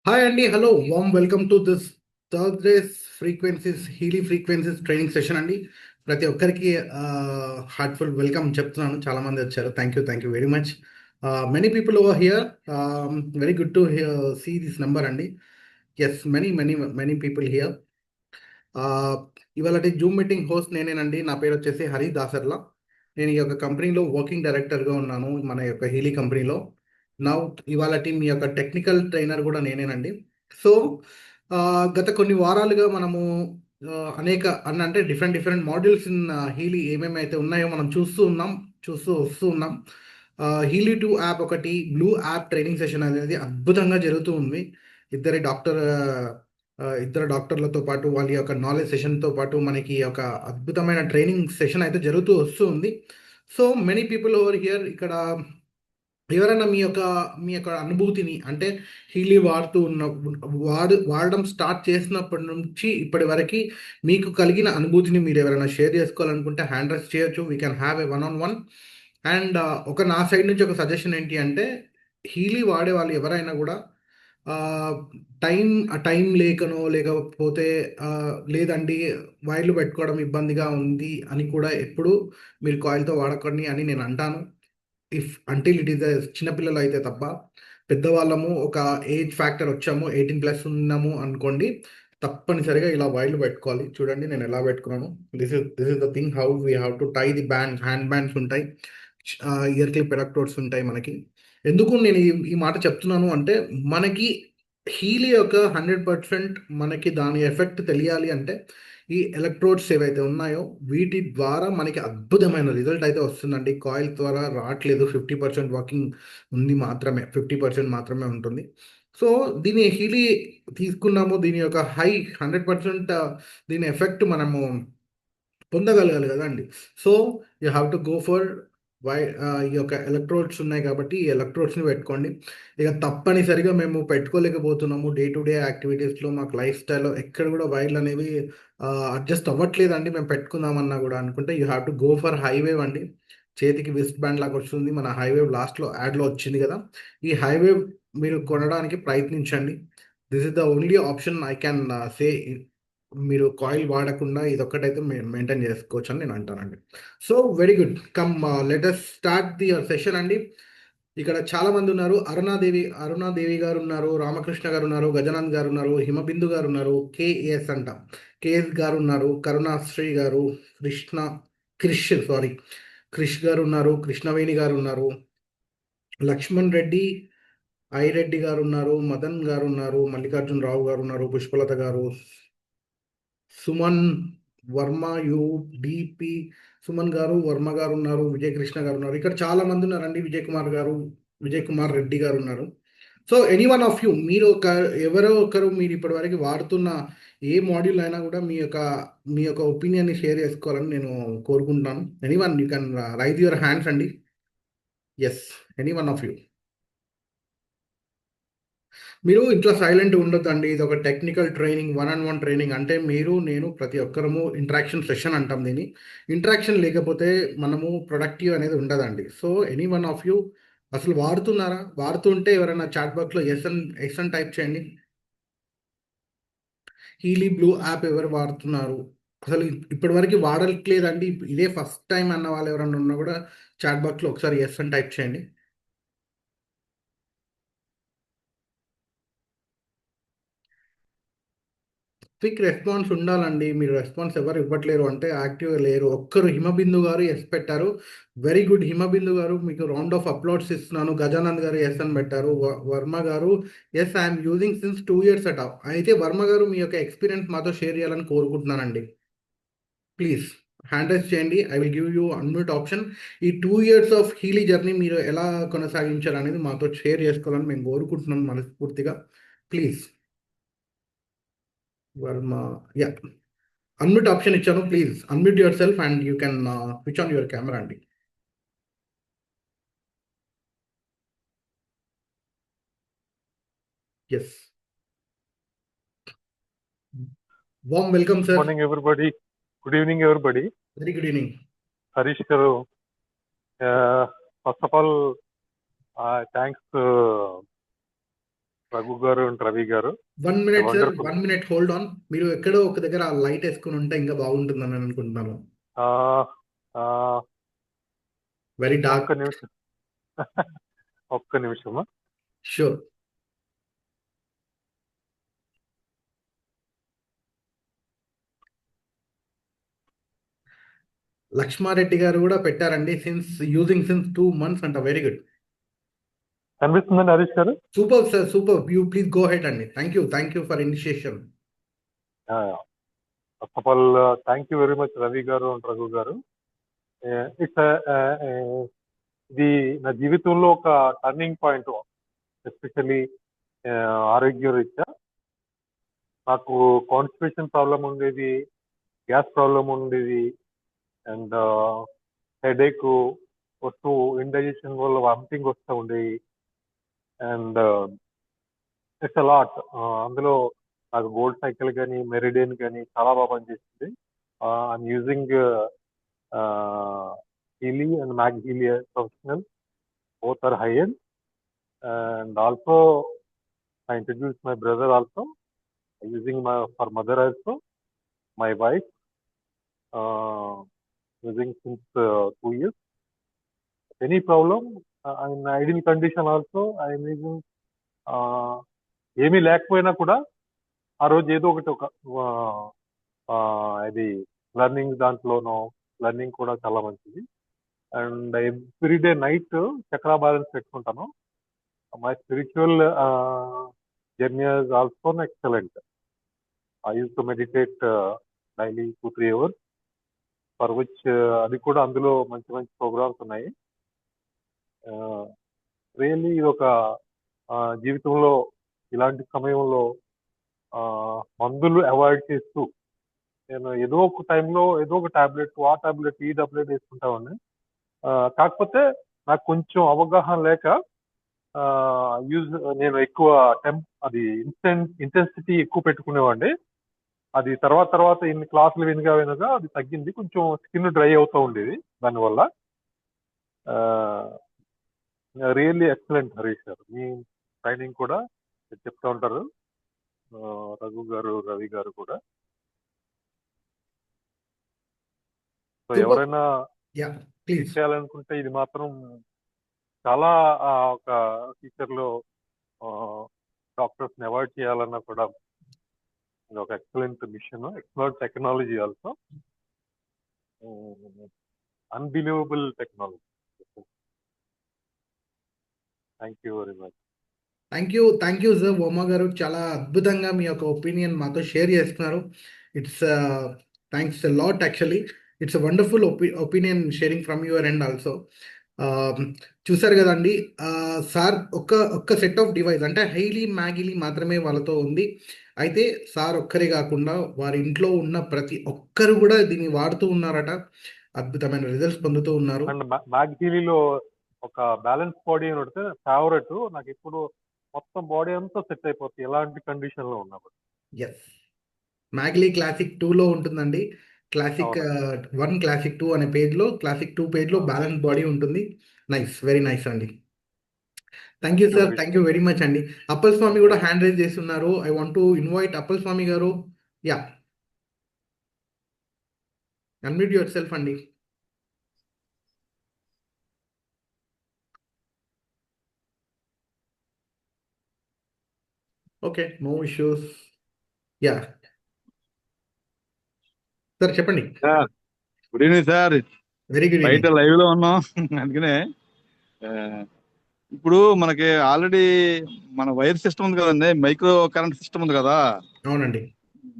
Hi అండి, hello, warm welcome to this Thursday's frequencies Healy frequencies training session అండి. ప్రతి ఒక్కరికి హార్ట్ఫుల్ వెల్కమ్ చెప్తున్నాను. చాలా మంది వచ్చారు. Thank you very much. Many people over here. Very good to see this number అండి. Yes, many many many people here. ఇవాళ Zoom meeting host నేనేనండి. నా పేరు వచ్చేసి హరి దాసర్లా. నేను ఈ యొక్క కంపెనీలో వర్కింగ్ డైరెక్టర్గా ఉన్నాను, మన యొక్క హీలీ కంపెనీలో. నా ఇవాళ మీ యొక్క టెక్నికల్ ట్రైనర్ కూడా నేనేనండి. సో గత కొన్ని వారాలుగా మనము అనేక అంటే different different modules in Healy ఏమేమి అయితే ఉన్నాయో మనం చూస్తూ వస్తూ ఉన్నాం. హీలీ 2 యాప్ ఒకటి, బ్లూ యాప్ ట్రైనింగ్ సెషన్ అనేది అద్భుతంగా జరుగుతూ ఉంది. ఇద్దరి డాక్టర్ ఇద్దరు డాక్టర్లతో పాటు వాళ్ళ యొక్క నాలెడ్జ్ సెషన్తో పాటు మనకి ఒక అద్భుతమైన ట్రైనింగ్ సెషన్ అయితే జరుగుతూ వస్తూ ఉంది. So many people over here. ఇక్కడ ఎవరైనా మీ యొక్క అనుభూతిని అంటే హీలీ వాడుతూ ఉన్న వాడడం స్టార్ట్ చేసినప్పటి నుంచి ఇప్పటి వరకు మీకు కలిగిన అనుభూతిని మీరు ఎవరైనా షేర్ చేసుకోవాలనుకుంటే హ్యాండ్ రైజ్ చేయొచ్చు. We can have a one on one. And ఒక నా సైడ్ నుంచి ఒక సజెషన్ ఏంటి అంటే, హీలీ వాడే వాళ్ళు ఎవరైనా కూడా ఆ, టైం లేకనో లేకపోతే లేదండి వైర్లు పెట్టుకోవడం ఇబ్బందిగా ఉంది అని కూడా ఎప్పుడు మీరు కాయిల్తో వాడకండి అని నేను అంటాను. ఇఫ్ అంటిల్ ఇట్ ఈస్ చిన్నపిల్లలు అయితే తప్ప. పెద్దవాళ్ళము ఒక ఏజ్ ఫ్యాక్టర్ వచ్చాము, 18+ ఉన్నాము అనుకోండి, తప్పనిసరిగా ఇలా వైర్లు పెట్టుకోవాలి. చూడండి నేను ఎలా పెట్టుకున్నాను. This is the thing how we have to tie the hand bands ఉంటాయి, ఇయర్ క్లిప్ ఎలక్ట్రోడ్స్ ఉంటాయి మనకి. ఎందుకు నేను ఈ మాట చెప్తున్నాను అంటే, మనకి హీలీ యొక్క 100% మనకి దాని ఎఫెక్ట్ తెలియాలి అంటే ఈ ఎలక్ట్రోడ్స్ ఏవైతే ఉన్నాయో వీటి ద్వారా మనకి అద్భుతమైన రిజల్ట్ అయితే వస్తుందండి. కాయిల్ ద్వారా రావట్లేదు. 50% వర్కింగ్ ఉంది, మాత్రమే 50% మాత్రమే ఉంటుంది. సో దీని హీలీ తీసుకున్నాము, దీని యొక్క 100% దీని ఎఫెక్ట్ మనము పొందగలగాలి కదండి. So you have to go for ఈ యొక్క ఎలక్ట్రోడ్స్ ఉన్నాయి కాబట్టి ఈ ఎలక్ట్రోడ్స్ని పెట్టుకోండి. ఇక తప్పనిసరిగా మేము పెట్టుకోలేకపోతున్నాము డే టు డే యాక్టివిటీస్లో. మాకు లైఫ్ స్టైల్లో ఎక్కడ కూడా వైర్లు అనేవి అడ్జస్ట్ అవ్వట్లేదండి. మేము పెట్టుకుందామన్నా కూడా అనుకుంటే you have to go for high wave అండి. చేతికి విస్ట్ బ్యాండ్ లాగా వస్తుంది. మన హైవేవ్ లాస్ట్లో యాడ్లో వచ్చింది కదా, ఈ హైవేవ్ మీరు కొనడానికి ప్రయత్నించండి. This is the only option I can say. మీరు కాయిల్ వాడకుండా ఇదొక్కటైతే మెయింటైన్ చేసుకోవచ్చు అని నేను అంటానండి. So very good. Come let us start the session అండి. ఇక్కడ చాలా మంది ఉన్నారు. అరుణాదేవి గారు ఉన్నారు, రామకృష్ణ గారు ఉన్నారు, గజానంద్ గారు ఉన్నారు, హిమబిందు గారు ఉన్నారు, కేఎస్ అంట, కేఎస్ గారు ఉన్నారు, కరుణాశ్రీ గారు, కృష్ణ క్రిష్ గారు ఉన్నారు, కృష్ణవేణి గారు ఉన్నారు, లక్ష్మణ్ రెడ్డి, రెడ్డి గారు ఉన్నారు, మదన్ గారు ఉన్నారు, మల్లికార్జున రావు గారు ఉన్నారు, పుష్పలత గారు, సుమన్ వర్మ, డిపి సుమన్ గారు, వర్మ గారు ఉన్నారు, విజయ్ కృష్ణ గారు ఉన్నారు. ఇక్కడ చాలా మంది ఉన్నారండి. విజయ్ కుమార్ రెడ్డి గారు ఉన్నారు. So any one of you, మీరు ఎవరో ఒకరు మీరు ఇప్పటి వరకు వాడుతున్న ఏ మాడ్యూల్ అయినా కూడా మీ యొక్క ఒపీనియన్ని షేర్ చేసుకోవాలని నేను కోరుకుంటున్నాను. Anyone you can raise your hands అండి. Yes, anyone of you. మీరు ఇంట్లో సైలెంట్ ఉండొద్దండి. ఇది ఒక technical training, one and one training. అంటే మీరు, నేను, ప్రతి ఒక్కరము ఇంటరాక్షన్ సెషన్ అంటాం దీన్ని. ఇంటరాక్షన్ లేకపోతే మనము ప్రొడక్టివ్ అనేది ఉండదండి. So any one of you అసలు వాడుతున్నారా? వాడుతుంటే ఎవరైనా చాట్ బాక్స్లో ఎస్ అని టైప్ చేయండి. హీలీ బ్లూ యాప్ ఎవరు వాడుతున్నారు? అసలు ఇప్పటి వరకు వాడట్లేదండి, ఇదే ఫస్ట్ టైం అన్న వాళ్ళు ఎవరైనా ఉన్నా కూడా చాట్ బాక్స్లో ఒకసారి ఎస్ అని టైప్ చేయండి. క్విక్ రెస్పాన్స్ ఉండాలండి. మీరు రెస్పాన్స్ ఎవరు ఇవ్వట్లేరు అంటే యాక్టివ్గా లేరు. ఒక్కరు హిమబిందు గారు ఎస్ పెట్టారు. వెరీ గుడ్ హిమబిందు గారు, మీకు రౌండ్ ఆఫ్ అప్లోడ్స్ ఇస్తున్నాను. గజానంద్ గారు ఎస్ అని పెట్టారు. వర్మ గారు yes, I'm using since 2 years అట. అయితే వర్మ గారు మీ యొక్క ఎక్స్పీరియన్స్ మాతో షేర్ చేయాలని కోరుకుంటున్నానండి. ప్లీజ్ హ్యాండ్ రైజ్ చేయండి. I will give you unmute option. ఈ 2 years ఆఫ్ హీలీ జర్నీ మీరు ఎలా కొనసాగించాలనేది మాతో షేర్ చేసుకోవాలని మేము కోరుకుంటున్నాం మనస్ఫూర్తిగా. Please Varma, yeah, unmute option ఇచ్చాను. Please unmute yourself and you can switch on your camera అండి. Yes, warm welcome sir. Morning, everybody. Good evening, everybody. Very good evening. Harish Garu. First of all, thanks Raghu garu and Ravi garu. 1 minute sir, wonderful. 1 minute hold on. మీరు ఎక్కడో ఒక దగ్గర light వేసుకుని ఉంటే ఇంకా బాగుంటుందని అనుకుంటున్నాను. Very dark. ఒక్క నిమిషం. ఒక్క నిమిషమా. షూర్. లక్ష్మారెడ్డి గారు కూడా పెట్టారండి, సిన్స్ 2 months అంట. Very good. కనిపిస్తుందండి Harish garu? Super sir, super. You please go ahead అండి. Thank you for initiation. First of all thank you very much Ravi garu and Raghu గారు. ఇట్స్ ఇది నా జీవితంలో ఒక టర్నింగ్ పాయింట్, ఎస్పెషల్లీ ఆరోగ్య రీత్యా. నాకు కాన్స్టిపేషన్ ప్రాబ్లం ఉండేది, గ్యాస్ ప్రాబ్లం ఉండేది, అండ్ హెడేక్ వస్తూ, ఇండైజెషన్ వల్ల వామిటింగ్ వస్తూ ఉండేవి. And it's a lot. అందులో నాకు గోల్డ్ సైకిల్ కానీ మెరిడియన్ కానీ చాలా బాగా పనిచేస్తుంది. I'm using Healy and MagHealy professional, both are high end. And also I introduced my brother also, using for mother also, my wife using since 2 years. Any problem, in ideal condition also I am using. ఏమీ లేకపోయినా కూడా ఆ రోజు ఏదో ఒకటి ఒక ఇది learning దాంట్లోనో, learning కూడా చాలా మంచిది. And everyday night chakra balance పెట్టుకుంటాను. My spiritual journey is also excellent. I used to meditate daily 2-3 hours, for which అది కూడా అందులో మంచి మంచి ప్రోగ్రామ్స్ ఉన్నాయి. రియల్లీ ఇది ఒక జీవితంలో ఇలాంటి సమయంలో మందులు అవాయిడ్ చేస్తూ, నేను ఏదో ఒక టైంలో ఏదో ఒక టాబ్లెట్, ఆ టాబ్లెట్, ఈ టాబ్లెట్ వేసుకుంటామని. కాకపోతే నాకు కొంచెం అవగాహన లేక నేను ఎక్కువ అది ఇంటెన్సిటీ ఎక్కువ పెట్టుకునేవాడిని. అది తర్వాత ఇన్ని క్లాసులు వినగా అది తగ్గింది. కొంచెం స్కిన్ డ్రై అవుతూ ఉండేది దానివల్ల. రియల్లీ ఎక్సలెంట్ హరీష్ గారు. మీ ట్రైనింగ్ కూడా చెప్తా ఉంటారు, రఘు గారు, రవి గారు కూడా. సో ఎవరైనా చేయాలనుకుంటే ఇది మాత్రం చాలా ఒక ఫ్యూచర్లో డాక్టర్స్ని అవాయిడ్ చేయాలన్నా కూడా ఇది ఒక excellent machine, excellent technology also, unbelievable technology. Thank you very much. Thank you sir. Varma గారు చాలా అద్భుతంగా మీ యొక్క ఒపీనియన్ మాతో షేర్ చేస్తున్నారు. It's thanks lot. Actually it's wonderful opinion sharing from your end also. చూసారు కదండి సార్, ఒక్క సెట్ ఆఫ్ డివైస్ అంటే హైలీ మ్యాగిలీ మాత్రమే వాళ్ళతో ఉంది. అయితే సార్ ఒక్కరే కాకుండా వారి ఇంట్లో ఉన్న ప్రతి ఒక్కరు కూడా దీన్ని వాడుతూ ఉన్నారట. అద్భుతమైన రిజల్ట్స్ పొందుతూ ఉన్నారు. అండ్ మ్యాగ్జీలీలో ఒక బ్యాలెన్స్ బాడీ అని ఉంటే ఫేవరెట్ నాకు. ఇప్పుడు మొత్తం బాడీ అంతా సెట్ అయిపోతుంది ఎలాంటి కండిషన్ లో ఉన్నప్పుడు. ఎస్, మ్యాగ్లీ క్లాసిక్ 2లో ఉంటుందండి. క్లాసిక్ 1, క్లాసిక్ 2 అనే పేజ్లో, క్లాసిక్ 2 పేజ్లో బ్యాలెన్స్ బాడీ ఉంటుంది. నైస్, వెరీ నైస్ అండి. Thank you sir, thank you very much అండి. అప్పల్ స్వామి కూడా హ్యాండ్ రైజ్ చేస్తున్నారు. I want to invite Appal Swamy garu. Yeah, unmute yourself అండి. Okay, no issues. Yeah sir, చెప్పండి. Good evening sir. Very good. బయట live లో ఉన్నాం అందుకనే. ఇప్పుడు మనకి ఆల్రెడీ మన వైర్ సిస్టమ్ ఉంది కదండి, మైక్రో కరెంట్ సిస్టమ్ ఉంది కదా. అవునండి.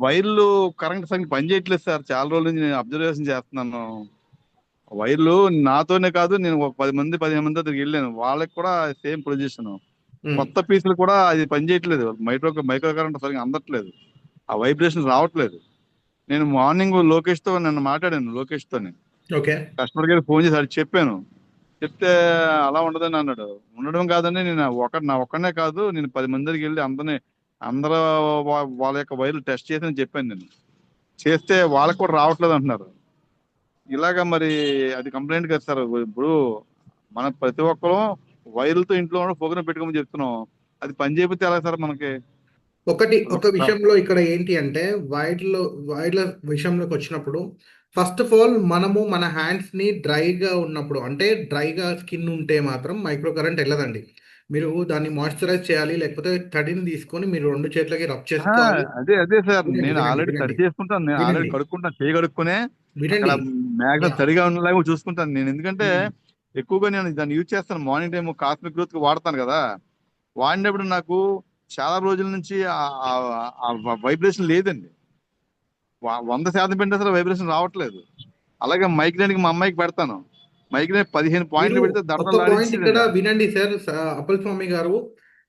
వైర్లు కరెంట్ సంఖ్య పనిచేయట్లేదు సార్. చాలా రోజుల నుంచి నేను అబ్జర్వేషన్ చేస్తున్నాను. వైర్లు నాతోనే కాదు, నేను ఒక 10 మంది 15 మంది దగ్గరికి వెళ్ళాను, వాళ్ళకి కూడా సేమ్ పొజిషన్. కొత్త పీసులు కూడా అది పనిచేయట్లేదు. మైక్రో కరెంట్ సరిగ్గా అందట్లేదు, ఆ వైబ్రేషన్ రావట్లేదు. నేను మార్నింగ్ లోకేష్ తో నన్ను మాట్లాడాను, లోకేష్ తోని. కస్టమర్ కేర్ ఫోన్ చేసి అది చెప్పాను. చెప్తే అలా ఉండదని అన్నాడు. ఉండడం కాదని నేను నా ఒక్కనే కాదు, నేను 10 మంది దగ్గరికి వెళ్ళి అందరూ వాళ్ళ యొక్క వైర్లు టెస్ట్ చేసి చెప్పాను. నేను చేస్తే వాళ్ళకి కూడా రావట్లేదు అంటున్నారు. ఇలాగా మరి అది కంప్లైంట్ కదా సార్. ఇప్పుడు మన ప్రతి ఒక్కరు వైర్లతో ఇంట్లో ప్రోగ్రామ్ పెట్టుకోమని చెప్తున్నాం. అది పని చేయకపోతే ఎలా సార్ మనకి? ఒక విషయంలో ఇక్కడ ఏంటి అంటే వైర్ల విషయంలోకి వచ్చినప్పుడు ఫస్ట్ ఆఫ్ ఆల్ మనము మన హ్యాండ్స్ని డ్రైగా ఉన్నప్పుడు అంటే డ్రైగా స్కిన్ ఉంటే మాత్రం మైక్రో కరెంట్ వెళ్ళదండి. మీరు దాన్ని మాయిశ్చరైజ్ చేయాలి, లేకపోతే తడిని తీసుకొని మీరు రెండు చేతులకి రబ్ ఆ, చేసుకోవాలి. అదే అదే సార్, వినండి నేను వినండి ఆల్రెడీ తడి వినండి చేసుకుంటాను, నేను ఆల్రెడీ వినండి కడుక్కుంటాను, చేయి కడుక్కునే అక్కడ వినండి. Maximum yeah. తడిగా ఉండేలాగా చూసుకుంటాను నేను. ఎందుకంటే ఉమ్. ఎక్కువగా నేను దాన్ని యూజ్ చేస్తాను, మార్నింగ్ టైం కాస్మిక్ గ్రోత్ కి వాడతాను కదా. వాడినప్పుడు నాకు చాలా రోజుల నుంచి ఆ వైబ్రేషన్ లేదండి. 100% పెడితే అసలు వైబ్రేషన్ రావట్లేదు. అలాగే మైగ్రేన్ కి మా అమ్మాయికి పెడతాను, మైగ్రేన్ 15 మీరు పాయింట్లు పెడితే ఒక పాయింట్ ఇక్కడ దడదలాడించేదండి. వినండి సార్, అప్పల్ స్వామి గారు.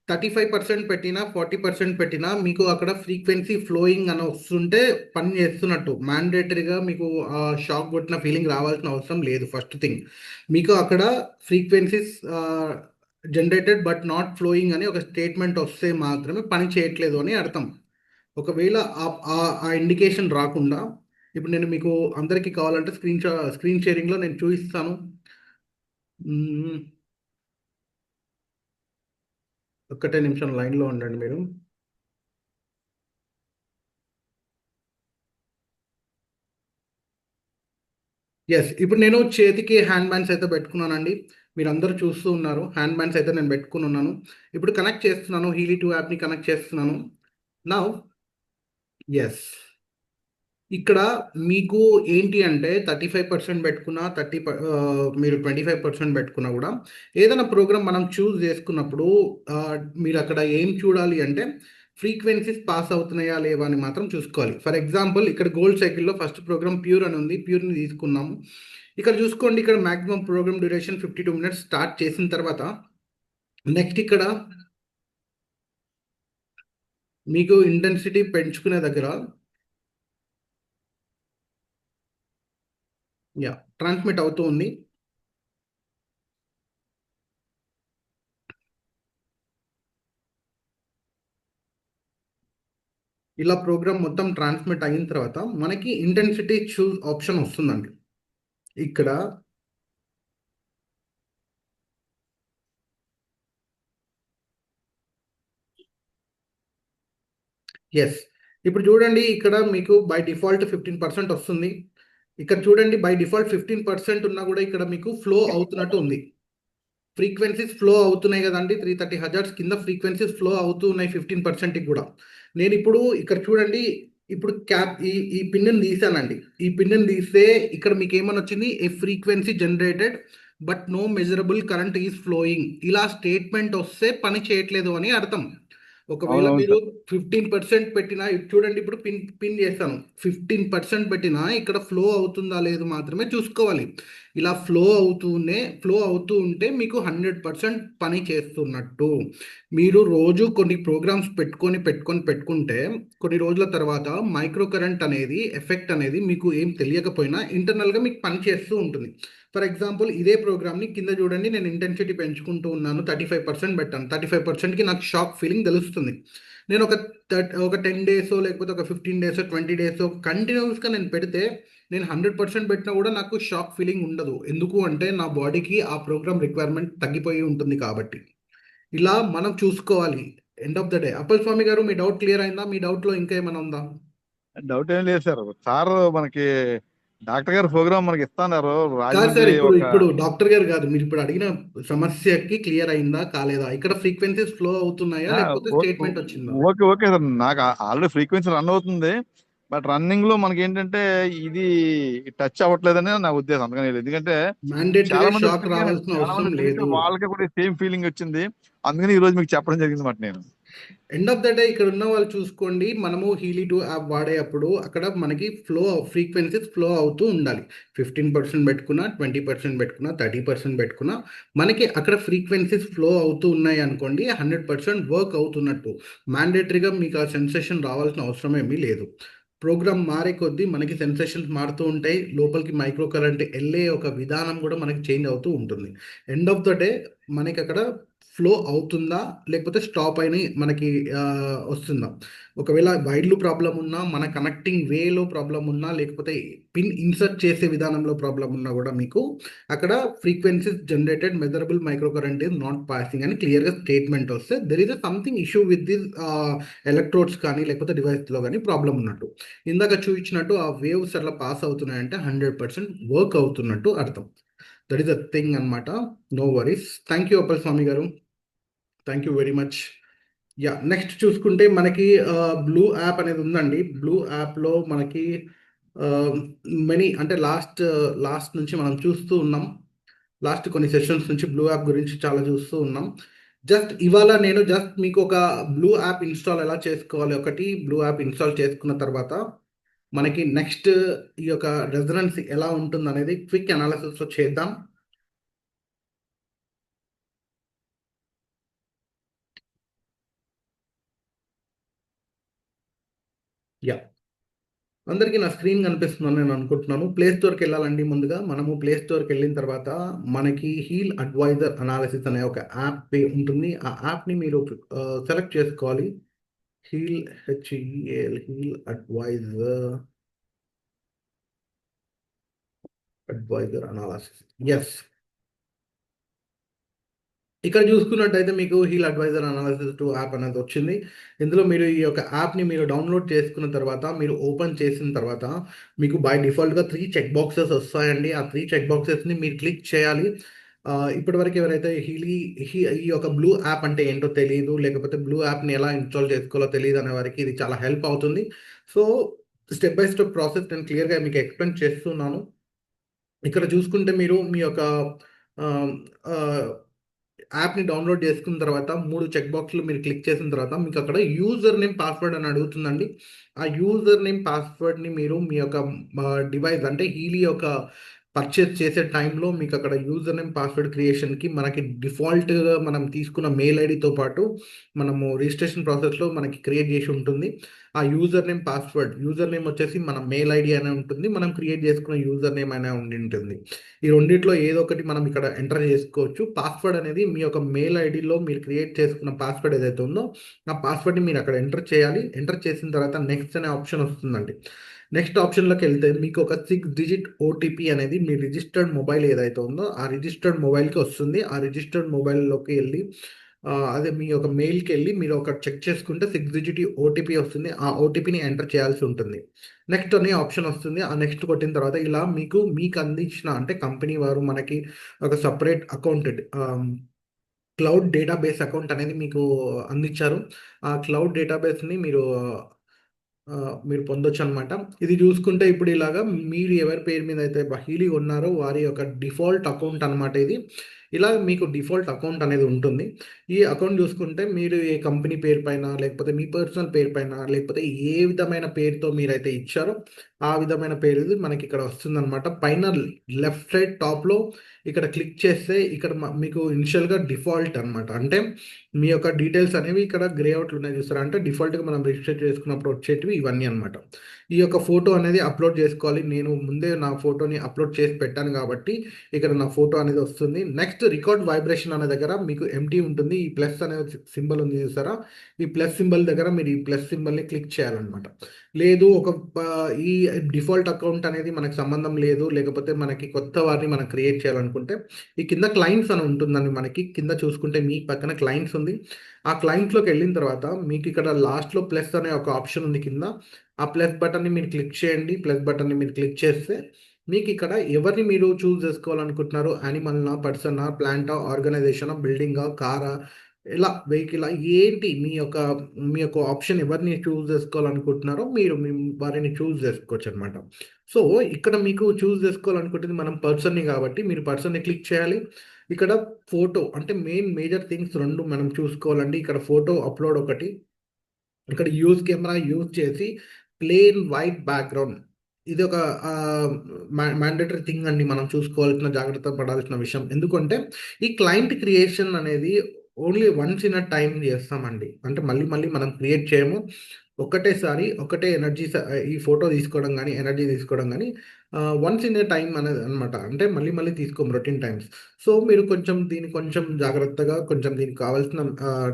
35% పెట్టినా 40% పెట్టినా మీకు అక్కడ ఫ్రీక్వెన్సీ ఫ్లోయింగ్ అని వస్తుంటే పని చేస్తున్నట్టు. మ్యాండేటరీగా మీకు షాక్ కొట్టిన ఫీలింగ్ రావాల్సిన అవసరం లేదు. ఫస్ట్ థింగ్, మీకు అక్కడ frequencies generated but not flowing అని ఒక స్టేట్మెంట్ వస్తే మాత్రమే పని చేయట్లేదు అని అర్థం. ఒకవేళ ఆ ఇండికేషన్ రాకుండా, ఇప్పుడు నేను మీకు అందరికీ కావాలంటే స్క్రీన్ షేరింగ్లో నేను చూపిస్తాను. మ్మ్. ఒక్కటే నిమిషం లైన్లో ఉండండి మీరు. ఎస్, ఇప్పుడు నేను చేతికి హ్యాండ్ బ్యాండ్స్ అయితే పెట్టుకున్నానండి. మీరు అందరూ చూస్తూ ఉన్నారు, హ్యాండ్ బ్యాండ్స్ అయితే నేను పెట్టుకుని ఉన్నాను. ఇప్పుడు కనెక్ట్ చేస్తున్నాను, హీలీ 2 యాప్ని కనెక్ట్ చేస్తున్నాను. నా ఎస్, ఇక్కడ మీకు ఏంటి అంటే 35% పెట్టుకున్నా మీరు 25% పెట్టుకున్నా కూడా ఏదైనా ప్రోగ్రామ్ మనం చూస్ చేసుకున్నప్పుడు ఆ, మీరు అక్కడ ఏం చూడాలి అంటే ఫ్రీక్వెన్సీస్ పాస్ అవుతున్నాయా లేవా అని మాత్రం చూసుకోవాలి. ఫర్ ఎగ్జాంపుల్ ఇక్కడ గోల్డ్ సైకిల్లో ఫస్ట్ ప్రోగ్రామ్ ప్యూర్ అని ఉంది, ప్యూర్ని తీసుకున్నాము. ఇక్కడ చూసుకోండి, ఇక్కడ maximum program duration 52 minutes start చేసిన తర్వాత నెక్స్ట్ ఇక్కడ మీకు ఇంటెన్సిటీ పెంచుకునే దగ్గర ట్రాన్స్మిట్ అవుతూ ఉంది. ఇలా ప్రోగ్రామ్ మొత్తం ట్రాన్స్మిట్ అయిన తర్వాత మనకి ఇంటెన్సిటీ చూస్ ఆప్షన్ వస్తుందండి. ఇక్కడ ఎస్, ఇప్పుడు చూడండి, ఇక్కడ మీకు బై డిఫాల్ట్ 15% వస్తుంది. ఇక్కడ చూడండి, బై డిఫాల్ట్ 15% ఉన్నా కూడా ఇక్కడ మీకు ఫ్లో అవుతున్నట్టు ఉంది. ఫ్రీక్వెన్సీస్ ఫ్లో అవుతున్నాయి కదండి, 330 హజర్స్ కింద ఫ్రీక్వెన్సీస్ ఫ్లో అవుతూ ఉన్నాయి 15%కి కూడా. నేను ఇప్పుడు ఇక్కడ చూడండి, ఇప్పుడు క్యాప్ ఈ పిన్ని తీసానండి. ఈ పిన్ని తీస్తే ఇక్కడ మీకు ఏమని వచ్చింది, a frequency generated but no measurable current is flowing. ఇలా స్టేట్మెంట్ వస్తే పని చేయట్లేదు అని అర్థం. ఒకవేళ అవునవును మీరు సార్. 15% పెట్టినా, చూడండి ఇప్పుడు పిన్ పిన్ చేస్తాను, 15% పెట్టినా ఇక్కడ ఫ్లో అవుతుందా లేదు మాత్రమే చూసుకోవాలి. ఇలా ఫ్లో అవుతూ ఉంటే మీకు 100% పని చేస్తున్నట్టు. మీరు రోజు కొన్ని ప్రోగ్రామ్స్ పెట్టుకుంటే కొన్ని రోజుల తర్వాత మైక్రో కరెంట్ అనేది ఎఫెక్ట్ అనేది మీకు ఏం తెలియకపోయినా ఇంటర్నల్గా మీకు పని చేస్తూ ఉంటుంది. ఫర్ ఎగ్జాంపుల్ ఇదే ప్రోగ్రామ్ని కింద చూడండి, నేను ఇంటెన్సిటీ పెంచుకుంటూ ఉన్నాను, 35% పెట్టాను. 35%కి నాకు షాక్ ఫీలింగ్ తెలుస్తుంది. నేను ఒక 10 డేస్ లేకపోతే ఒక 15 డేస్ 20 డేస్ కంటిన్యూస్గా నేను పెడితే, నేను 100% పెట్టినా కూడా నాకు షాక్ ఫీలింగ్ ఉండదు. ఎందుకు అంటే నా బాడీకి ఆ ప్రోగ్రామ్ రిక్వైర్మెంట్ తగ్గిపోయి ఉంటుంది కాబట్టి. ఇలా మనం చూసుకోవాలి. End of the day, Appal Swamy garu, మీ డౌట్ క్లియర్ అయిందా? మీ డౌట్లో ఇంకా ఏమైనా ఉందా? డౌట్ ఏం లేదు సార్. సార్ మనకి డాక్టర్ గారు ప్రోగ్రామ్ మనకి ఇస్తున్నారు కాదు సార్, రాజమండ్రి ఇప్పుడు ఒక. ఇప్పుడు డాక్టర్ గారు కాదు, మీరు ఇప్పుడు అడిగిన సమస్యకి క్లియర్ అయిందా కాలేదా? ఇక్కడ ఫ్రీక్వెన్సీస్ ఫ్లో అవుతున్నాయా ఆ, లేకపోతే ఓకే స్టేట్మెంట్ వచ్చిందా? ఓకే ఓకే సార్, నాకు ఆల్రెడీ ఫ్రీక్వెన్సీ రన్ అవుతుంది. బట్ రన్నింగ్ లో మనకి ఏంటంటే ఇది టచ్ అవ్వట్లేదని నా ఉద్దేశం. అందుకని ఎందుకంటే మ్యాండేటరీగా షాక్ తిరిగాను, రావాల్సిన చాలా అవసరం మంది తిరిగితే లేదు. వాళ్ళకి కూడా సేమ్ ఫీలింగ్ వచ్చింది. అందుకని ఈ రోజు మీకు చెప్పడం జరిగింది మాట నేను. ఎండ్ ఆఫ్ ద డే ఇక్కడ ఉన్న వాళ్ళు చూసుకోండి, మనము హీలీ 2 యాప్ వాడేటప్పుడు అక్కడ మనకి ఫ్రీక్వెన్సీస్ ఫ్లో అవుతూ ఉండాలి. 15% పెట్టుకున్నా, 20% పెట్టుకున్నా, 30% పెట్టుకున్నా మనకి అక్కడ ఫ్రీక్వెన్సీస్ ఫ్లో అవుతూ ఉన్నాయి అనుకోండి, 100% వర్క్ అవుతున్నట్టు. మ్యాండేటరీగా మీకు ఆ సెన్సేషన్ రావాల్సిన అవసరం ఏమీ లేదు. ప్రోగ్రామ్ మారే కొద్దీ మనకి సెన్సేషన్స్ మారుతూ ఉంటాయి, లోపలికి మైక్రో కరెంట్ వెళ్ళే ఒక విధానం కూడా మనకి చేంజ్ అవుతూ ఉంటుంది. ఎండ్ ఆఫ్ ద డే మనకి అక్కడ ఫ్లో అవుతుందా లేకపోతే స్టాప్ అయిన మనకి వస్తుందా. ఒకవేళ వైర్లు ప్రాబ్లం ఉన్నా, మన కనెక్టింగ్ వేలో ప్రాబ్లం ఉన్నా, లేకపోతే పిన్ ఇన్సర్ట్ చేసే విధానంలో ప్రాబ్లం ఉన్నా కూడా మీకు అక్కడ frequencies generated measurable micro current is not passing అని క్లియర్గా స్టేట్మెంట్ వస్తే there is a something issue with this electrodes కానీ లేకపోతే డివైస్లో కానీ ప్రాబ్లం ఉన్నట్టు. ఇందాక చూపించినట్టు ఆ వేవ్స్ అట్లా పాస్ అవుతున్నాయంటే 100% వర్క్ అవుతున్నట్టు అర్థం. దట్ ఈస్ ద థింగ్ అనమాట. No worries. Thank you Appal Swamy garu, thank you very much. Yeah, next చూసుకుంటే మనకి బ్లూ యాప్ అనేది ఉందండి. బ్లూ యాప్లో మనకి మెనీ అంటే లాస్ట్ నుంచి మనం చూస్తూ ఉన్నాం. లాస్ట్ కొన్ని సెషన్స్ నుంచి బ్లూ యాప్ గురించి చాలా చూస్తూ ఉన్నాం. ఇవాళ నేను మీకు ఒక బ్లూ యాప్ ఇన్స్టాల్ ఎలా చేసుకోవాలి, ఒకటి బ్లూ యాప్ ఇన్స్టాల్ చేసుకున్న తర్వాత మనకి నెక్స్ట్ ఈ యొక్క రెజనెన్స్ ఎలా ఉంటుంది అనేది క్విక్ అనాలిసిస్లో చేద్దాం. యా, అందరికీ నా స్క్రీన్ కనిపిస్తుందని నేను అనుకుంటున్నాను. ప్లే స్టోర్కి వెళ్ళాలండి. ముందుగా మనము ప్లే స్టోర్కి వెళ్ళిన తర్వాత మనకి హీల్ అడ్వైజర్ అనాలిసిస్ అనే ఒక యాప్ ఉంటుంది. ఆ యాప్ని మీరు సెలెక్ట్ చేసుకోవాలి. Heal heal advisor analysis. Yes, ఇక్కడ చూసుకున్నట్టయితే మీకు హీల్ అడ్వైజర్ అనాలిసిస్ 2 యాప్ అనేది వచ్చింది. ఇందులో మీరు ఈ యొక్క యాప్ని మీరు డౌన్లోడ్ చేసుకున్న తర్వాత మీరు ఓపెన్ చేసిన తర్వాత మీకు బై డిఫాల్ట్గా 3 చెక్ బాక్సెస్ వస్తాయండి. ఆ 3 చెక్ బాక్సెస్ని మీరు క్లిక్ చేయాలి. ఇప్పటివరకు ఎవరైతే ఈ యొక్క బ్లూ యాప్ అంటే ఏంటో తెలియదు, లేకపోతే బ్లూ యాప్ని ఎలా ఇన్స్టాల్ చేసుకోవాలో తెలియదు అనే వారికి ఇది చాలా హెల్ప్ అవుతుంది. So step by step process నేను క్లియర్గా మీకు ఎక్స్ప్లెయిన్ చేస్తున్నాను. ఇక్కడ చూసుకుంటే మీరు మీ యొక్క యాప్ని డౌన్లోడ్ చేసుకున్న తర్వాత 3 చెక్ బాక్స్లు మీరు క్లిక్ చేసిన తర్వాత మీకు అక్కడ యూజర్ నేమ్ పాస్వర్డ్ అని అడుగుతుందండి. ఆ యూజర్ నేమ్ పాస్వర్డ్ని మీరు మీ యొక్క డివైస్ అంటే హీలీ యొక్క పర్చేస్ చేసే టైంలో మీకు అక్కడ యూజర్ నేమ్ పాస్వర్డ్ క్రియేషన్కి మనకి డిఫాల్ట్గా మనం తీసుకున్న మెయిల్ ఐడితో పాటు మనము రిజిస్ట్రేషన్ ప్రాసెస్లో మనకి క్రియేట్ చేసి ఉంటుంది. ఆ యూజర్ నేమ్ వచ్చేసి మన మెయిల్ ఐడి అనే ఉంటుంది, మనం క్రియేట్ చేసుకున్న యూజర్ నేమ్ అనే ఉండి ఉంటుంది. ఈ రెండిట్లో ఏదో ఒకటి మనం ఇక్కడ ఎంటర్ చేసుకోవచ్చు. పాస్వర్డ్ అనేది మీ యొక్క మెయిల్ ఐడిలో మీరు క్రియేట్ చేసుకున్న పాస్వర్డ్ ఏదైతే ఉందో ఆ పాస్వర్డ్ని మీరు అక్కడ ఎంటర్ చేయాలి. ఎంటర్ చేసిన తర్వాత నెక్స్ట్ అనే ఆప్షన్ వస్తుందండి. నెక్స్ట్ ఆప్షన్లోకి వెళ్తే మీకు ఒక 6 డిజిట్ ఓటీపీ అనేది మీ రిజిస్టర్డ్ మొబైల్ ఏదైతే ఉందో ఆ రిజిస్టర్డ్ మొబైల్కి వస్తుంది. ఆ రిజిస్టర్డ్ మొబైల్లోకి వెళ్ళి అదే మీ యొక్క మెయిల్కి వెళ్ళి మీరు ఒక చెక్ చేసుకుంటే 6 డిజిట్ ఓటీపీ వస్తుంది. ఆ ఓటీపీని ఎంటర్ చేయాల్సి ఉంటుంది. నెక్స్ట్ అనే ఆప్షన్ వస్తుంది. ఆ నెక్స్ట్ కొట్టిన తర్వాత ఇలా మీకు అందించిన అంటే కంపెనీ వారు మనకి ఒక separate account cloud database account అనేది మీకు అందించారు. ఆ క్లౌడ్ డేటాబేస్ని మీరు పొందొచ్చు అనమాట. ఇది చూసుకుంటే ఇప్పుడు ఇలాగా మీరు ఎవరి పేరు మీద అయితే హీలీ ఉన్నారో వారి యొక్క డిఫాల్ట్ అకౌంట్ అనమాట ఇది. ఇలా మీకు డిఫాల్ట్ అకౌంట్ అనేది ఉంటుంది. ఈ అకౌంట్ చూసుకుంటే మీరు ఏ కంపెనీ పేరు పైన లేకపోతే మీ పర్సనల్ పేరు పైన లేకపోతే ఏ విధమైన పేరుతో మీరైతే ఇచ్చారో ఆ విధమైన పేరు మనకి ఇక్కడ వస్తుందన్నమాట. పైన లెఫ్ట్ సైడ్ టాప్లో ఇక్కడ క్లిక్ చేస్తే ఇక్కడ మీకు ఇనిషియల్గా డిఫాల్ట్ అనమాట. అంటే మీ యొక్క డీటెయిల్స్ అనేవి ఇక్కడ గ్రే అవుట్లు ఉన్నాయి చూస్తారా, అంటే డిఫాల్ట్గా మనం రిజిస్టర్ చేసుకున్నప్పుడు వచ్చేటివి ఇవన్నీ అనమాట. ఈ యొక్క ఫోటో అనేది అప్లోడ్ చేసుకోవాలి. నేను ముందే నా ఫోటోని అప్లోడ్ చేసి పెట్టాను కాబట్టి ఇక్కడ నా ఫోటో అనేది వస్తుంది. నెక్స్ట్ రికార్డ్ వైబ్రేషన్ అనే దగ్గర మీకు ఎంటీ ఉంటుంది. ఈ ప్లస్ అనే సింబల్ ఉంది చూసారా, ఈ ప్లస్ సింబల్ దగ్గర మీరు ఈ ప్లస్ సింబల్ని క్లిక్ చేయాలన్నమాట. లేదు ఈ డిఫాల్ట్ అకౌంట్ అనేది మనకు సంబంధం లేదు, లేకపోతే మనకి కొత్త వారిని మనం క్రియేట్ చేయాలనుకుంటే ఈ కింద క్లయింట్స్ అని ఉంటుందండి. మనకి కింద చూసుకుంటే మీ పక్కన క్లయింట్స్ ఉంది. ఆ క్లయింట్స్లోకి వెళ్ళిన తర్వాత మీకు ఇక్కడ లాస్ట్లో ప్లస్ అనే ఒక ఆప్షన్ ఉంది కింద. ఆ ప్లస్ బటన్ని మీరు క్లిక్ చేయండి. ప్లస్ బటన్ని మీరు క్లిక్ చేస్తే మీకు ఇక్కడ ఎవరిని మీరు చూస్ చేసుకోవాలనుకుంటున్నారు, యానిమల్నా, పర్సనా, ప్లాంటా, ఆర్గనైజేషనా, బిల్డింగా, కారా, ఇలా వెహికల్ ఏంటి మీ యొక్క ఆప్షన్ ఎవరిని చూస్ చేసుకోవాలనుకుంటున్నారో మీరు వారిని చూస్ చేసుకోవచ్చు అనమాట. సో ఇక్కడ మీకు చూస్ చేసుకోవాలనుకుంటుంది మనం పర్సన్ని కాబట్టి మీరు పర్సన్ని క్లిక్ చేయాలి. ఇక్కడ ఫోటో అంటే మేజర్ థింగ్స్ 2 మనం చూసుకోవాలండి. ఇక్కడ ఫోటో అప్లోడ్ ఒకటి, ఇక్కడ యూజ్ కెమెరా యూజ్ చేసి ప్లెయిన్ వైట్ బ్యాక్గ్రౌండ్ ఇది ఒక మ్యాండేటరీ థింగ్ అండి. మనం చూసుకోవాల్సిన జాగ్రత్త పడాల్సిన విషయం. ఎందుకంటే ఈ క్లయింట్ క్రియేషన్ అనేది only once in a time చేస్తామండి. అంటే మళ్ళీ మళ్ళీ మనం క్రియేట్ చేయము. ఒకటే ఎనర్జీ ఈ ఫోటో తీసుకోవడం కానీ ఎనర్జీ తీసుకోవడం కానీ వన్స్ ఇన్ ఏ టైమ్ అనేది అనమాట. అంటే మళ్ళీ మళ్ళీ తీసుకోము రొటీన్ టైమ్స్. సో మీరు కొంచెం దీన్ని కొంచెం జాగ్రత్తగా కొంచెం దీనికి కావాల్సిన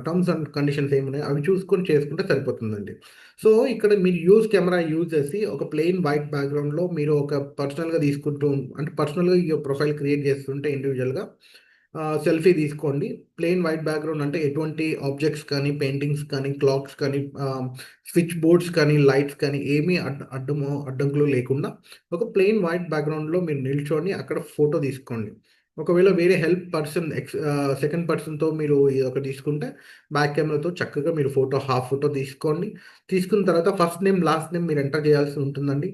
టర్మ్స్ అండ్ కండిషన్స్ ఏమున్నాయి అవి చూసుకొని చేసుకుంటే సరిపోతుందండి. సో ఇక్కడ మీరు కెమెరా యూజ్ చేసి ఒక ప్లెయిన్ వైట్ బ్యాక్గ్రౌండ్లో మీరు ఒక పర్సనల్గా తీసుకుంటూ అంటే పర్సనల్గా ఈ ప్రొఫైల్ క్రియేట్ చేస్తుంటే ఇండివిజువల్గా సెల్ఫీ తీసుకోండి. ప్లెయిన్ వైట్ బ్యాక్గ్రౌండ్ అంటే ఎటువంటి ఆబ్జెక్ట్స్ కానీ పెయింటింగ్స్ కానీ క్లాక్స్ కానీ స్విచ్ బోర్డ్స్ కానీ లైట్స్ కానీ ఏమీ అడ్డంకులు లేకుండా ఒక ప్లెయిన్ వైట్ బ్యాక్గ్రౌండ్లో మీరు నిల్చొని అక్కడ ఫోటో తీసుకోండి. ఒకవేళ వేరే హెల్ప్ పర్సన్ సెకండ్ పర్సన్తో మీరు ఇది ఒకటి తీసుకుంటే బ్యాక్ కెమెరాతో చక్కగా మీరు హాఫ్ ఫోటో తీసుకోండి. తీసుకున్న తర్వాత ఫస్ట్ నేమ్ లాస్ట్ నేమ్ మీరు ఎంటర్ చేయాల్సి ఉంటుందండి.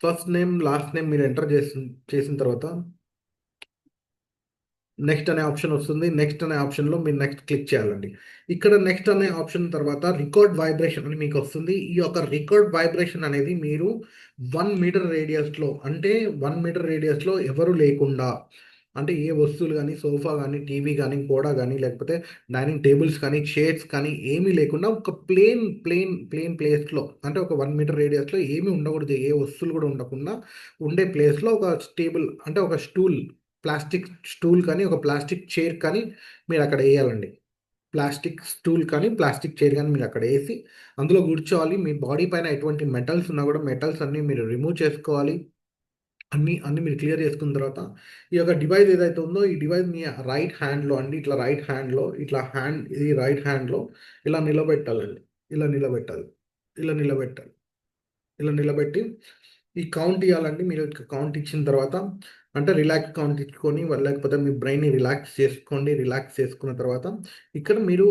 ఫస్ట్ నేమ్ లాస్ట్ నేమ్ మీరు ఎంటర్ చేసిన తర్వాత నెక్స్ట్ అనే ఆప్షన్ వస్తుంది. నెక్స్ట్ అనే ఆప్షన్లో మీరు నెక్స్ట్ క్లిక్ చేయాలండి. ఇక్కడ నెక్స్ట్ అనే ఆప్షన్ తర్వాత రికార్డ్ వైబ్రేషన్ అని మీకు వస్తుంది. ఈ యొక్క రికార్డ్ వైబ్రేషన్ అనేది మీరు 1 మీటర్ రేడియస్లో అంటే 1 మీటర్ రేడియస్లో ఎవరు లేకుండా అంటే ఏ వస్తువులు కానీ సోఫా కానీ టీవీ కానీ కూడా కానీ లేకపోతే డైనింగ్ టేబుల్స్ కానీ చైర్స్ కానీ ఏమీ లేకుండా ఒక ప్లేన్ ప్లేస్లో అంటే ఒక 1 మీటర్ రేడియస్లో ఏమీ ఉండకూడదు. ఏ వస్తువులు కూడా ఉండకుండా ఉండే ప్లేస్లో ఒక టేబుల్ అంటే ఒక ప్లాస్టిక్ స్టూల్ కానీ ఒక ప్లాస్టిక్ చైర్ కానీ మీరు అక్కడ వేయాలండి. ప్లాస్టిక్ స్టూల్ కానీ ప్లాస్టిక్ చైర్ కానీ మీరు అక్కడ వేసి అందులో కూర్చోవాలి. మీ బాడీ పైన ఎటువంటి మెటల్స్ ఉన్నా కూడా మెటల్స్ అన్నీ మీరు రిమూవ్ చేసుకోవాలి. అన్నీ మీరు క్లియర్ చేసుకున్న తర్వాత ఈ యొక్క డివైస్ ఏదైతే ఉందో ఈ డివైస్ మీ రైట్ హ్యాండ్లో అండి ఇట్లా రైట్ హ్యాండ్లో ఇట్లా ఇది రైట్ హ్యాండ్లో ఇలా నిలబెట్టాలండి. ఇలా నిలబెట్టాలి. ఇలా నిలబెట్టాలి. ఇలా నిలబెట్టి ఈ కౌంట్ ఇవ్వాలండి. మీరు కౌంట్ ఇచ్చిన తర్వాత అంటే రిలాక్స్ కౌంట్ ఇచ్చుకొని లేకపోతే మీ బ్రెయిన్ని రిలాక్స్ చేసుకోండి. రిలాక్స్ చేసుకున్న తర్వాత ఇక్కడ మీరు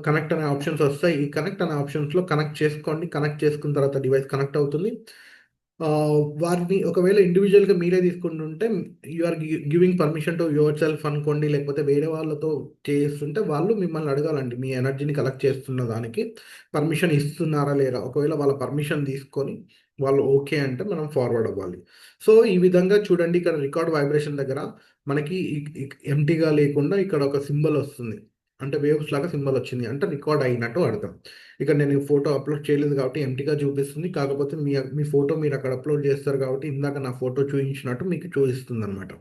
కనెక్ట్ అనే ఆప్షన్స్ వస్తాయి. ఈ కనెక్ట్ అనే ఆప్షన్స్లో కనెక్ట్ చేసుకోండి. కనెక్ట్ చేసుకున్న తర్వాత డివైస్ కనెక్ట్ అవుతుంది. వారిని ఒకవేళ ఇండివిజువల్గా మీరే తీసుకుంటుంటే you are giving permission to yourself అనుకోండి. లేకపోతే వేరే వాళ్ళతో చేస్తుంటే వాళ్ళు మిమ్మల్ని అడగాలండి మీ ఎనర్జీని కలెక్ట్ చేస్తున్న దానికి పర్మిషన్ ఇస్తున్నారా లేదా. ఒకవేళ వాళ్ళ పర్మిషన్ తీసుకొని వాళ్ళు ఓకే అంటే మనం ఫార్వర్డ్ అవ్వాలి. సో ఈ విధంగా చూడండి ఇక్కడ రికార్డ్ వైబ్రేషన్ దగ్గర మనకి ఎంటీగా లేకుండా ఇక్కడ ఒక సింబల్ వస్తుంది. అంటే వేవ్స్ లాగా సింబల్ వచ్చింది అంటే రికార్డ్ అయినట్టు అర్థం. ఇక్కడ నేను ఫోటో అప్లోడ్ చేయలేదు కాబట్టి ఎంటీగా చూపిస్తుంది. కాకపోతే మీ ఫోటో మీరు అక్కడ అప్లోడ్ చేస్తారు కాబట్టి ఇందాక నా ఫోటో చూపించినట్టు మీకు చూపిస్తుంది అనమాట.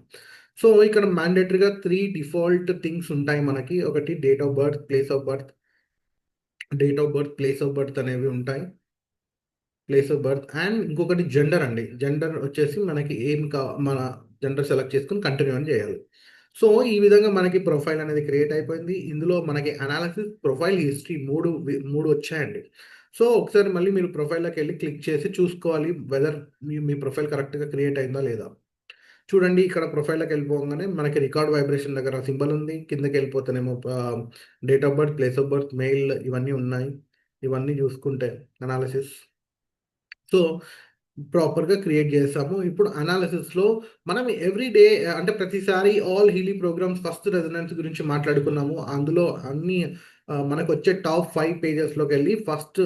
సో ఇక్కడ మ్యాండేటరీగా 3 డిఫాల్ట్ థింగ్స్ ఉంటాయి మనకి. ఒకటి date of birth, place of birth అనేవి ఉంటాయి. ప్లేస్ ఆఫ్ బర్త్ అండ్ ఇంకొకటి జెండర్ అండి. జెండర్ వచ్చేసి మనకి మన జెండర్ సెలెక్ట్ చేసుకుని కంటిన్యూ అని చేయాలి. సో ఈ విధంగా మనకి ప్రొఫైల్ అనేది క్రియేట్ అయిపోయింది. ఇందులో మనకి అనాలిసిస్, ప్రొఫైల్ హిస్టరీ మూడు వచ్చాయండి. సో ఒకసారి మళ్ళీ మీరు ప్రొఫైల్లోకి వెళ్ళి క్లిక్ చేసి చూసుకోవాలి వెదర్ మీ ప్రొఫైల్ కరెక్ట్గా క్రియేట్ అయిందా లేదా. చూడండి ఇక్కడ ప్రొఫైల్లోకి వెళ్ళిపోగానే మనకి రికార్డ్ వైబ్రేషన్ దగ్గర సింబల్ ఉంది. కిందకి వెళ్ళిపోతేనేమో date of birth, place of birth, mail ఇవన్నీ ఉన్నాయి. ఇవన్నీ చూసుకుంటే అనాలిసిస్ సో ప్రాపర్గా క్రియేట్ చేసాము. ఇప్పుడు అనాలిసిస్లో మనం ఎవ్రీడే అంటే ప్రతిసారి all Healy programs first resonance గురించి మాట్లాడుకున్నాము. అందులో అన్ని మనకు వచ్చే టాప్ 5 పేజెస్లోకి వెళ్ళి ఫస్ట్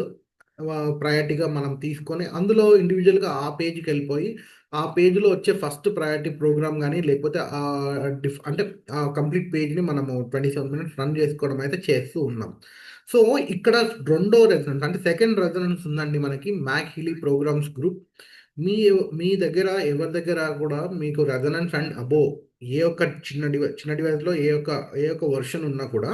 ప్రయారిటీగా మనం తీసుకొని అందులో ఇండివిజువల్గా ఆ పేజ్కి వెళ్ళిపోయి ఆ పేజ్లో వచ్చే ఫస్ట్ ప్రయారిటీ ప్రోగ్రామ్ కానీ లేకపోతే అంటే ఆ కంప్లీట్ పేజ్ని మనము 27 minutes రన్ చేసుకోవడం అయితే చేస్తూ ఉన్నాం. సో ఇక్కడ రెండో రెజనెన్స్ అంటే సెకండ్ రెజనెన్స్ ఉందండి మనకి మ్యాక్ హీలీ ప్రోగ్రామ్స్ గ్రూప్. మీ మీ దగ్గర ఎవరి దగ్గర కూడా మీకు రెజనెన్స్ అండ్ అబోవ్ ఏ ఒక్క చిన్న డివైస్లో ఏ ఒక్క వర్షన్ ఉన్నా కూడా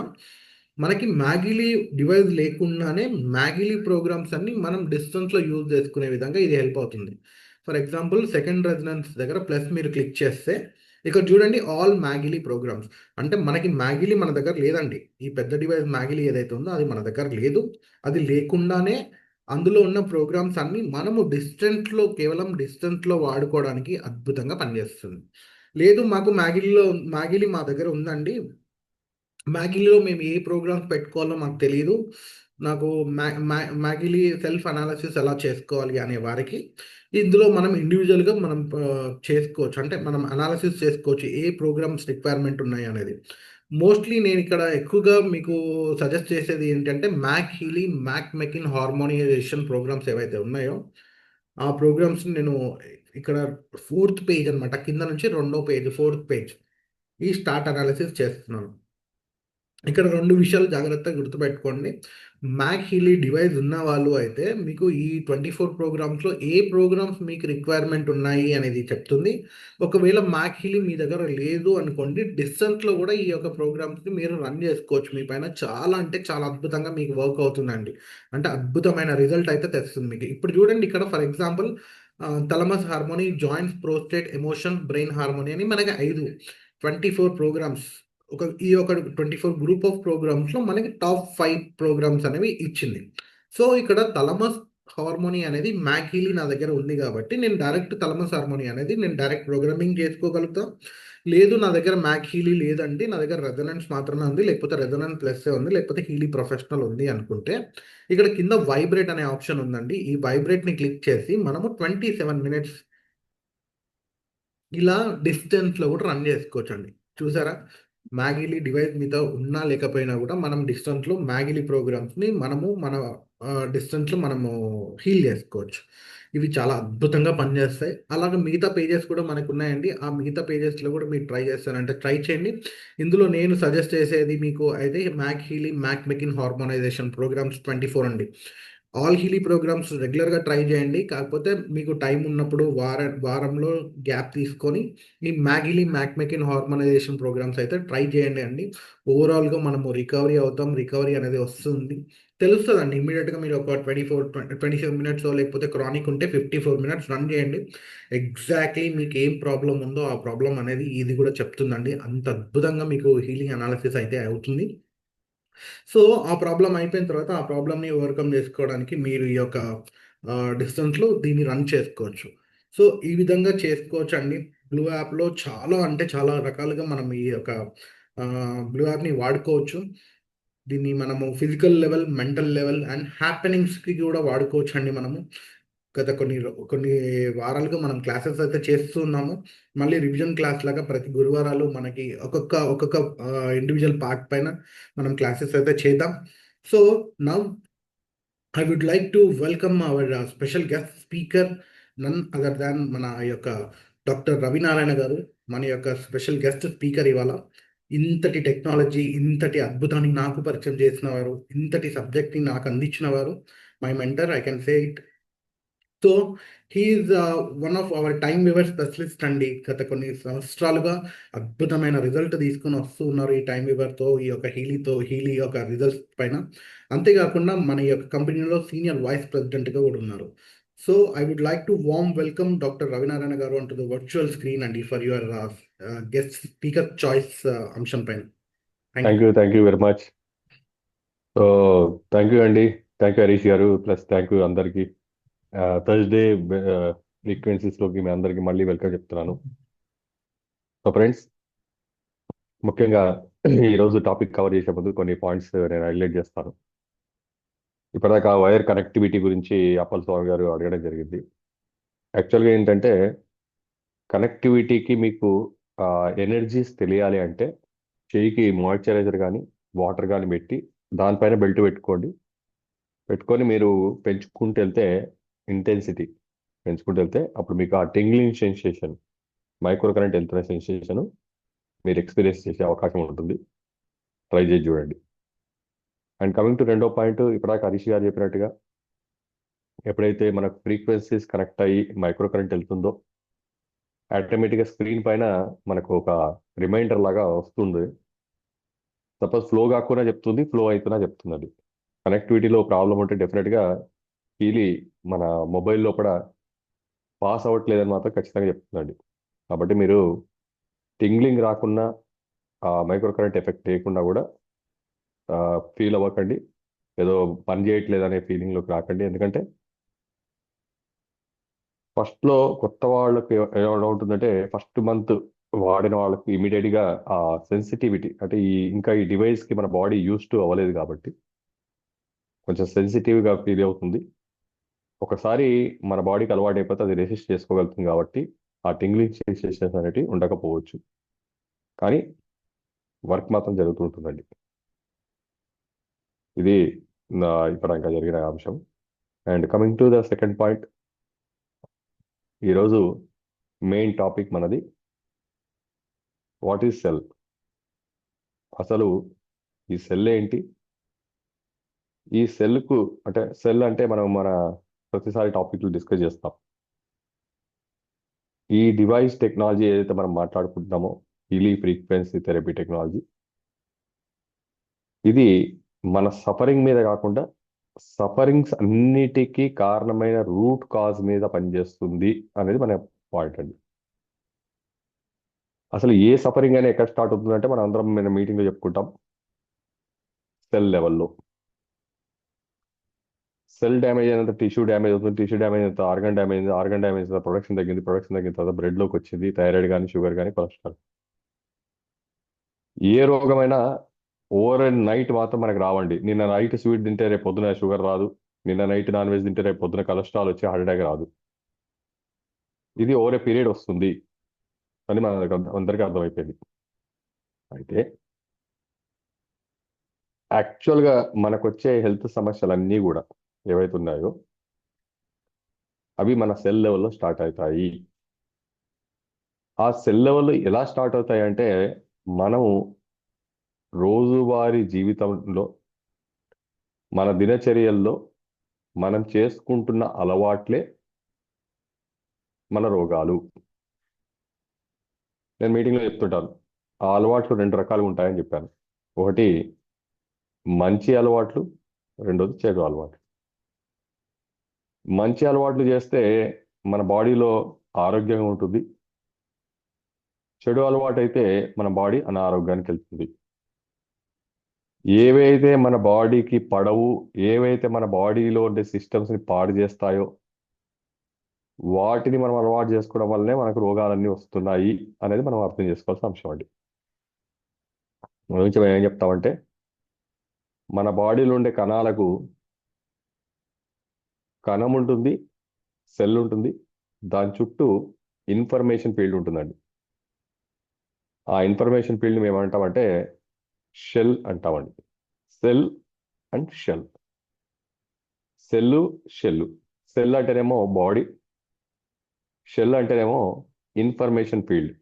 మనకి మ్యాగిలీ డివైస్ లేకుండానే మ్యాగిలీ ప్రోగ్రామ్స్ అన్ని మనం డిస్టెన్స్లో యూజ్ చేసుకునే విధంగా ఇది హెల్ప్ అవుతుంది. ఫర్ ఎగ్జాంపుల్ సెకండ్ రెజనెన్స్ దగ్గర ప్లస్ మీరు క్లిక్ చేస్తే ఇక్కడ చూడండి ఆల్ మ్యాగిలీ ప్రోగ్రామ్స్ అంటే మనకి మ్యాగిలీ మన దగ్గర లేదండి. ఈ పెద్ద డివైస్ మ్యాగిలీ ఏదైతే ఉందో అది మన దగ్గర లేదు. అది లేకుండానే అందులో ఉన్న ప్రోగ్రామ్స్ అన్ని మనము కేవలం డిస్టెన్స్లో వాడుకోవడానికి అద్భుతంగా పనిచేస్తుంది. లేదు మాకు మ్యాగిలీ మా దగ్గర ఉందండి, మ్యాగిలీలో మేము ఏ ప్రోగ్రామ్స్ పెట్టుకోవాలో మాకు తెలియదు, నాకు మ్యాగిలీ సెల్ఫ్ అనాలిసిస్ ఎలా చేసుకోవాలి అనే వారికి ఇందులో మనం ఇండివిజువల్గా మనం చేసుకోవచ్చు. అంటే మనం అనాలిసిస్ చేసుకోవచ్చు ఏ ప్రోగ్రామ్స్ రిక్వైర్మెంట్ ఉన్నాయి అనేది. మోస్ట్లీ నేను ఇక్కడ ఎక్కువగా మీకు సజెస్ట్ చేసేది ఏంటంటే mag Healy, Mac making harmonization programs ఏవైతే ఉన్నాయో ఆ ప్రోగ్రామ్స్ నేను ఇక్కడ 4th పేజ్ అనమాట, కింద నుంచి 2వ పేజ్ 4th పేజ్ ఈ స్టార్ట్ అనాలిసిస్ చేస్తున్నాను. ఇక్కడ 2 విషయాలు జాగ్రత్తగా గుర్తుపెట్టుకోండి. మ్యాక్ హీలీ డివైస్ ఉన్న వాళ్ళు అయితే మీకు ఈ 24 ప్రోగ్రామ్స్‌లో ఏ ప్రోగ్రామ్స్ మీకు రిక్వైర్మెంట్ ఉన్నాయి అనేది చెప్తుంది. ఒకవేళ మ్యాక్ హీలీ మీ దగ్గర లేదు అనుకోండి, డిస్టెన్స్‌లో కూడా ఈ యొక్క ప్రోగ్రామ్స్‌ని మీరు రన్ చేసుకోవచ్చు. మీ పైన చాలా అంటే చాలా అద్భుతంగా మీకు వర్క్ అవుతుందండి. అంటే అద్భుతమైన రిజల్ట్ అయితే తెస్తుంది మీకు. ఇప్పుడు చూడండి ఇక్కడ for example thalamus harmony, joints, prostate, emotion, brain harmony అని మనకి 24 ప్రోగ్రామ్స్ ఈ ఒక 24 గ్రూప్ ఆఫ్ ప్రోగ్రామ్స్‌లో మనకి టాప్ 5 ప్రోగ్రామ్స్ అనేవి ఇచ్చింది. సో, ఇక్కడ థాలమస్ హార్మోనీ అనేది మ్యాక్ హీలీ నా దగ్గర ఉంది కాబట్టి నేను డైరెక్ట్ థాలమస్ హార్మోనీ అనేది నేను డైరెక్ట్ ప్రోగ్రామింగ్ చేసుకోగలుగుతా. లేదు నా దగ్గర మ్యాక్ హీలీ లేదండి. నా దగ్గర రెజొనెన్స్ మాత్రమే ఉంది. లేకపోతే రెజొనెన్స్ ప్లస్సే ఉంది. లేకపోతే హీలీ ప్రొఫెషనల్ ఉంది అనుకుంటే ఇక్కడ కింద వైబ్రేట్ అనే ఆప్షన్ ఉందండి. ఈ వైబ్రేట్‌ని క్లిక్ చేసి మనము 27 మినిట్స్ ఇలా డిస్టెన్స్‌లో కూడా రన్ చేసుకోవచ్చండి. చూసారా? మ్యాగిలీ డివైస్ మీతో ఉన్నా లేకపోయినా కూడా మనం డిస్టెన్స్‌లో మ్యాగిలీ ప్రోగ్రామ్స్‌ని మన డిస్టెన్స్‌లో మనము హీల్ చేసుకోవచ్చు. ఇవి చాలా అద్భుతంగా పనిచేస్తాయి. అలాగే మిగతా పేజెస్ కూడా మనకున్నాయండి. ఆ మిగతా పేజెస్‌లో కూడా మీరు ట్రై చేస్తానంటే ట్రై చేయండి. ఇందులో నేను సజెస్ట్ చేసేది మీకు అయితే మ్యాక్ హీలీ, మ్యాక్ మెకిన్ హార్మోనైజేషన్ ప్రోగ్రామ్స్ 24 అండి. ఆల్ హీలీ ప్రోగ్రామ్స్ రెగ్యులర్‌గా ట్రై చేయండి. కాకపోతే మీకు టైం ఉన్నప్పుడు వారంలో గ్యాప్ తీసుకొని ఈ మ్యాగిలీ, మ్యాక్మెకిన్ హార్మోనైజేషన్ ప్రోగ్రామ్స్ అయితే ట్రై చేయండి అండి. ఓవరాల్‌గా మనము రికవరీ అవుతాం. రికవరీ అనేది వస్తుంది. తెలుస్తదండి. ఇమ్మీడియేట్‌గా మీరు ఒక 27 మినిట్సో లేకపోతే క్రానిక్ ఉంటే 54 మినిట్స్ రన్ చేయండి. ఎగ్జాక్ట్‌లీ మీకేం ప్రాబ్లమ్ ఉందో ఆ ప్రాబ్లమ్ అనేది ఇది కూడా చెప్తుందండి. అంత అద్భుతంగా మీకు హీలింగ్ అనాలిసిస్ అయితే అవుతుంది. సో, ఆ ప్రాబ్లమ్ అయిపోయిన తర్వాత, ఆ ప్రాబ్లమ్‌ని ఓవర్‌కమ్ చేసుకోవడానికి మీరు ఈ యొక్క డిస్టెన్స్‌లో దీన్ని రన్ చేసుకోవచ్చు. సో, ఈ విధంగా చేసుకోవచ్చండి. బ్లూ యాప్‌లో చాలా అంటే చాలా రకాలుగా మనం ఈ యొక్క బ్లూ యాప్‌ని వాడుకోవచ్చు. దీన్ని మనము physical level, mental level and హ్యాపెనింగ్స్‌కి కూడా వాడుకోవచ్చండి మనము. గత కొన్ని వారాలుగా మనం క్లాసెస్ అయితే చేస్తూ ఉన్నాము. మళ్ళీ రివిజన్ క్లాస్ లాగా ప్రతి గురువారాలు మనకి ఒక్కొక్క ఇండివిడ్యువల్ పార్ట్ పైన మనం క్లాసెస్ అయితే చేద్దాం. So, now I would like to welcome our special guest speaker none other than మన యొక్క డాక్టర్ రవినారాయణ గారు. మన యొక్క స్పెషల్ గెస్ట్ స్పీకర్ ఇవాళ. ఇంతటి టెక్నాలజీ, ఇంతటి అద్భుతాన్ని నాకు పరిచయం చేసినవారు, ఇంతటి సబ్జెక్ట్‌ని నాకు అందించినవారు. My mentor I can say it. So, he is one of our TimeWaver specialist అండి. గత కొన్ని సంవత్సరాలుగా అద్భుతమైన రిజల్ట్ తీసుకొని వస్తూ ఉన్నారు ఈ టైమ్ వేవర్‌తో, ఈ యొక్క హీలీ యొక్క రిజల్ట్స్ పైన. అంతేకాకుండా మన యొక్క కంపెనీలో సీనియర్ వైస్ ప్రెసిడెంట్‌గా కూడా ఉన్నారు. So, I would like to warm welcome doctor Ravinarayana garu on to the virtual screen అండి for your guest speaker choice అంశం పైన. Thank you. Thank you very much. So thank you అండి. Thank you Harish garu. Plus thank you అందరికీ. Thursday ఫ్రీక్వెన్సీస్లోకి మీ అందరికీ మళ్ళీ welcome చెప్తున్నాను. సో ఫ్రెండ్స్, ముఖ్యంగా ఈరోజు టాపిక్ కవర్ చేసే ముందు కొన్ని పాయింట్స్ నేను హైలైట్ చేస్తాను. ఇప్పటిదాకా వైర్ కనెక్టివిటీ గురించి అప్పల్ స్వామి గారు అడగడం జరిగింది. యాక్చువల్గా ఏంటంటే కనెక్టివిటీకి మీకు ఎనర్జీస్ తెలియాలి అంటే చెయ్యికి మాయిశ్చరైజర్ కానీ వాటర్ కానీ పెట్టి దానిపైన బెల్ట్ పెట్టుకొని మీరు పెంచుకుంటూ వెళ్తే ఇంటెన్సిటీ పెంచుకుంటూ వెళ్తే అప్పుడు మీకు ఆ టింగ్లింగ్ సెన్సేషన్, మైక్రో కరెంట్ వెళ్తున్న సెన్సేషన్ మీరు ఎక్స్పీరియన్స్ చేసే అవకాశం ఉంటుంది. ట్రై చేసి చూడండి. అండ్ కమింగ్ టు రెండో పాయింట్, ఇప్పటిదాకా హరీష్ గారు చెప్పినట్టుగా ఎప్పుడైతే మనకు ఫ్రీక్వెన్సీస్ కనెక్ట్ అయ్యి మైక్రో కరెంట్ వెళ్తుందో ఆటోమేటిక్గా స్క్రీన్ పైన మనకు ఒక రిమైండర్ లాగా వస్తుంది. సపోజ్ ఫ్లో కాకుండా చెప్తుంది, ఫ్లో అవుతున్నా చెప్తుంది. అది కనెక్టివిటీలో ప్రాబ్లం ఉంటే డెఫినెట్గా హీలీ మన మొబైల్లో కూడా పాస్ అవ్వట్లేదని మాత్రం ఖచ్చితంగా చెప్తుందండి. కాబట్టి మీరు టింగ్లింగ్ రాకుండా మైక్రో కరెంట్ ఎఫెక్ట్ లేకుండా కూడా ఫీల్ అవ్వకండి. ఏదో పని చేయట్లేదు అనే ఫీలింగ్లోకి రాకండి. ఎందుకంటే ఫస్ట్లో కొత్త వాళ్ళకి ఎలా ఉంటుందంటే ఫస్ట్ మంత్ వాడిన వాళ్ళకి ఇమీడియట్గా ఆ సెన్సిటివిటీ అంటే ఈ డివైస్కి మన బాడీ యూస్ టు అవ్వలేదు కాబట్టి కొంచెం సెన్సిటివ్గా ఫీల్ అవుతుంది. ఒకసారి మన బాడీకి అలవాటు అయిపోతే అది రెసిస్ట్ చేసుకోగలుగుతుంది కాబట్టి ఆ టింగ్లింగ్ సెన్సేషన్స్ అనేవి ఉండకపోవచ్చు, కానీ వర్క్ మాత్రం జరుగుతుంటుందండి. ఇది ఇప్పటిదాకా జరిగిన అంశం. And coming to the second point, ఈరోజు మెయిన్ టాపిక్ మనది వాట్ ఈజ్ సెల్. అసలు ఈ సెల్ ఏంటి, ఈ సెల్కు అంటే సెల్ అంటే మనం మన ప్రతిసారి టాపిక్లు డిస్కస్ చేస్తాం. ఈ డివైస్ టెక్నాలజీ ఏదైతే మనం మాట్లాడుకుంటున్నామో, హీలీ ఫ్రీక్వెన్సీ థెరపీ టెక్నాలజీ, ఇది మన సఫరింగ్ మీద కాకుండా సఫరింగ్స్ అన్నిటికీ కారణమైన రూట్ కాజ్ మీద పనిచేస్తుంది అనేది మన పాయింట్ అండి. అసలు ఏ సఫరింగ్ అయినా ఎక్కడ స్టార్ట్ అవుతుందంటే మనం అందరం మన మీటింగ్లో చెప్పుకుంటాం, సెల్ లెవెల్లో. సెల్ డ్యామేజ్ అయినంత టిష్యూ డ్యామేజ్ అవుతుంది, టిష్యూ డ్యామేజ్ అయినంత ఆర్గన్ డ్యామేజ్, ఆర్గన్ డ్యామేజ్ అయినంత ప్రొడక్షన్ తగ్గింది, ప్రొడక్షన్ తగ్గిన తర్వాత బ్లడ్లోకి వచ్చింది, థైరాయిడ్ కానీ, షుగర్ కానీ, కొలెస్ట్రాల్. ఏ రోగమైనా ఓవర్ నైట్ మాత్రం మనకు రావండి. నిన్న నైట్ స్వీట్ తింటే రేపు పొద్దున షుగర్ రాదు, నిన్న నైట్ నాన్ వెజ్ తింటే రేపు పొద్దున కొలెస్ట్రాల్ వచ్చి హార్ట్ అటాక్ రాదు. ఇది ఓవర్ ఏ పీరియడ్ వస్తుంది అని మనకు అందరికీ అర్థమైపోయింది. అయితే యాక్చువల్గా మనకు వచ్చే హెల్త్ సమస్యలన్నీ కూడా ఏవైతే ఉన్నాయో అవి మన సెల్ లెవెల్లో స్టార్ట్ అవుతాయి. ఆ సెల్ లెవెల్లో ఎలా స్టార్ట్ అవుతాయి అంటే, మనం రోజువారీ జీవితంలో మన దినచర్యల్లో మనం చేసుకుంటున్న అలవాట్లే మన రోగాలు. నేను మీటింగ్లో చెప్తుంటాను, ఆ అలవాట్లు 2 రకాలుగా ఉంటాయని చెప్పాను. ఒకటి మంచి అలవాట్లు, రెండోది చెడు అలవాట్లు. మంచి అలవాట్లు చేస్తే మన బాడీలో ఆరోగ్యంగా ఉంటుంది, చెడు అలవాటు అయితే మన బాడీ అనారోగ్యానికి వెళ్తుంది. ఏవైతే మన బాడీకి పడవు, ఏవైతే మన బాడీలో ఉండే సిస్టమ్స్ని పాడు చేస్తాయో వాటిని మనం అలవాటు చేసుకోవడం వల్లనే మనకు రోగాలన్నీ వస్తున్నాయి అనేది మనం అర్థం చేసుకోవాల్సిన అంశం అండి. మన నుంచి మనం ఏం చెప్తామంటే, మన బాడీలో ఉండే కణాలకు కణం ఉంటుంది, సెల్ ఉంటుంది, దాని చుట్టూ ఇన్ఫర్మేషన్ ఫీల్డ్ ఉంటుందండి. ఆ ఇన్ఫర్మేషన్ ఫీల్డ్ మేము ఏమంటామంటే షెల్ అంటామండి. Cell and shell. Shell cell అంటేనేమో బాడీ, షెల్ అంటేనేమో ఇన్ఫర్మేషన్ ఫీల్డ్.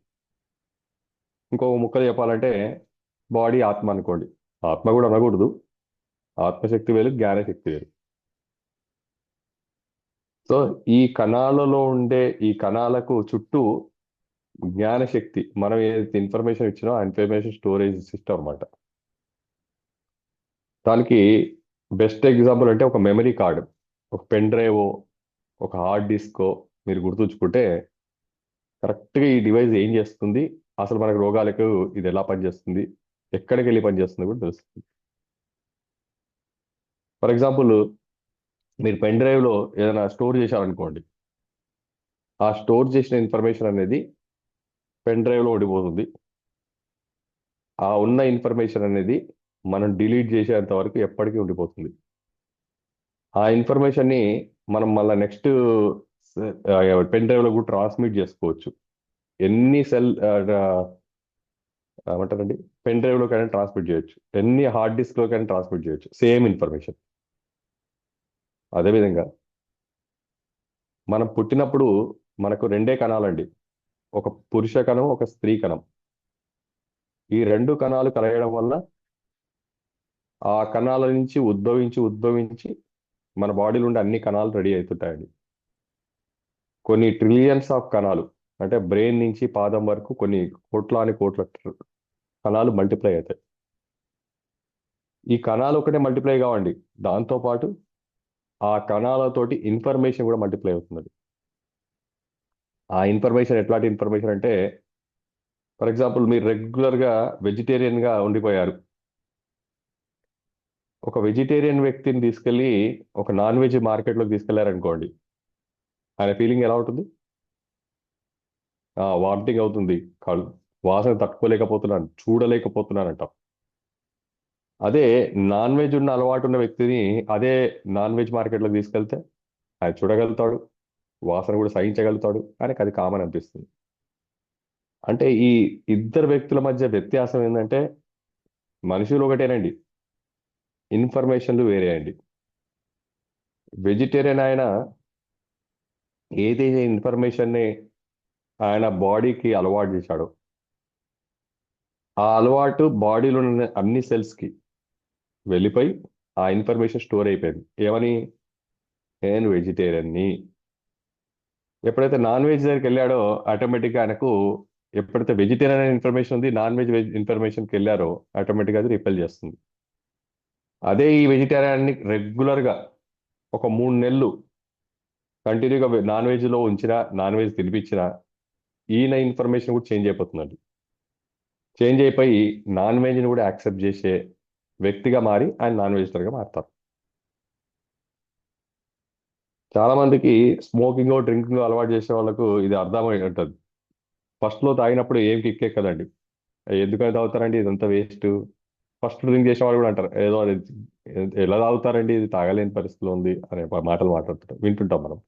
ఇంకొక ముక్కలు చెప్పాలంటే బాడీ ఆత్మ అనుకోండి. ఆత్మ కూడా అనకూడదు, ఆత్మశక్తి వేరు, జ్ఞానశక్తి వేరు. సో ఈ కణాలలో ఉండే ఈ కణాలకు చుట్టూ జ్ఞానశక్తి, మనం ఏదైతే ఇన్ఫర్మేషన్ ఇచ్చినా ఆ ఇన్ఫర్మేషన్ స్టోరేజ్ సిస్టమ్ అన్నమాట. దానికి బెస్ట్ ఎగ్జాంపుల్ అంటే ఒక మెమరీ కార్డు, ఒక పెన్ డ్రైవ్, ఒక హార్డ్ డిస్కో మీరు గుర్తుంచుకుంటే కరెక్ట్గా ఈ డివైస్ ఏం చేస్తుంది, అసలు మనకు రోగాలకు ఇది ఎలా పనిచేస్తుంది, ఎక్కడికి వెళ్ళి పనిచేస్తుంది కూడా తెలుస్తుంది. ఫర్ ఎగ్జాంపుల్, మీరు పెన్ డ్రైవ్లో ఏదైనా స్టోర్ చేశారనుకోండి, ఆ స్టోర్ చేసిన ఇన్ఫర్మేషన్ అనేది పెన్ డ్రైవ్లో ఉండిపోతుంది. ఆ ఉన్న ఇన్ఫర్మేషన్ అనేది మనం డిలీట్ చేసేంత వరకు ఎప్పటికీ ఉండిపోతుంది. ఆ ఇన్ఫర్మేషన్ని మనం మళ్ళీ నెక్స్ట్ పెన్ డ్రైవ్లో కూడా ట్రాన్స్మిట్ చేసుకోవచ్చు. ఎన్ని సెల్ ఏమంటారండి, పెన్ డ్రైవ్లోకైనా ట్రాన్స్మిట్ చేయొచ్చు, ఎన్ని హార్డ్ డిస్క్లోకైనా ట్రాన్స్మిట్ చేయొచ్చు సేమ్ ఇన్ఫర్మేషన్. అదేవిధంగా మనం పుట్టినప్పుడు మనకు 2 కణాలండి, ఒక పురుష కణం, ఒక స్త్రీ కణం. ఈ 2 కణాలు కలయడం వల్ల ఆ కణాల నుంచి ఉద్భవించి మన బాడీలో ఉండే అన్ని కణాలు రెడీ అవుతుంటాయండి. కొన్ని ట్రిలియన్స్ ఆఫ్ కణాలు, అంటే బ్రెయిన్ నుంచి పాదం వరకు కొన్ని కోట్ల కణాలు మల్టిప్లై అవుతాయి. ఈ కణాలు ఒకటే మల్టిప్లై కావండి, దాంతోపాటు ఆ కణాలతోటి ఇన్ఫర్మేషన్ కూడా మల్టిప్లై అవుతుంది. ఆ ఇన్ఫర్మేషన్ ఎట్లాంటి ఇన్ఫర్మేషన్ అంటే, ఫర్ ఎగ్జాంపుల్ మీరు రెగ్యులర్గా వెజిటేరియన్గా ఉండిపోయారు. ఒక వెజిటేరియన్ వ్యక్తిని తీసుకెళ్ళి ఒక నాన్ వెజ్ మార్కెట్లోకి తీసుకెళ్లారనుకోండి, ఆయన ఫీలింగ్ ఎలా ఉంటుంది? వామిటింగ్ అవుతుంది, వాసన తట్టుకోలేకపోతున్నాను, చూడలేకపోతున్నానంట. అదే నాన్ వెజ్ ఉన్న అలవాటు ఉన్న వ్యక్తిని అదే నాన్ వెజ్ మార్కెట్లోకి తీసుకెళ్తే ఆయన చూడగలుగుతాడు, వాసన కూడా సహించగలుగుతాడు, ఆయనకు అది కామన్ అనిపిస్తుంది. అంటే ఈ ఇద్దరు వ్యక్తుల మధ్య వ్యత్యాసం ఏంటంటే, మనుషులు ఒకటేనండి, ఇన్ఫర్మేషన్లు వేరే అండి. వెజిటేరియన్ ఆయన ఏదైతే ఇన్ఫర్మేషన్ని ఆయన బాడీకి అలవాటు చేశాడో, ఆ అలవాటు బాడీలో ఉన్న అన్ని సెల్స్కి వెళ్ళిపోయి ఆ ఇన్ఫర్మేషన్ స్టోర్ అయిపోయింది. ఏమని? నేను వెజిటేరియన్ని. ఎప్పుడైతే నాన్ వెజ్ దగ్గరికి వెళ్ళాడో ఆటోమేటిక్గా ఆయనకు, ఎప్పుడైతే వెజిటేరియన్ అనే ఇన్ఫర్మేషన్ ఉంది, నాన్ వెజ్ ఇన్ఫర్మేషన్కి వెళ్ళారో ఆటోమేటిక్గా అది రిపెల్ చేస్తుంది. అదే ఈ వెజిటేరియన్ని రెగ్యులర్గా ఒక 3 నెలలు కంటిన్యూగా నాన్ వెజ్లో ఉంచినా, నాన్ వెజ్ తినిపించినా, ఈయన ఇన్ఫర్మేషన్ కూడా చేంజ్ అయిపోతుందండి. చేంజ్ అయిపోయి నాన్ వెజ్ని కూడా యాక్సెప్ట్ చేసే వ్యక్తిగా మారి ఆయన నాన్ వెజిటేరియన్గా మారుతారు. చాలా మందికి స్మోకింగ్ డ్రింకింగ్ అలవాటు చేసే వాళ్ళకు ఇది అర్థమై ఉంటుంది. ఫస్ట్లో తాగినప్పుడు ఏం కిక్కే కదండి, ఎందుకని తాగుతారండి, ఇదంతా వేస్ట్. ఫస్ట్ డ్రింక్ చేసే వాళ్ళు కూడా అంటారు, ఏదో అది ఎలా తాగుతారండి, ఇది తాగలేని పరిస్థితిలో ఉంది అనే మాటలు మాట్లాడుతుంటాం, వింటుంటాం మనం.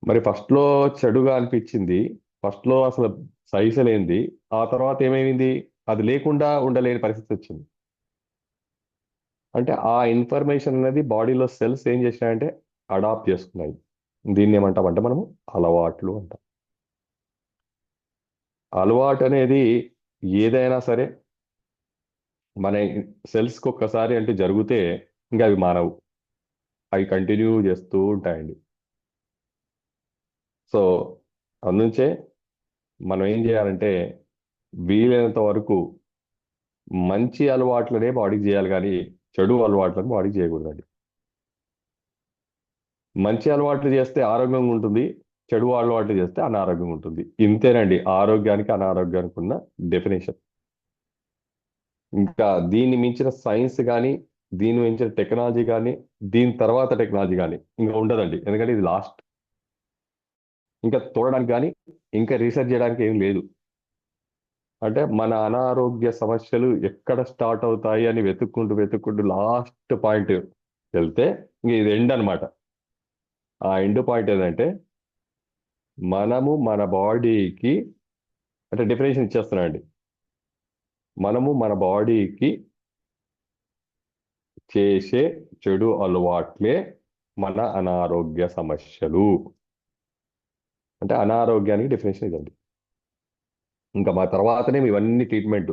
మరి ఫస్ట్లో చెడుగా అనిపించింది, ఫస్ట్లో అసలు సహించలేంది, ఆ తర్వాత ఏమైంది, అది లేకుండా ఉండలేని పరిస్థితి వచ్చింది. అంటే ఆ ఇన్ఫర్మేషన్ అనేది బాడీలో సెల్స్ ఏం చేసినాయంటే అడాప్ట్ చేసుకున్నాయి. దీన్ని ఏమంటామంటే మనము అలవాట్లు అంటాం. అలవాటు అనేది ఏదైనా సరే మన సెల్స్కి ఒక్కసారి అంటే జరిగితే ఇంకా అవి మానవు, అవి కంటిన్యూ చేస్తూ ఉంటాయండి. సో అందుంచే మనం ఏం చేయాలంటే వీలైనంత వరకు మంచి అలవాట్లనే బాడీకి చేయాలి, కానీ చెడు అలవాట్లను బాడీకి చేయకూడదండి. మంచి అలవాట్లు చేస్తే ఆరోగ్యంగా ఉంటుంది, చెడు అలవాట్లు చేస్తే అనారోగ్యంగా ఉంటుంది. ఇంతేనండి ఆరోగ్యానికి అనారోగ్యానికి ఉన్న డెఫినేషన్. ఇంకా దీన్ని మించిన సైన్స్ కానీ, దీన్ని మించిన టెక్నాలజీ కానీ, దీని తర్వాత టెక్నాలజీ కానీ ఇంకా ఉండదండి. ఎందుకంటే ఇది లాస్ట్. ఇంకా తోడడానికి కానీ, ఇంకా రీసెర్చ్ చేయడానికి ఏం లేదు. అంటే మన అనారోగ్య సమస్యలు ఎక్కడ స్టార్ట్ అవుతాయి అని వెతుక్కుంటూ లాస్ట్ పాయింట్ వెళ్తే ఇంక ఇది ఎండ్ అనమాట. ఆ ఎండ్ పాయింట్ ఏంటంటే మనము మన బాడీకి, అంటే డెఫినేషన్ ఇచ్చేస్తున్నాండి, మనము మన బాడీకి చేసే చెడు అలవాట్లే మన అనారోగ్య సమస్యలు. అంటే అనారోగ్యానికి డెఫినేషన్ ఇదండి. ఇంకా మా తర్వాతనే ఇవన్నీ ట్రీట్మెంట్.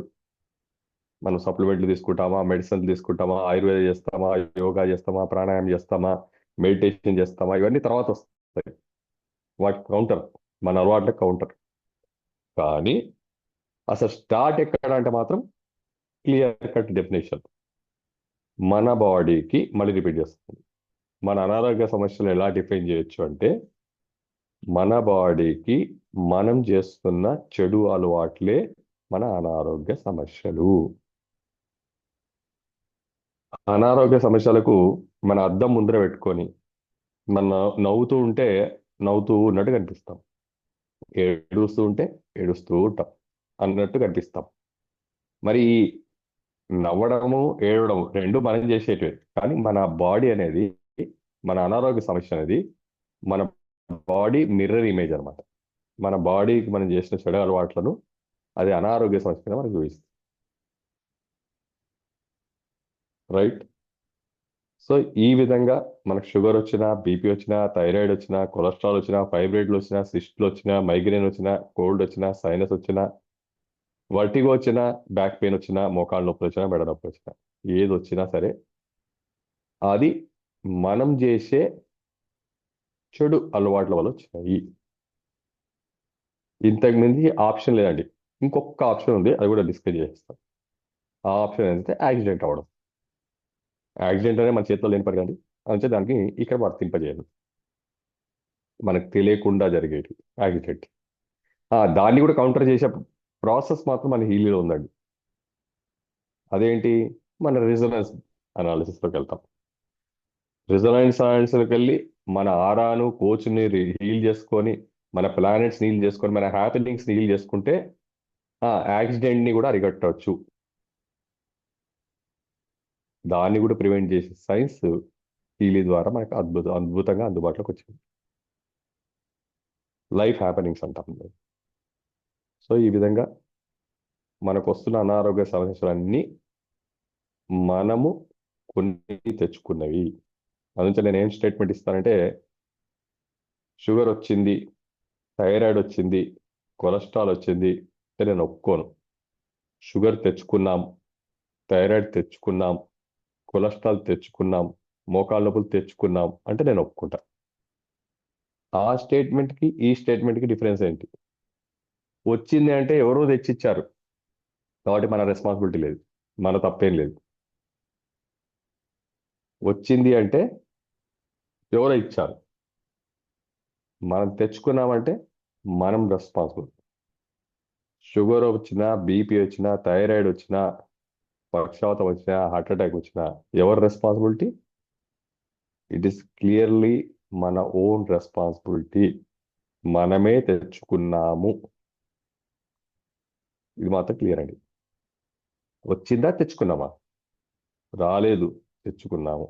మనం సప్లిమెంట్లు తీసుకుంటామా, మెడిసిన్లు తీసుకుంటామా, ఆయుర్వేద చేస్తామా, యోగా చేస్తామా, ప్రాణాయామం చేస్తామా, మెడిటేషన్ చేస్తామా, ఇవన్నీ తర్వాత వస్తాయి. వాటి కౌంటర్, మన అలవాట్లకు కౌంటర్. కానీ అసలు స్టార్ట్ ఎక్కడ అంటే మాత్రం క్లియర్ కట్ డెఫినేషన్. మన బాడీకి, మళ్ళీ రిపీట్ చేస్తుంది, మన అనారోగ్య సమస్యలు ఎలా డిఫైన్ చేయొచ్చు అంటే మన బాడీకి మనం చేస్తున్న చెడు అలవాట్లే మన అనారోగ్య సమస్యలు. అనారోగ్య సమస్యలకు మన అద్దం ముందర పెట్టుకొని మన నవ్వుతూ ఉంటే నవ్వుతూ ఉన్నట్టు కనిపిస్తాం, ఏడుస్తూ ఉంటే ఏడుస్తూ ఉంటాం అన్నట్టు కనిపిస్తాం. మరి ఈ నవ్వడము ఏడవడం రెండు మనం చేసేటివి, కానీ మన బాడీ అనేది, మన అనారోగ్య సమస్య అనేది మన బాడీ మిర్రర్ ఇమేజ్ అనమాట. మన బాడీకి మనం చేసిన చెడు అలవాట్లను అది అనారోగ్య సమస్యగా మనకు చూపిస్తుంది. రైట్. సో ఈ విధంగా మనకు షుగర్ వచ్చినా, బీపీ వచ్చినా, థైరాయిడ్ వచ్చినా, కొలెస్ట్రాల్ వచ్చినా, ఫైబ్రాయిడ్లు వచ్చినా, సిస్ట్లు వచ్చినా, మైగ్రేన్ వచ్చినా, కోల్డ్ వచ్చినా, సైనస్ వచ్చినా, వర్టిగో వచ్చినా, బ్యాక్ పెయిన్ వచ్చినా, మోకాళ్ళ నొప్పి వచ్చినా, మెడ నొప్పి వచ్చినా, ఏది వచ్చినా సరే అది మనం చేసే చెడు అలవాట్ల వల్ల వచ్చినాయి. ఇంతకు మించి ఆప్షన్ లేదండి. ఇంకొక ఆప్షన్ ఉంది, అది కూడా డిస్కస్ చేస్తాం. ఆ ఆప్షన్ ఏంటంటే యాక్సిడెంట్ అవ్వడం. యాక్సిడెంట్ అనేది మన చేతిలో లేని పని, అందుకే దానికి ఇక్కడ వర్తింపజేయాలి. మనకు తెలియకుండా జరిగేది యాక్సిడెంట్. దాన్ని కూడా కౌంటర్ చేసే ప్రాసెస్ మాత్రం మన హీలీలో ఉందండి. అదేంటి? మన రిజొనెన్స్ అనాలిసిస్లోకి వెళ్తాం. రిజొనెన్స్ అనాలిసిస్లోకి వెళ్ళి మన ఆరాను, కోచ్ని హీల్ చేసుకొని, మన ప్లానెట్స్ని హీల్ చేసుకొని, మన హ్యాపెనింగ్స్ని హీల్ చేసుకుంటే యాక్సిడెంట్ని కూడా అరికట్టవచ్చు. దాన్ని కూడా ప్రివెంట్ చేసే సైన్స్ హీలీ ద్వారా మనకు అద్భుతంగా అందుబాటులోకి వచ్చింది. లైఫ్ హ్యాపెనింగ్స్ అంటాం. సో ఈ విధంగా మనకు వస్తున్న అనారోగ్య సమస్యలన్నీ మనము కొన్ని తెచ్చుకున్నవి. అందుకే నేను ఏం స్టేట్మెంట్ ఇస్తానంటే, షుగర్ వచ్చింది, థైరాయిడ్ వచ్చింది, కొలెస్ట్రాల్ వచ్చింది, నేను ఒప్పుకోను. షుగర్ తెచ్చుకున్నాం, థైరాయిడ్ తెచ్చుకున్నాం, కొలెస్ట్రాల్ తెచ్చుకున్నాం, మోకాళ్ళ నొప్పులు తెచ్చుకున్నాం అంటే నేను ఒప్పుకుంటా. ఆ స్టేట్మెంట్కి ఈ స్టేట్మెంట్కి డిఫరెన్స్ ఏంటి? వచ్చింది అంటే ఎవరో తెచ్చిచ్చారు కాబట్టి మన రెస్పాన్సిబిలిటీ లేదు, మన తప్పేం లేదు. వచ్చింది అంటే ఎవరో ఇచ్చారు, మనం తెచ్చుకున్నామంటే మనం రెస్పాన్సిబుల్. షుగర్ వచ్చినా, బీపీ వచ్చినా, థైరాయిడ్ వచ్చినా, పక్షవాతం వచ్చినా, హార్ట్ అటాక్ వచ్చినా ఎవరి రెస్పాన్సిబిలిటీ? ఇట్ ఈస్ క్లియర్లీ మన ఓన్ రెస్పాన్సిబిలిటీ. మనమే తెచ్చుకున్నాము, ఇది మాత్రం క్లియర్ అండి. వచ్చిందా, తెచ్చుకున్నామా? రాలేదు, తెచ్చుకున్నాము.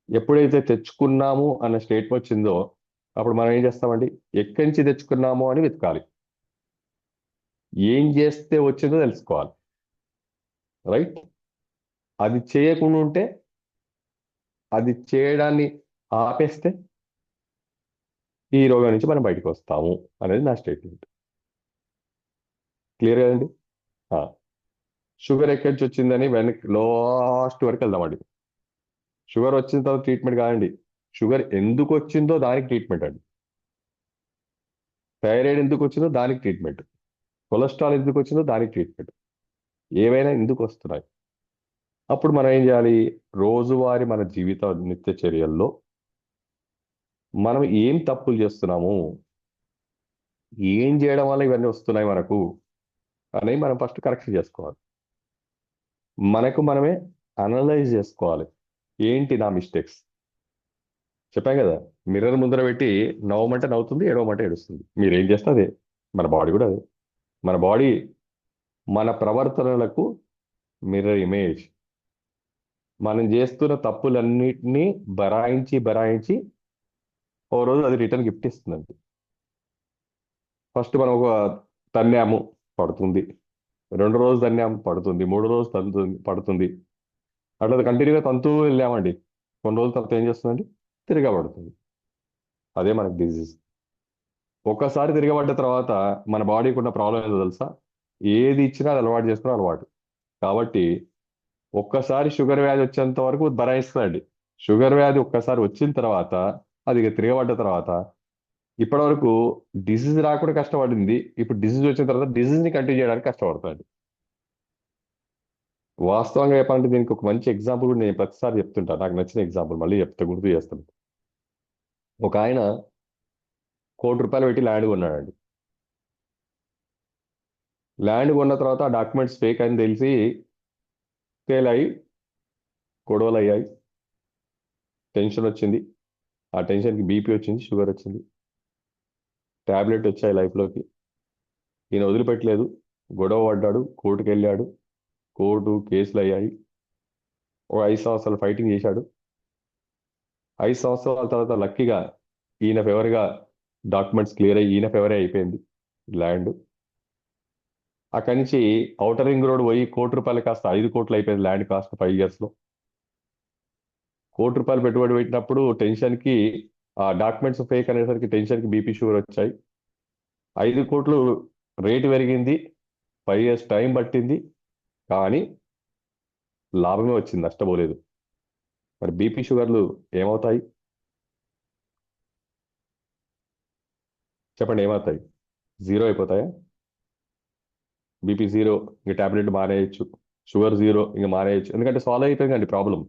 ఎప్పుడైతే తెచ్చుకున్నాము అన్న స్టేట్మెంట్ వచ్చిందో అప్పుడు మనం ఏం చేస్తామండి? ఎక్కడి నుంచి తెచ్చుకున్నాము అని వెతకాలి. ఏం చేస్తే వచ్చిందో తెలుసుకోవాలి, రైట్? అది చేయకుండా ఉంటే, అది చేయడాన్ని ఆపేస్తే ఈ రోగం నుంచి మనం బయటకు వస్తాము అనేది నా స్టేట్మెంట్. క్లియర్ కదండి? షుగర్ ఎక్కడి నుంచి వచ్చిందని వెనక్కి లాస్ట్ వరకు వెళ్దామండి. షుగర్ వచ్చిన తర్వాత ట్రీట్మెంట్ కాదండి, షుగర్ ఎందుకు వచ్చిందో దానికి ట్రీట్మెంట్ అండి. థైరాయిడ్ ఎందుకు వచ్చిందో దానికి ట్రీట్మెంట్, కొలెస్ట్రాల్ ఎందుకు వచ్చిందో దానికి ట్రీట్మెంట్. ఏవైనా ఎందుకు వస్తున్నాయి? అప్పుడు మనం ఏం చేయాలి? రోజువారీ మన జీవిత నిత్య చర్యల్లో మనం ఏం తప్పులు చేస్తున్నాము, ఏం చేయడం వల్ల ఇవన్నీ వస్తున్నాయి మనకు అనేవి మనం ఫస్ట్ కరెక్షన్ చేసుకోవాలి. మనకు మనమే అనలైజ్ చేసుకోవాలి, ఏంటి నా మిస్టేక్స్. చెప్పాం కదా, మిర్రర్ ముందర పెట్టి నవ్వమంటే నవ్వుతుంది, ఏడవమంటే ఏడుస్తుంది. మీరేం చేస్తే అదే, మన బాడీ కూడా అదే. మన బాడీ మన ప్రవర్తనలకు మిర్రర్ ఇమేజ్. మనం చేస్తున్న తప్పులన్నిటినీ బరాయించి ఓ రోజు అది రిటర్న్ గిఫ్ట్ ఇస్తుందండి. ఫస్ట్ మనం ఒక తన్నాము, పడుతుంది. 2 రోజులు తన్నాము, పడుతుంది. 3 రోజులు పడుతుంది. అట్లా కంటిన్యూగా తంతూ వెళ్ళామండి. కొన్ని రోజుల తర్వాత ఏం చేస్తుందండి? తిరగబడుతుంది. అదే మనకు డిజీజ్. ఒక్కసారి తిరగబడ్డ తర్వాత మన బాడీకి ఉన్న ప్రాబ్లం ఏదో తెలుసా? ఏది ఇచ్చినా అది అలవాటు చేసుకున్న అలవాటు. కాబట్టి ఒక్కసారి షుగర్ వ్యాధి వచ్చేంత వరకు భరాయిస్తుందండి. షుగర్ వ్యాధి ఒక్కసారి వచ్చిన తర్వాత అది ఇక తిరగబడ్డ తర్వాత ఇప్పటి వరకు డిసీజ్ రాకుండా కష్టపడింది, ఇప్పుడు డిసీజ్ వచ్చిన తర్వాత డిసీజ్ ని కంటిన్యూ చేయడానికి కష్టపడుతుంది. వాస్తవంగా చెప్పాలంటే దీనికి ఒక మంచి ఎగ్జాంపుల్ కూడా నేను ప్రతిసారి చెప్తుంటాను, నాకు నచ్చిన ఎగ్జాంపుల్ మళ్ళీ గుర్తు చేస్తాను. ఒక ఆయన ₹1,00,00,000 పెట్టి ల్యాండ్ కొన్నాడండి. ల్యాండ్ కొన్న తర్వాత ఆ డాక్యుమెంట్స్ ఫేక్ అని తెలిసి తేలాయి, గొడవలు అయ్యాయి, టెన్షన్ వచ్చింది. ఆ టెన్షన్కి బీపీ వచ్చింది, షుగర్ వచ్చింది, ట్యాబ్లెట్ వచ్చాయి లైఫ్లోకి. ఈయన వదిలిపెట్టలేదు, గొడవ పడ్డాడు, కోర్టుకు వెళ్ళాడు, కోర్టు కేసులు అయ్యాయి. ఒక 5 సంవత్సరాలు ఫైటింగ్ చేశాడు. 5 సంవత్సరాల తర్వాత లక్కీగా ఈయన ఫేవర్గా డాక్యుమెంట్స్ క్లియర్ అయ్యి ఈయన ఫేవరే అయిపోయింది ల్యాండ్. అక్కడి నుంచి ఔటర్ రింగ్ రోడ్ పోయి ₹1,00,00,000 కాస్త 5 కోట్లు అయిపోయింది ల్యాండ్ కాస్ట్ 5 yearsలో. ₹1,00,00,000 పెట్టుబడి పెట్టినప్పుడు టెన్షన్కి ఆ డాక్యుమెంట్స్ ఫేక్ అనేసరికి టెన్షన్కి బీపీ షుగర్ వచ్చాయి. 5 కోట్లు రేటు పెరిగింది, 5 years టైం పట్టింది, కానీ లాభమే వచ్చింది, నష్టపోలేదు. మరి బీపీ షుగర్లు ఏమవుతాయి చెప్పండి? ఏమవుతాయి? జీరో అయిపోతాయా? బీపీ జీరో, ఇంక ట్యాబ్లెట్ మానేయచ్చు. షుగర్ జీరో, ఇంక మానేయచ్చు. ఎందుకంటే సాల్వ్ అయిపోయిందండి ప్రాబ్లం.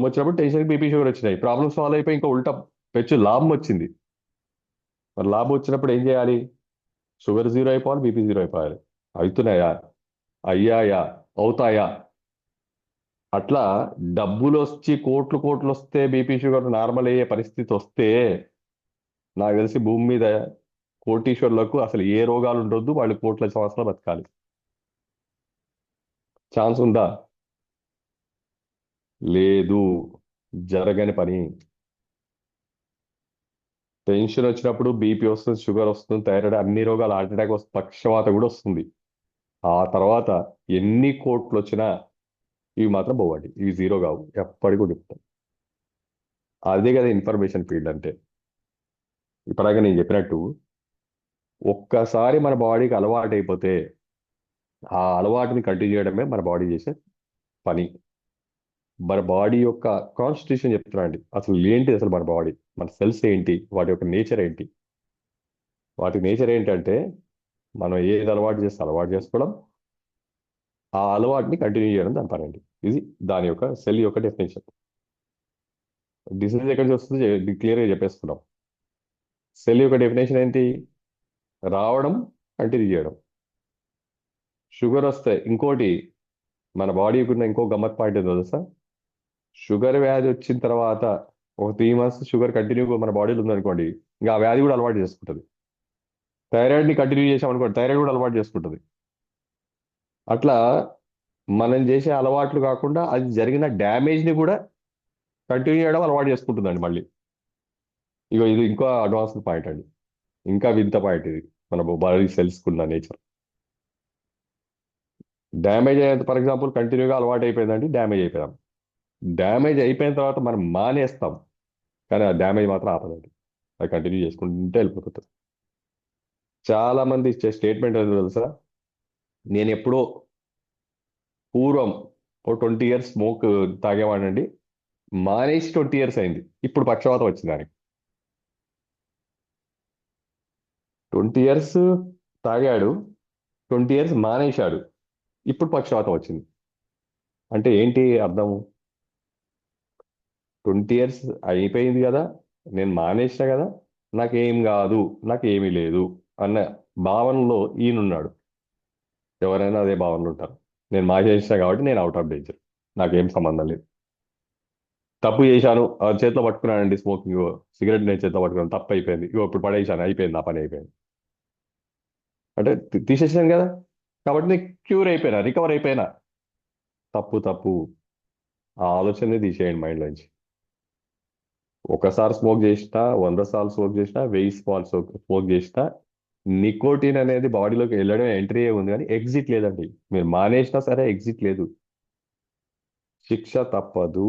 వచ్చినప్పుడు టెన్షన్ బీపీ షుగర్ వచ్చినాయి, ప్రాబ్లం సాల్వ్ అయిపోయి ఇంకా ఉల్టా పెచ్చు లాభం వచ్చింది. మరి లాభం వచ్చినప్పుడు ఏం చేయాలి? షుగర్ జీరో అయిపోవాలి, బీపీ జీరో అయిపోవాలి. అవుతున్నాయా? అయ్యాయా? అవుతాయా? అట్లా డబ్బులు వచ్చి కోట్లు వస్తే బీపీ షుగర్ నార్మల్ అయ్యే పరిస్థితి వస్తే నాకు తెలిసి భూమి మీద కోటీశ్వర్లకు అసలు ఏ రోగాలు ఉండొద్దు, వాళ్ళు కోట్ల సంవత్సరాలు బతకాలి. ఛాన్స్ ఉందా? లేదు, జరగని పని. టెన్షన్ వచ్చినప్పుడు బీపీ వస్తుంది, షుగర్ వస్తుంది, థైరాయిడ్, అన్ని రోగాలు, హార్ట్ అటాక్ వస్తుంది, పక్షవాత కూడా వస్తుంది. ఆ తర్వాత ఎన్ని కోట్లు వచ్చినా ఇవి మాత్రం పోవండి, ఇవి జీరో కావు, ఎప్పటికి కూడా చెప్తాం. అదే కదా ఇన్ఫర్మేషన్ ఫీల్డ్ అంటే. ఇప్పటిదాకా నేను చెప్పినట్టు ఒక్కసారి మన బాడీకి అలవాటు అయిపోతే ఆ అలవాటుని కంటిన్యూ చేయడమే మన బాడీ చేసే పని. మన బాడీ యొక్క కాన్స్టిట్యూషన్ చెప్తున్నా అండి. అసలు ఏంటి అసలు మన బాడీ, మన సెల్స్ ఏంటి, వాటి యొక్క నేచర్ ఏంటి? వాటి నేచర్ ఏంటంటే మనం ఏది అలవాటు చేస్తే అలవాటు చేసుకోవడం, ఆ అలవాటుని కంటిన్యూ చేయడం దాని పని అండి. ఇది దాని యొక్క సెల్ యొక్క డెఫినేషన్. డిసీజ్ ఎక్కడి నుంచి వస్తుంది క్లియర్గా చెప్పేసుకున్నాం. సెల్ యొక్క డెఫినేషన్ ఏంటి? రావడం, కంటిన్యూ చేయడం. షుగర్ వస్తే ఇంకోటి, మన బాడీకి ఉన్న ఇంకో గమ్మత్ పాయింట్ ఏంటో తెలుసా? షుగర్ వ్యాధి వచ్చిన తర్వాత ఒక 3 months షుగర్ కంటిన్యూగా మన బాడీలో ఉందనుకోండి, ఇంకా ఆ వ్యాధి కూడా అలవాటు చేసుకుంటుంది. థైరాయిడ్ని కంటిన్యూ చేసామనుకోండి, థైరాయిడ్ కూడా అలవాటు చేసుకుంటుంది. అట్లా మనం చేసే అలవాట్లు కాకుండా అది జరిగిన డ్యామేజ్ని కూడా కంటిన్యూ చేయడం అలవాటు చేసుకుంటుందండి మళ్ళీ. ఇగో ఇది ఇంకో అడ్వాన్స్డ్ పాయింట్ అండి, ఇంకా వింత పాయింట్ ఇది మన బాడీ సెల్స్కున్న నేచర్. డ్యామేజ్ అయ్యేంత, ఫర్ ఎగ్జాంపుల్ కంటిన్యూగా అలవాటు అయిపోయిందండి, డ్యామేజ్ అయిపోయాం. డ్యామేజ్ అయిపోయిన తర్వాత మనం మానేస్తాం, కానీ ఆ డ్యామేజ్ మాత్రం ఆపదండి, అది కంటిన్యూ చేసుకుంటే వెళ్ళిపోతుంది. చాలా మంది ఇచ్చే స్టేట్మెంట్ ఏంటో తెలుసా? నేను ఎప్పుడో పూర్వం ఓ 20 years స్మోక్ తాగేవాడినండి, మానేసి 20 years అయింది, ఇప్పుడు పక్షవాతం వచ్చింది దానికి. 20 years తాగాడు, 20 years మానేశాడు, ఇప్పుడు పక్షవాతం వచ్చింది. అంటే ఏంటి అర్థం? 20 years అయిపోయింది కదా, నేను మానేసిన కదా, నాకేం కాదు, నాకేమీ లేదు అన్న భావనలో ఈయనున్నాడు. ఎవరైనా అదే భావనలో ఉంటారు. నేను మానేసిన కాబట్టి నేను అవుట్ ఆఫ్ డేంజర్, నాకేం సంబంధం లేదు. తప్పు చేశాను, ఆ చేతిలో పట్టుకున్నానండి స్మోకింగ్, సిగరెట్ నేను చేతిలో పట్టుకున్నాను, తప్పు అయిపోయింది, ఇగో ఇప్పుడు పడేసాను, అయిపోయింది, నా పని అయిపోయింది. అంటే తీసేసాను కదా, కాబట్టి నేను క్యూర్ అయిపోయినా, రికవర్ అయిపోయినా. తప్పు తప్పు, ఆ ఆలోచనే తీసేయండి మైండ్ నుంచి. ఒకసారి స్మోక్ చేసినా, 100 సార్లు స్మోక్ చేసినా, 1000 సార్లు స్మోక్ చేసినా, నికోటిన్ అనేది బాడీలోకి వెళ్ళడం, ఎంట్రీ ఉంది కానీ ఎగ్జిట్ లేదండి. మీరు మానేసినా సరే ఎగ్జిట్ లేదు. శిక్ష తప్పదు,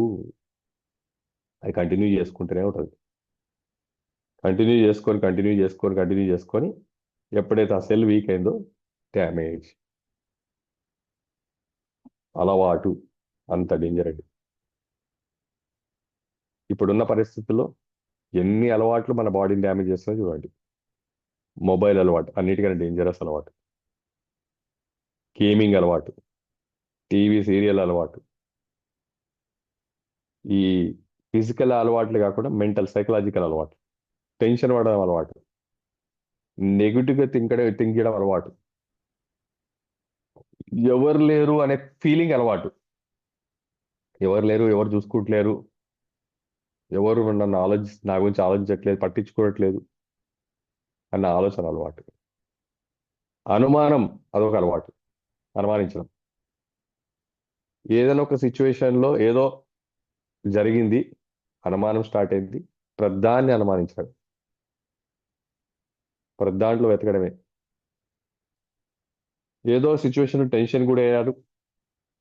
అది కంటిన్యూ చేసుకుంటూనే ఉంటుంది. కంటిన్యూ చేసుకొని ఎప్పుడైతే ఆ సెల్ వీక్ అయిందో, డ్యామేజ్. అలవాటు అంత డేంజర్ అండి. ఇప్పుడున్న పరిస్థితుల్లో ఎన్ని అలవాట్లు మన బాడీని డ్యామేజ్ చేస్తుందో చూడండి. మొబైల్ అలవాటు అన్నిటికన్నా డేంజరస్ అలవాటు, గేమింగ్ అలవాటు, టీవీ సీరియల్ అలవాటు, ఈ ఫిజికల్ అలవాట్లు కాకుండా మెంటల్ సైకలాజికల్ అలవాటు, టెన్షన్ పడడం అలవాటు, నెగిటివ్గా థింక్ చేయడం అలవాటు, ఎవరు లేరు అనే ఫీలింగ్ అలవాటు, ఎవరు లేరు, ఎవరు చూసుకుంటలేరు, ఎవరు నా గురించి ఆలోచించట్లేదు, పట్టించుకోవట్లేదు అన్న ఆలోచన అలవాటు. అనుమానం అదొక అలవాటు, అనుమానించడం. ఏదైనా ఒక సిచ్యువేషన్లో ఏదో జరిగింది, అనుమానం స్టార్ట్ అయింది, ప్రధాన్ని అనుమానించడం, ప్రధాంట్లో వెతకడమే. ఏదో సిచ్యువేషన్ టెన్షన్ కూడా అయ్యారు,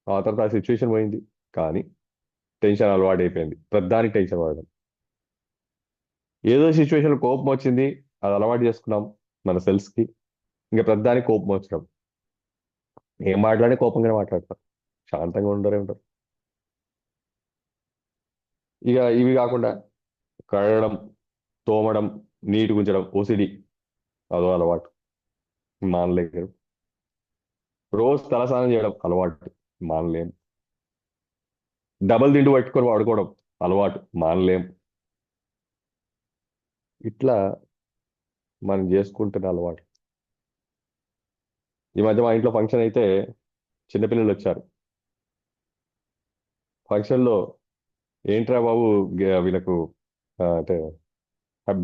ఆ తర్వాత ఆ సిచ్యువేషన్ పోయింది, కానీ టెన్షన్ అలవాటు అయిపోయింది, ప్రధానికి టెన్షన్ పడడం. ఏదో సిచ్యువేషన్ కోపం వచ్చింది, అది అలవాటు చేసుకున్నాం మన సెల్స్కి, ఇంకా ప్రధానికి కోపం వచ్చడం. ఏం మాట్లాడి కోపంగానే మాట్లాడతారు, శాంతంగా ఉండరు. ఇక ఇవి కాకుండా కడగడం, తోమడం, నీటి గుంచడం, ఓసిడి అదో అలవాటు, మానలేరు. రోజు తలస్నానం చేయడం అలవాటు, మానలేం. డబల్ దిండు పట్టుకొని వాడుకోవడం అలవాటు, మానలేం. ఇట్లా మనం చేసుకుంటున్న అలవాటు. ఈ మధ్య మా ఇంట్లో ఫంక్షన్ అయితే చిన్నపిల్లలు వచ్చారు. ఫంక్షన్లో ఏంట్రా బాబు, వీళ్ళకు అంటే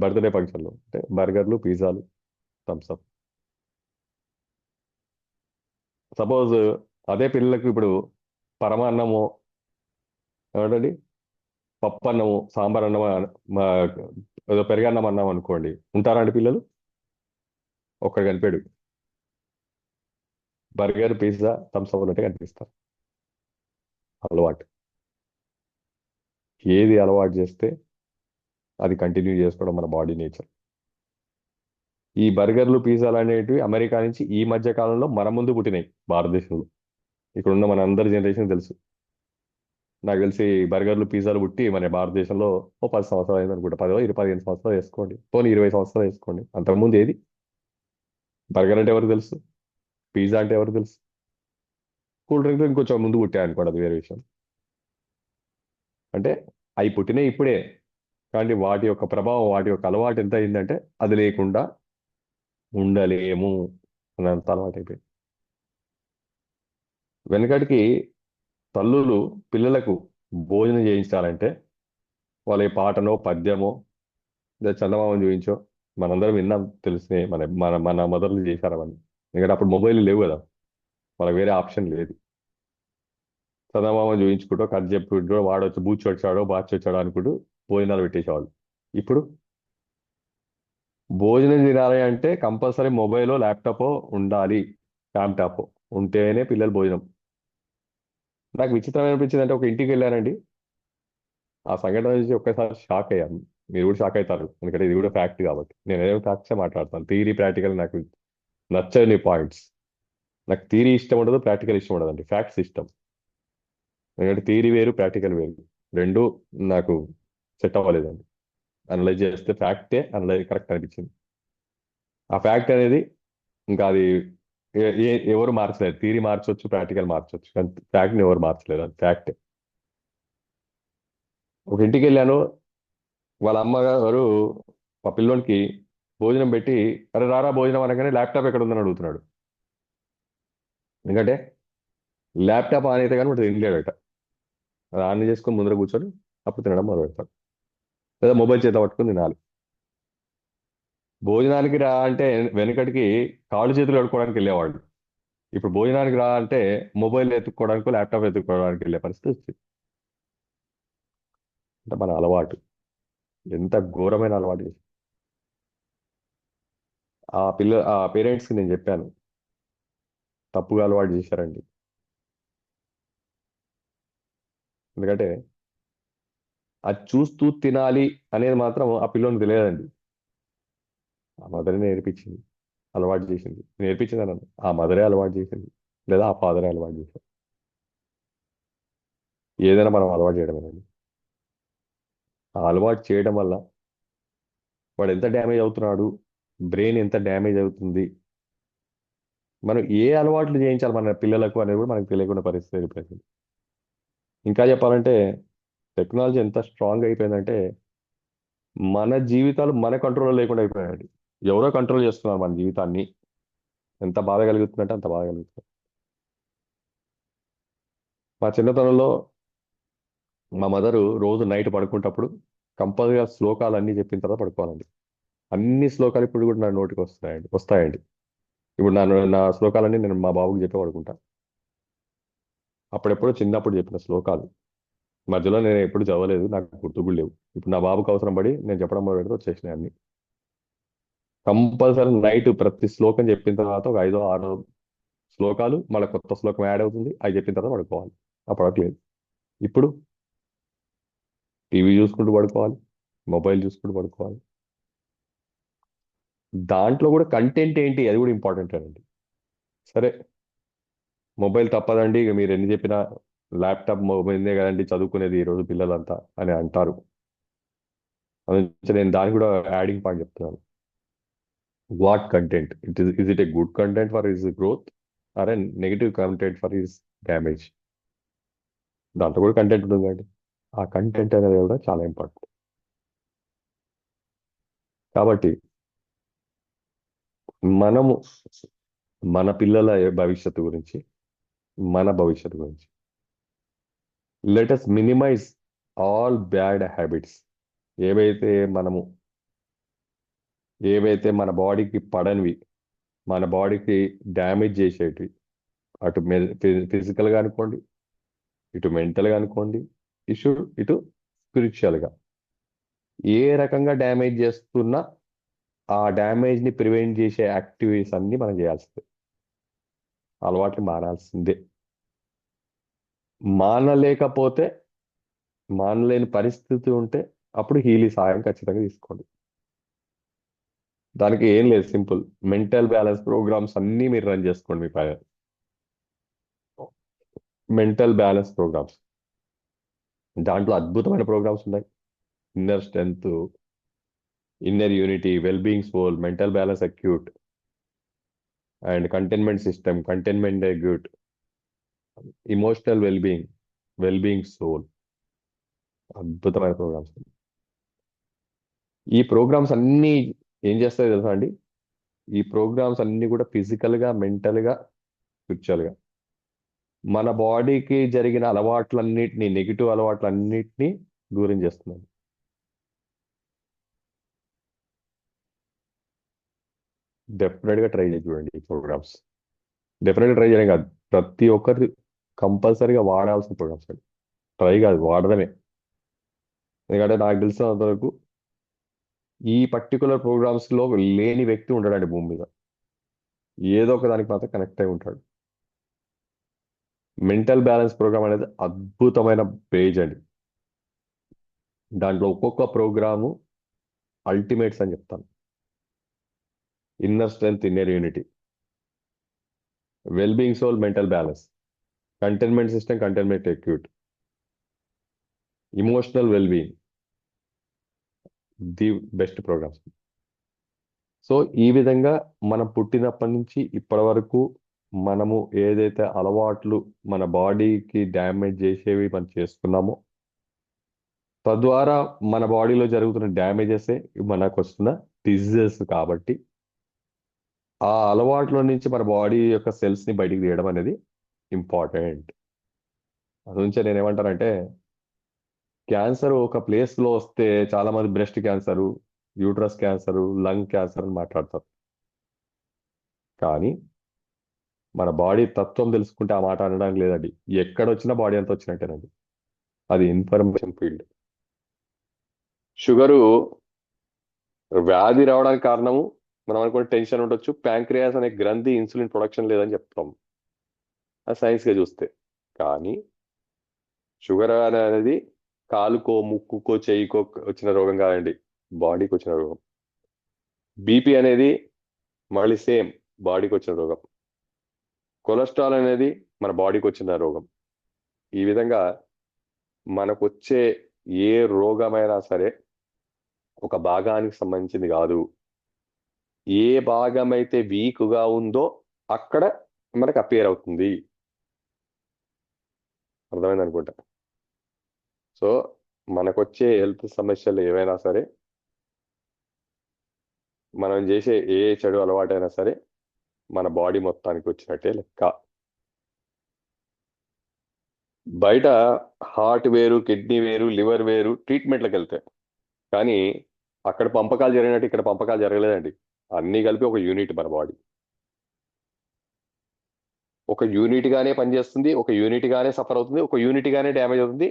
బర్త్డే ఫంక్షన్లో అంటే బర్గర్లు, పిజ్జాలు, థమ్స్అప్. సపోజ్ అదే పిల్లలకు ఇప్పుడు పరమాన్నము, ఏమంటండి, పప్పు అన్నము, సాంబార్ అన్నము, మా ఏదో పెరుగన్నం అన్నం అనుకోండి, ఉంటారండి పిల్లలు? ఒక్కడు కనిపాడు, బర్గర్, పిజ్జా, థమ్స్అప్ ఉన్నట్టే కనిపిస్తారు. అలవాటు. ఏది అలవాటు చేస్తే అది కంటిన్యూ చేసుకోవడం మన బాడీ నేచర్. ఈ బర్గర్లు పిజ్జాలు అనేటివి అమెరికా నుంచి ఈ మధ్య కాలంలో మన ముందు పుట్టినాయి భారతదేశంలో. ఇక్కడ ఉన్న మన అందరి జనరేషన్ తెలుసు. నాకు తెలిసి బర్గర్లు పిజ్జాలు పుట్టి మన భారతదేశంలో ఓ 10 సంవత్సరాలు అయింది అనుకుంటా. 10 15 సంవత్సరాలు వేసుకోండి, పోనీ 20 సంవత్సరాలు వేసుకోండి. అంతకుముందు ఏది బర్గర్ అంటే ఎవరు తెలుసు, పిజ్జా అంటే ఎవరు తెలుసు? కూల్ డ్రింక్ ఇంకొంచెం ముందు పుట్టాయి అనుకోండి, అది వేరే విషయం. అంటే అవి పుట్టినాయి ఇప్పుడే, కానీ వాటి యొక్క ప్రభావం, వాటి యొక్క అలవాటు ఎంత అయిందంటే అది లేకుండా ఉండలేము అన్నంత అలవాటు అయిపోయింది. వెనకటికి తల్లులు పిల్లలకు భోజనం చేయించాలంటే వాళ్ళ ఈ పాటనో పద్యమో లేదా చందమామని చూపించో మనందరం విన్నాం, తెలిసినాయి. మన మన మన మదర్లు చేశారు అవన్నీ. ఎందుకంటే అప్పుడు మొబైల్ లేవు కదా, వాళ్ళకి వేరే ఆప్షన్ లేదు. చందమామ చూపించుకుంటూ కథ చెప్పుకుంటూ వాడొచ్చు బూచి వచ్చాడో బాచి వచ్చాడో అనుకుంటూ భోజనాలు పెట్టేసేవాళ్ళు. ఇప్పుడు భోజనం తినాలి అంటే కంపల్సరీ మొబైలో ల్యాప్టాపో ఉండాలి, ల్యాప్టాప్ ఉంటేనే పిల్లలు భోజనం. నాకు విచిత్రం అనిపించింది అంటే, ఒక ఇంటికి వెళ్ళానండి, ఆ సంఘటన చూసి ఒక్కసారి షాక్ అయ్యాను. మీరు కూడా షాక్ అవుతారు, ఎందుకంటే ఇది కూడా ఫ్యాక్ట్ కాబట్టి. నేను ఏదో ఫ్యాక్ట్సే మాట్లాడతాను, థియరీ ప్రాక్టికల్ నాకు నచ్చని పాయింట్స్. నాకు థియరీ ఇష్టం ఉండదు, ప్రాక్టికల్ ఇష్టం ఉండదండి, ఫ్యాక్ట్స్ ఇష్టం. ఎందుకంటే థియరీ వేరు, ప్రాక్టికల్ వేరు, రెండు నాకు సెట్ అవ్వలేదండి. అనలైజ్ చేస్తే ఫ్యాక్టే అనలైజ్ కరెక్ట్ అనిపించింది. ఆ ఫ్యాక్ట్ అనేది ఇంకా అది ఎవరు మార్చలేరు. థియరీ మార్చొచ్చు, ప్రాక్టికల్ మార్చొచ్చు, కానీ ఫ్యాక్ట్ని ఎవరు మార్చలేరు, అది ఫ్యాక్ట్. ఒక ఇంటికి వెళ్ళాను, వాళ్ళ అమ్మగారు మా పిల్లోనికి భోజనం పెట్టి, అరే రారా భోజనం అనగానే ల్యాప్టాప్ ఎక్కడ ఉందని అడుగుతున్నాడు. ఎందుకంటే ల్యాప్టాప్ ఆన్ అయితే కానీ వాడు తినలేడట. అది ఆన్ చేసుకొని ముందర కూర్చొని అప్పుడు తినడం మొదలు పెడతాడు, లేదా మొబైల్ చేత పట్టుకొని తినాలి. భోజనానికి రా అంటే వెనకటికి కాళ్ళు చేతులు కడుక్కోవడానికి వెళ్ళేవాళ్ళు. ఇప్పుడు భోజనానికి రా అంటే మొబైల్ ఎత్తుక్కోవడానికి, ల్యాప్టాప్ ఎత్తుక్కోవడానికి వెళ్ళే పరిస్థితి వచ్చింది. అంటే మన అలవాటు ఎంత ఘోరమైన అలవాటు చేసి ఆ పేరెంట్స్కి నేను చెప్పాను, తప్పుగా అలవాటు చేశారండి. ఎందుకంటే అది చూస్తూ తినాలి అనేది మాత్రం ఆ పిల్లోనికి తెలియదండి. ఆ మదరే నేర్పించింది, అలవాటు చేసింది. నేర్పించింది అన్నాను, ఆ మదరే అలవాటు చేసింది, లేదా ఆ ఫాదరే అలవాటు చేశారు. ఏదైనా మనం అలవాటు చేయడమేనండి. ఆ అలవాటు చేయడం వల్ల వాడు ఎంత డ్యామేజ్ అవుతున్నాడు, బ్రెయిన్ ఎంత డ్యామేజ్ అవుతుంది, మనం ఏ అలవాట్లు చేయించాలి మన పిల్లలకు అనేది కూడా మనకు తెలియకుండా పరిస్థితి అయిపోయింది. ఇంకా చెప్పాలంటే టెక్నాలజీ ఎంత స్ట్రాంగ్ అయిపోయిందంటే మన జీవితాలు మన కంట్రోల్లో లేకుండా అయిపోయాయండి. ఎవరో కంట్రోల్ చేస్తున్నారు మన జీవితాన్ని. ఎంత బాధ కలుగుతుందంటే అంత బాధ కలుగుతుంది. మా చిన్నతనంలో మా మదరు రోజు నైట్ పడుకుంటప్పుడు కంపల్సరీగా శ్లోకాలు అన్నీ చెప్పిన తర్వాత పడుకోవాలండి. అన్ని శ్లోకాలు ఇప్పుడు కూడా నా నోటికి వస్తాయండి. ఇప్పుడు నా శ్లోకాలన్నీ నేను మా బాబుకి చెప్పి పడుకుంటా. అప్పుడెప్పుడు చిన్నప్పుడు చెప్పిన శ్లోకాలు మధ్యలో నేను ఎప్పుడు చదవలేదు, నాకు గుర్తు కూడా లేవు. ఇప్పుడు నా బాబుకి అవసరం పడి నేను చెప్పడం మొదలు పెడితే వచ్చేసినాయి అన్ని. కంపల్సరీ నైట్ ప్రతి శ్లోకం చెప్పిన తర్వాత ఒక 5 6 శ్లోకాలు, మళ్ళీ కొత్త శ్లోకం యాడ్ అవుతుంది, అవి చెప్పిన తర్వాత పడుకోవాలి. అప్పటికి లేదు. ఇప్పుడు టీవీ చూసుకుంటూ పడుకోవాలి, మొబైల్ చూసుకుంటూ పడుకోవాలి. దాంట్లో కూడా కంటెంట్ ఏంటి, అది కూడా ఇంపార్టెంట్ అండి. సరే మొబైల్ తప్పదండి, ఇక మీరు ఎన్ని చెప్పినా ల్యాప్టాప్ మొబైల్నే కదండి చదువుకునేది ఈ రోజు పిల్లలంతా అని అంటారు. అందుకే నేను దానికి కూడా యాడింగ్ పాయింట్ చెప్తున్నాను. What content is it a good content for his growth or a negative content for his damage? దాంట్లో కూడా కంటెంట్ ఉంటుంది కండి. ఆ కంటెంట్ అనేది కూడా చాలా ఇంపార్టెంట్. కాబట్టి మనము మన పిల్లల భవిష్యత్తు గురించి, మన భవిష్యత్తు గురించి let us minimise all bad habits. ఏవైతే మనము ఏవైతే మన బాడీకి పడనివి, మన బాడీకి డ్యామేజ్ చేసేటివి, అటు ఫిజికల్గా అనుకోండి, ఇటు మెంటల్గా అనుకోండి, ఇటు స్పిరిచువల్గా, ఏ రకంగా డ్యామేజ్ చేస్తున్నా ఆ డ్యామేజ్ని ప్రివెంట్ చేసే యాక్టివిటీస్ అన్ని మనం చేయాల్సిందే, అలవాట్లు మానాల్సిందే. మానలేకపోతే, మానలేని పరిస్థితి ఉంటే అప్పుడు హీలీ సాయం ఖచ్చితంగా తీసుకోండి. దానికి ఏం లేదు, సింపుల్. మెంటల్ బ్యాలెన్స్ ప్రోగ్రామ్స్ అన్నీ మీరు రన్ చేసుకోండి మీ పైన. మెంటల్ బ్యాలెన్స్ ప్రోగ్రామ్స్, దాంట్లో అద్భుతమైన ప్రోగ్రామ్స్ ఉన్నాయి. Inner strength, inner unity, wellbeing soul, mental balance acute and containment system, containment acute, emotional wellbeing soul. అద్భుతమైన ప్రోగ్రామ్స్. ఈ ప్రోగ్రామ్స్ అన్నీ ఏం చేస్తాయో తెలుసా అండి? ఈ ప్రోగ్రామ్స్ అన్నీ కూడా ఫిజికల్ గా, మెంటల్ గా, స్పిరిచువల్ గా మన బాడీకి జరిగిన అలవాట్లన్నిటినీ, నెగిటివ్ అలవాట్లన్నిటినీ దూరం చేస్తున్నాను. డెఫినెట్ గా ట్రై చేసి చూడండి ఈ ప్రోగ్రామ్స్. డెఫినెట్ గా ట్రై చేయడం కాదు, ప్రతి ఒక్కరి కంపల్సరీగా వాడాల్సిన ప్రోగ్రామ్స్ అండి. ట్రై కాదు, వాడడమే. ఎందుకంటే నాకు తెలిసినంత వరకు ఈ పర్టికులర్ ప్రోగ్రామ్స్ లో లేని వ్యక్తి ఉంటాడండి భూమి మీద. ఏదో ఒక దానికి మాత్రం కనెక్ట్ అయి ఉంటాడు. మెంటల్ బ్యాలెన్స్ ప్రోగ్రామ్ అనేది అద్భుతమైన పేజ్ అండి. దాంట్లో ఒక్కొక్క ప్రోగ్రాము అల్టిమేట్స్ అని చెప్తాను. Inner strength, inner unity, wellbeing soul, mental balance, containment system, containment acute, emotional wellbeing, the best programs. So ఈ విధంగా మనం పుట్టినప్పటి నుంచి ఇప్పటి వరకు మనము ఏదైతే అలవాట్లు మన బాడీకి డ్యామేజ్ చేసేవి మనం చేసుకున్నామో, తద్వారా మన బాడీలో జరుగుతున్న డ్యామేజెస్ మనకు వస్తున్న డిజీజెస్. కాబట్టి ఆ అలవాట్ల నుంచి మన బాడీ యొక్క సెల్స్ ని బయటికి తీయడం అనేది ఇంపార్టెంట్. అది నుంచి నేను ఏమంటానంటే, క్యాన్సర్ ఒక ప్లేస్ లో వస్తే చాలా మంది breast cancer, uterus cancer, lung cancer అని మాట్లాడతారు. కానీ మన బాడీ తత్వం తెలుసుకుంటే ఆ మాట అనడానికి లేదండి. ఎక్కడొచ్చినా బాడీ అంతా వచ్చినట్టేనండి. అది ఇన్ఫర్మేషన్ ఫీల్డ్. షుగరు వ్యాధి రావడానికి కారణము మనం అనుకునే టెన్షన్ ఉండొచ్చు. ప్యాంక్రియాస్ అనే గ్రంథి ఇన్సులిన్ ప్రొడక్షన్ లేదని చెప్తాం అది సైన్స్గా చూస్తే. కానీ షుగర్ అనేది కాలుకో, ముక్కుకో, చెయ్యికో వచ్చిన రోగం కాదండి, బాడీకి వచ్చిన రోగం. బీపీ అనేది మళ్ళీ సేమ్ బాడీకి వచ్చిన రోగం. కొలెస్ట్రాల్ అనేది మన బాడీకి వచ్చిన రోగం. ఈ విధంగా మనకు వచ్చే ఏ రోగమైనా సరే ఒక భాగానికి సంబంధించింది కాదు. ఏ భాగం అయితే వీక్గా ఉందో అక్కడ మనకు అపియర్ అవుతుంది. అర్థమైంది అనుకుంటా. సో మనకొచ్చే హెల్త్ సమస్యలు ఏవైనా సరే, మనం చేసే ఏ చెడు అలవాటైనా సరే మన బాడీ మొత్తానికి వచ్చినట్టే లెక్క. బయట హార్ట్ వేరు, కిడ్నీ వేరు, లివర్ వేరు, ట్రీట్మెంట్లకు వెళ్తాయి. కానీ అక్కడ పంపకాలు జరిగినట్టు ఇక్కడ పంపకాలు జరగలేదండి. అన్నీ కలిపి ఒక యూనిట్ మన బాడీ. ఒక యూనిట్ గానే పనిచేస్తుంది, ఒక యూనిట్ గానే సఫర్ అవుతుంది, ఒక యూనిట్ గానే డ్యామేజ్ అవుతుంది,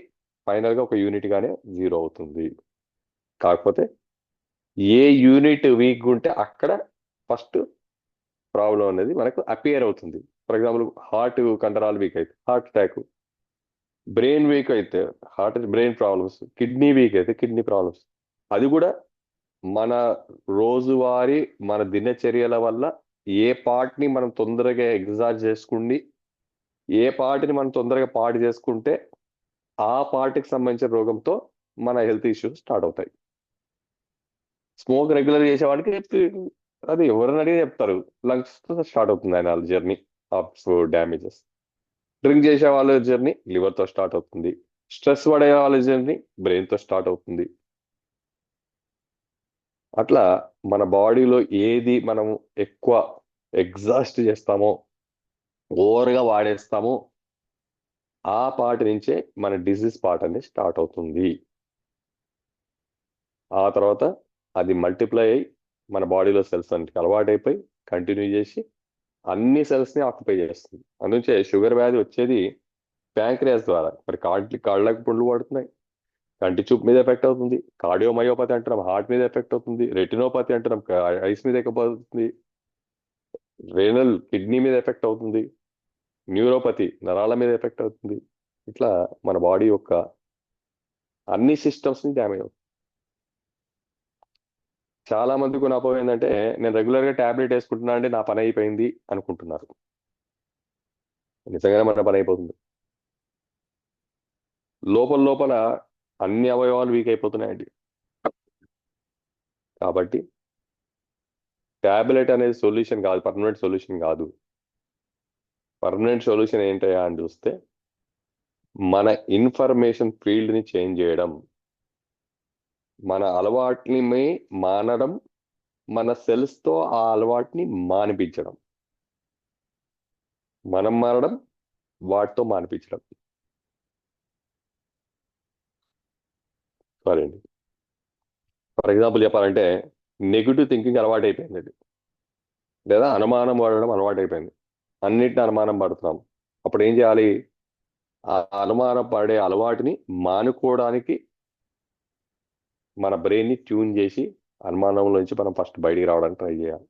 ఫైనల్ గా ఒక యూనిట్ గానే జీరో అవుతుంది. కాకపోతే ఏ యూనిట్ వీక్ ఉంటే అక్కడ ఫస్ట్ ప్రాబ్లం అనేది మనకు అపియర్ అవుతుంది. ఫర్ ఎగ్జాంపుల్ హార్ట్ కండరాలు వీక్ అయితే హార్ట్ అటాక్, బ్రెయిన్ వీక్ అయితే బ్రెయిన్ ప్రాబ్లమ్స్, కిడ్నీ వీక్ అయితే కిడ్నీ ప్రాబ్లమ్స్. అది కూడా మన రోజువారీ మన దినచర్యల వల్ల ఏ పార్ట్ని మనం తొందరగా ఎగ్జాస్ట్ చేసుకుని, ఏ పార్ట్ని మనం తొందరగా పాడు చేసుకుంటే ఆ పార్ట్కి సంబంధించిన రోగంతో మన హెల్త్ ఇష్యూస్ స్టార్ట్ అవుతాయి. స్మోక్ రెగ్యులర్ చేసే వాడికి అది ఎవరిని అడిగి చెప్తారు, లంగ్స్ తో స్టార్ట్ అవుతుంది ఆయన జర్నీ ఆఫ్ డ్యామేజెస్. డ్రింక్ చేసే వాళ్ళ జర్నీ లివర్ తో స్టార్ట్ అవుతుంది. స్ట్రెస్ పడే వాళ్ళ జర్నీ బ్రెయిన్ తో స్టార్ట్ అవుతుంది. అట్లా మన బాడీలో ఏది మనము ఎక్కువ ఎగ్జాస్ట్ చేస్తామో, ఓవర్గా వాడేస్తామో ఆ పార్ట్ నుంచే మన డిసీజ్ పార్ట్ అనేది స్టార్ట్ అవుతుంది. ఆ తర్వాత అది మల్టిప్లై అయ్యి మన బాడీలో సెల్స్ అన్నిటికి అలవాటైపోయి కంటిన్యూ చేసి అన్ని సెల్స్ని ఆక్యుపై చేస్తుంది. అందుకే షుగర్ వ్యాధి వచ్చేది ప్యాంక్రియాస్ ద్వారా. మరి కాళ్ళకు పుండ్లు పడుతున్నాయి, కంటి చూపు మీద ఎఫెక్ట్ అవుతుంది, కార్డియోమయోపతి అంటున్నాం, హార్ట్ మీద ఎఫెక్ట్ అవుతుంది, రెటినోపతి అంటున్నాం, ఐస్ మీద ఎక్కిపోతుంది, రేనల్ కిడ్నీ మీద ఎఫెక్ట్ అవుతుంది, న్యూరోపతి నరాల మీద ఎఫెక్ట్ అవుతుంది. ఇట్లా మన బాడీ యొక్క అన్ని సిస్టమ్స్ ని డ్యామేజ్ అవుతుంది. చాలా మందికి ఉన్న అపోహ ఏంటంటే నేను రెగ్యులర్గా ట్యాబ్లెట్ వేసుకుంటున్నా అంటే నా పని అయిపోయింది అనుకుంటున్నారు. నిజంగానే మన పని అయిపోతుంది. లోపల లోపల అన్ని అవయవాలు వీక్ అయిపోతున్నాయండి. కాబట్టి ట్యాబ్లెట్ అనేది సొల్యూషన్ కాదు, పర్మనెంట్ సొల్యూషన్ కాదు. పర్మనెంట్ సొల్యూషన్ ఏంటయ్యా అని చూస్తే మన ఇన్ఫర్మేషన్ ఫీల్డ్ని చేంజ్ చేయడం, మన అలవాట్ని మానడం, మన సెల్స్తో ఆ అలవాటుని మానిపించడం. మనం మారడం, వాటితో మానిపించడం. సారీ అండి. ఫర్ ఎగ్జాంపుల్ చెప్పాలంటే నెగిటివ్ థింకింగ్ అలవాటు అయిపోయింది, లేదా అనుమానం పడడం అలవాటు అయిపోయింది. అన్నిటిని అనుమానం పడుతున్నాం. అప్పుడు ఏం చేయాలి? ఆ అనుమానం పడే అలవాటుని మానుకోవడానికి మన బ్రెయిన్ని ట్యూన్ చేసి అనుమానంలోంచి మనం ఫస్ట్ బయటికి రావడానికి ట్రై చేయాలి.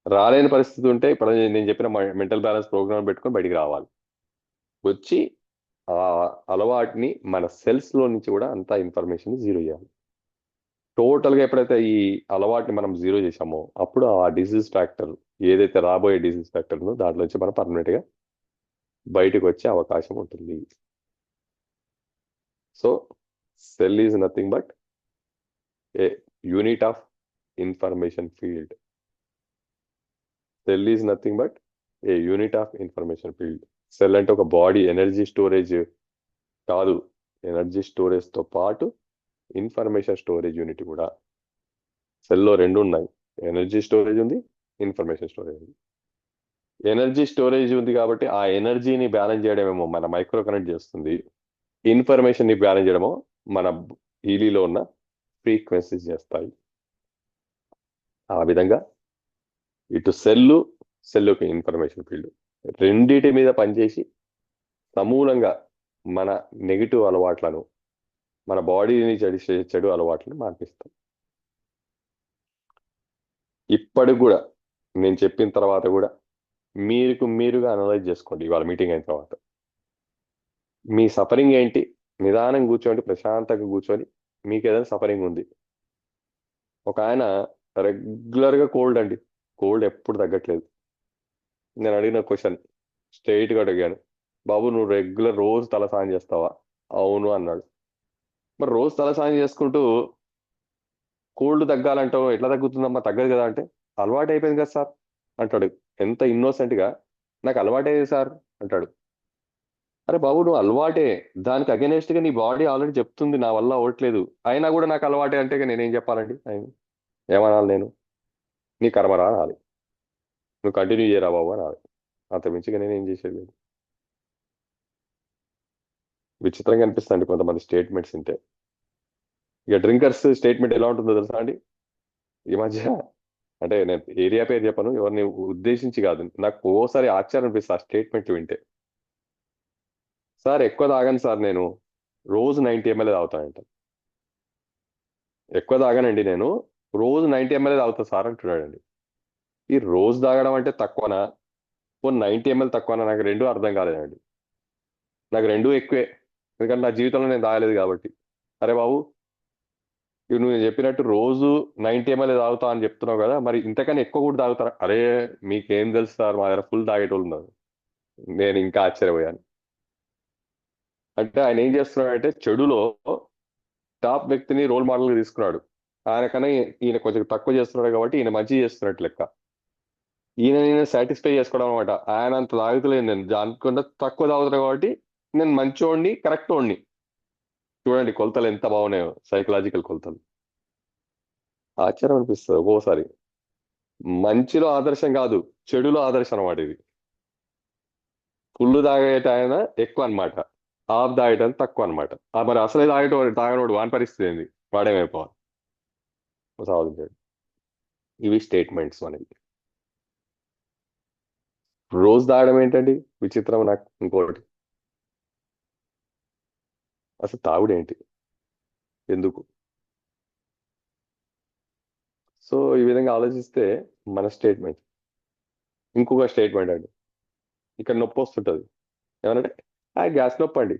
రాలేని పరిస్థితి ఉంటే ఇప్పుడు నేను చెప్పిన మెంటల్ బ్యాలెన్స్ ప్రోగ్రామ్ పెట్టుకొని బయటికి రావాలి. వచ్చి ఆ అలవాటుని మన సెల్స్లో నుంచి కూడా అంతా ఇన్ఫర్మేషన్ జీరో చేయాలి. టోటల్గా ఎప్పుడైతే ఈ అలవాటుని మనం జీరో చేసామో అప్పుడు ఆ డిసీజ్ ఫ్యాక్టర్, ఏదైతే రాబోయే డిసీజ్ ఫ్యాక్టర్ ఉందో దాంట్లో నుంచి మనం పర్మనెంట్గా బయటకు వచ్చే అవకాశం ఉంటుంది. So cell is nothing but A unit of information field. Cell is nothing but A unit of information field. Cell అంటే ఒక బాడీ ఎనర్జీ స్టోరేజ్ కాదు, ఎనర్జీ స్టోరేజ్తో పాటు ఇన్ఫర్మేషన్ స్టోరేజ్ యూనిట్ కూడా. సెల్లో రెండు ఉన్నాయి, ఎనర్జీ స్టోరేజ్ ఉంది, ఇన్ఫర్మేషన్ స్టోరేజ్ ఉంది. ఎనర్జీ స్టోరేజ్ ఉంది కాబట్టి ఆ ఎనర్జీని బ్యాలెన్స్ చేయడమేమో మన మైక్రో కరెంట్ చేస్తుంది, ఇన్ఫర్మేషన్ని బ్యాలెన్స్ చేయడమో మన ఈలీలో ఉన్న ఫ్రీక్వెన్సీస్ చేస్తాయి. ఆ విధంగా ఇటు సెల్లుకి ఇన్ఫర్మేషన్ ఫీల్డ్ రెండిటి మీద పనిచేసి సమూలంగా మన నెగిటివ్ అలవాట్లను, మన బాడీని చెడు అలవాట్లను మార్పిస్తాం. ఇప్పటికి కూడా నేను చెప్పిన తర్వాత కూడా మీరుగా అనలైజ్ చేసుకోండి. ఇవాళ మీటింగ్ అయిన తర్వాత మీ సఫరింగ్ ఏంటి, నిదానం కూర్చోండి, ప్రశాంతంగా కూర్చొని. మీకు ఏదైనా సఫరింగ్ ఉంది. ఒక ఆయన రెగ్యులర్గా కోల్డ్ అండి, కోల్డ్ ఎప్పుడు తగ్గట్లేదు. నేను అడిగిన క్వశ్చన్ స్ట్రైట్గా అడిగాను, బాబు నువ్వు రెగ్యులర్ రోజు తలస్నానం చేస్తావా? అవును అన్నాడు. మరి రోజు తలస్నానం చేసుకుంటూ కోల్డ్ తగ్గాలంటావు, ఎట్లా తగ్గుతుందమ్మా? తగ్గదు కదా అంటే, అలవాటు అయిపోయింది కదా సార్ అంటాడు. ఎంత ఇన్నోసెంట్గా, నాకు అలవాటేది సార్ అంటాడు. అరే బాబు నువ్వు అలవాటే, దానికి అగెనెస్ట్గా నీ బాడీ ఆల్రెడీ చెప్తుంది నా వల్ల అవ్వట్లేదు, అయినా కూడా నాకు అలవాటే అంటే నేనేం చెప్పాలండి? ఏమనాలి నేను? నీ కర్మరా అనాలి, నువ్వు కంటిన్యూ చేయరా బాబు అనాలి. అంత మించిగా నేనేం చేసేది లేదు. విచిత్రంగా అనిపిస్తుంది కొంతమంది స్టేట్మెంట్స్ వింటే. ఇక డ్రింకర్స్ స్టేట్మెంట్ ఎలా ఉంటుందో తెలుసా అండి? ఈ మధ్య, అంటే నేను ఏరియా పేరు చెప్పను, ఎవరిని ఉద్దేశించి కాదు, నాకు ఓసారి ఆశ్చర్యం అనిపిస్తుంది ఆ స్టేట్మెంట్ వింటే. సార్ ఎక్కువ తాగను సార్, నేను రోజు 90 ml తాగుతానంట. ఎక్కువ తాగనండి, నేను రోజు 90 ml తాగుతా సార్ అంటున్నాడండి. ఈ రోజు తాగడం అంటే తక్కువనా, 90 ml తక్కువనా? నాకు రెండూ అర్థం కాలేదండి. నాకు రెండూ ఎక్కువే, ఎందుకంటే నా జీవితంలో నేను తాగలేదు కాబట్టి. అరే బాబు, ఇవి నువ్వు చెప్పినట్టు రోజు 90 ml తాగుతా అని చెప్తున్నావు కదా, మరి ఇంతకన్నా ఎక్కువ కూడా తాగుతారా? అరే మీకేం తెలుసు సార్, మా దగ్గర ఫుల్ తాగేటోళ్ళు ఉన్నారు. నేను ఇంకా ఆశ్చర్యపోయాను. అంటే ఆయన ఏం చేస్తున్నాడంటే చెడులో టాప్ వ్యక్తిని రోల్ మోడల్గా తీసుకున్నాడు. ఆయన కన్నా ఈయన కొంచెం తక్కువ చేస్తున్నాడు కాబట్టి ఈయన మంచి చేస్తున్నట్టు లెక్క. ఈయన సాటిస్ఫై చేసుకోవడం అనమాట. ఆయన అంత తాగుతలేదు, నేను అనుకున్న తక్కువ తాగుతున్నాడు కాబట్టి నేను మంచోడిని, కరెక్ట్ వాడిని. చూడండి కొలతలు ఎంత బాగున్నాయో, సైకలాజికల్ కొలతలు. ఆశ్చర్యం అనిపిస్తుంది ఒక్కోసారి. మంచిలో ఆదర్శం కాదు, చెడులో ఆదర్శం అనమాట ఇది. ఫుల్ తాగేట ఆయన ఎక్కువ అనమాట, హాఫ్ తాగేటం తక్కువ అనమాట. మరి అసలే తాగనోడు వాని పరిస్థితి ఏంది? వాడేమైపోవాలి? సాధించాడు. ఇవి స్టేట్మెంట్స్ మనకి. రోజు తాగడం ఏంటండి విచిత్రం. నాకు ఇంకోటి, అసలు తాగుడేంటి, ఎందుకు? సో ఈ విధంగా ఆలోచిస్తే మన స్టేట్మెంట్. ఇంకొక స్టేట్మెంట్ అండి, ఇక్కడ నొప్పి వస్తుంటుంది, ఏమనంటే ఆ గ్యాస్ నొప్పి అండి.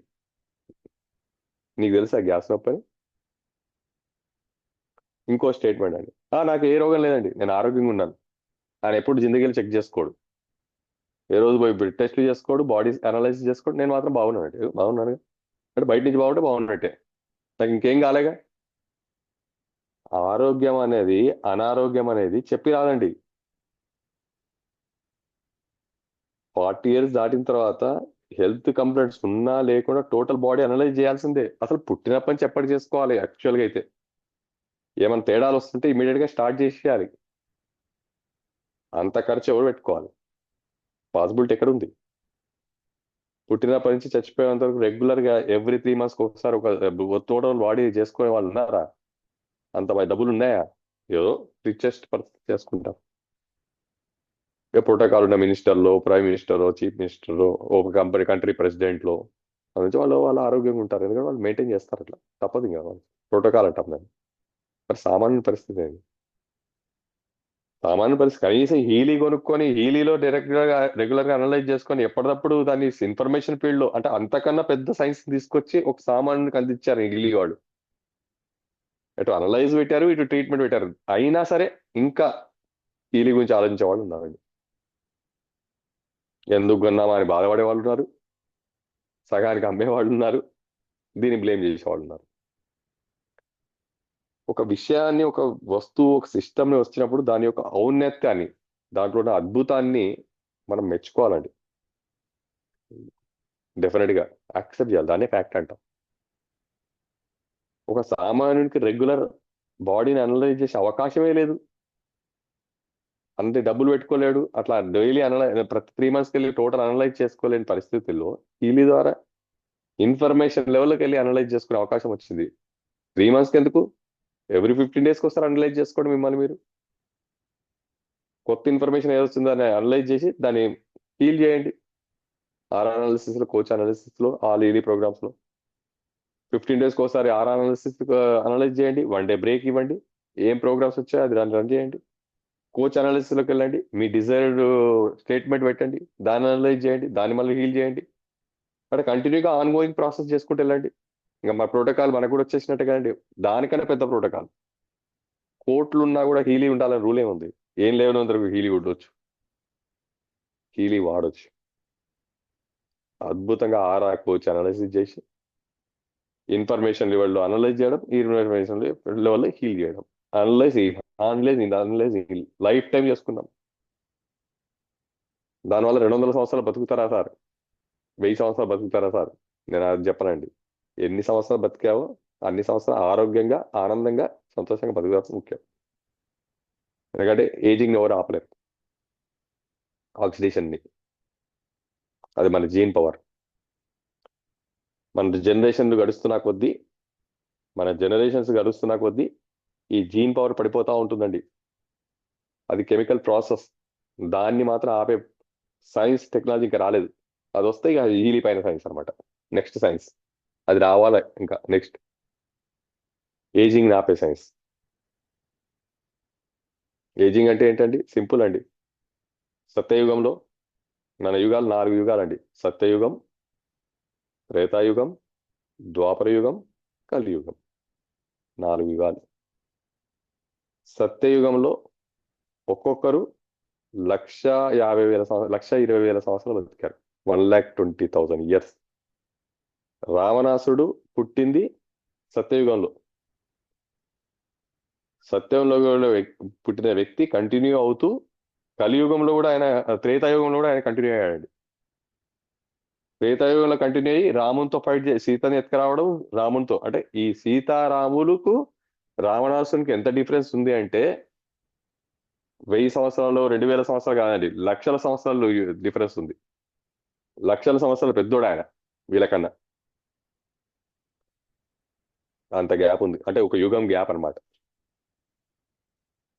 నీకు తెలుసా గ్యాస్ నొప్పి అని? ఇంకో స్టేట్మెంట్ అండి, నాకు ఏ రోగం లేదండి, నేను ఆరోగ్యంగా ఉన్నాను. ఆయన ఎప్పుడు జిందగీలు చెక్ చేసుకోడు, ఏ రోజు పోయి బ్లడ్ టెస్ట్లు చేసుకోడు, బాడీ అనాలైసిస్ చేసుకోడు. నేను మాత్రం బాగున్నానండి, బాగున్నాను అంటే బయట నుంచి బాగుంటే బాగున్నట్టే, నాకు ఇంకేం కాలేగా. ఆరోగ్యం అనేది అనారోగ్యం అనేది చెప్పి రాదండి. 40 years దాటిన తర్వాత హెల్త్ కంప్లైంట్స్ ఉన్నా లేకుండా టోటల్ బాడీ అనలైజ్ చేయాల్సిందే. అసలు పుట్టినప్పటి నుంచి ఎప్పటి చేసుకోవాలి యాక్చువల్గా అయితే. ఏమైనా తేడాలు వస్తుంటే ఇమీడియట్ గా స్టార్ట్ చేసేయాలి. అంత ఖర్చు ఎవరు పెట్టుకోవాలి? పాసిబిలిటీ ఎక్కడ ఉంది? పుట్టినప్పటి నుంచి చచ్చిపోయేంత వరకు రెగ్యులర్ గా ఎవ్రీ 3 months ఒకసారి ఒక టోటల్ బాడీ చేసుకునే వాళ్ళు ఉన్నారా? అంత డబ్బులు ఉన్నాయా? ఏదో రిచెస్ట్ పర్సన్ చేసుకుంటాం. ప్రోటోకాల్ ఉన్న మినిస్టర్లో, ప్రైమ్ మినిస్టర్, చీఫ్ మినిస్టర్, ఒక కంట్రీ ప్రెసిడెంట్లో నుంచి వాళ్ళు ఆరోగ్యంగా ఉంటారు. ఎందుకంటే వాళ్ళు మెయింటైన్ చేస్తారు. అట్లా తప్పదు. ఇంకా వాళ్ళు ప్రోటోకాల్ అంటాం దాన్ని. మరి సామాన్య పరిస్థితి ఏంటి? సామాన్య పరిస్థితి కనీసం హీలీ కొనుక్కొని హీలీలో రెగ్యులర్ గా అనలైజ్ చేసుకొని ఎప్పటికప్పుడు దాన్ని ఇన్ఫర్మేషన్ ఫీల్డ్ లో, అంటే అంతకన్నా పెద్ద సైన్స్ తీసుకొచ్చి ఒక సామాన్యునికి అందించారు హీలీ వాడు. ఇటు అనలైజ్ పెట్టారు, ఇటు ట్రీట్మెంట్ పెట్టారు. అయినా సరే ఇంకా హీలీ గురించి ఆలోచించే వాళ్ళు ఉన్నారండి. ఎందుకు కొన్నామా అని బాధపడే వాళ్ళు ఉన్నారు, సగానికి అమ్మేవాళ్ళు ఉన్నారు, దీన్ని బ్లేమ్ చేసేవాళ్ళు ఉన్నారు. ఒక విషయాన్ని, ఒక వస్తువు, ఒక సిస్టమ్ని వచ్చినప్పుడు దాని యొక్క ఔన్నత్యాన్ని, దాంట్లో ఉన్న అద్భుతాన్ని మనం మెచ్చుకోవాలండి. డెఫినెట్ గా యాక్సెప్ట్ చేయాలి. దాన్నే ఫ్యాక్ట్ అంటాం. ఒక సామాన్యునికి రెగ్యులర్ బాడీని అనలైజ్ చేసే అవకాశమే లేదు. అంతే డబ్బులు పెట్టుకోలేడు. అట్లా డైలీ ప్రతి 3 months వెళ్ళి టోటల్ అనలైజ్ చేసుకోలేని పరిస్థితుల్లో హీలీ ద్వారా ఇన్ఫర్మేషన్ లెవెల్కి వెళ్ళి అనలైజ్ చేసుకునే అవకాశం వచ్చింది. 3 months ఎందుకు? ఎవ్రీ 15 days వస్తారు అనలైజ్ చేసుకోండి. మిమ్మల్ని మీరు కొత్త ఇన్ఫర్మేషన్ ఏదొస్తుందో దాన్ని అనలైజ్ చేసి దాన్ని హీల్ చేయండి. అనాలిసిస్ లో, కోచ్ అనాలిసిస్ లో, ఆల్ ఈలీ ప్రోగ్రామ్స్ లో 15 days ఒకసారి అనాలిసిస్ అనలైజ్ చేయండి. 1 day బ్రేక్ ఇవ్వండి. ఏం ప్రోగ్రామ్స్ వచ్చాయో అది రన్ చేయండి. కోచ్ అనాలిసిస్ లోకి వెళ్ళండి. మీ డిజైర్డ్ స్టేట్మెంట్ పెట్టండి, దాన్ని అనలైజ్ చేయండి, దాన్ని మళ్ళీ హీల్ చేయండి. అంటే కంటిన్యూగా ఆన్ గోయింగ్ ప్రాసెస్ చేసుకుంటూ వెళ్ళండి. ఇంకా మా ప్రోటోకాల్ మనకు కూడా వచ్చేసినట్టే కదండి. దానికన్నా పెద్ద ప్రోటోకాల్. కోట్లు ఉన్నా కూడా హీలీ ఉండాలని రూల్ ఏముంది? ఏం లేవనందరూ హీలీ ఉండొచ్చు, హీలీ వాడొచ్చు. అద్భుతంగా కోచ్ అనాలిసిస్ చేసి ఇన్ఫర్మేషన్ లెవెల్లో అనలైజ్ చేయడం, ఇన్ఫర్మేషన్ లెవెల్లో హీల్ చేయడం. అనలైజ్ లైఫ్ టైం చేసుకుందాం. దానివల్ల 200 సంవత్సరాలు బతుకుతారా సార్? 1000 సంవత్సరాలు బతుకుతారా సార్? నేను అది చెప్పనండి. ఎన్ని సంవత్సరాలు బతికావో అన్ని సంవత్సరాలు ఆరోగ్యంగా, ఆనందంగా, సంతోషంగా బతకడం ముఖ్యం. ఎందుకంటే ఏజింగ్ ఎవరు ఆపలేరు. ఆక్సిడేషన్ని, అది మన జీన్ పవర్. మన జనరేషన్స్ గడుస్తున్న కొద్దీ ఈ జీన్ పవర్ పడిపోతూ ఉంటుందండి. అది కెమికల్ ప్రాసెస్. దాన్ని మాత్రం ఆపే సైన్స్, టెక్నాలజీ ఇంకా రాలేదు. అది వస్తే ఇక హీలీ పైన సైన్స్ అనమాట. నెక్స్ట్ సైన్స్ అది రావాలి. ఇంకా నెక్స్ట్ ఏజింగ్ ఆపే సైన్స్. ఏజింగ్ అంటే ఏంటండి? సింపుల్ అండి. సత్యయుగంలో మన యుగాలు 4 యుగాలండి. సత్యయుగం, త్రేతాయుగం, ద్వాపర యుగం, కలియుగం. 4 యుగాలు. సత్యయుగంలో ఒక్కొక్కరు 1,20,000 సంవత్సరాలు బతికారు. 1,20,000 years. రావణాసుడు పుట్టింది సత్యయుగంలో. సత్యయుగంలో పుట్టిన వ్యక్తి కంటిన్యూ అవుతూ కలియుగంలో కూడా ఆయన, త్రేతాయుగంలో కూడా ఆయన కంటిన్యూ అయ్యాడండి. త్రేతాయుగంలో కంటిన్యూ అయ్యి రామునితో ఫైట్ చేసి సీతని ఎత్తుకురావడం, రామునితో, అంటే ఈ సీతారాములకు రావణాసునికి ఎంత డిఫరెన్స్ ఉంది అంటే 1000 సంవత్సరాలు, 2000 సంవత్సరాలు కాదండి, లక్షల సంవత్సరాలు డిఫరెన్స్ ఉంది. లక్షల సంవత్సరాలు పెద్దోడు ఆయన వీళ్ళకన్నా. అంత గ్యాప్ ఉంది. అంటే ఒక యుగం గ్యాప్ అనమాట.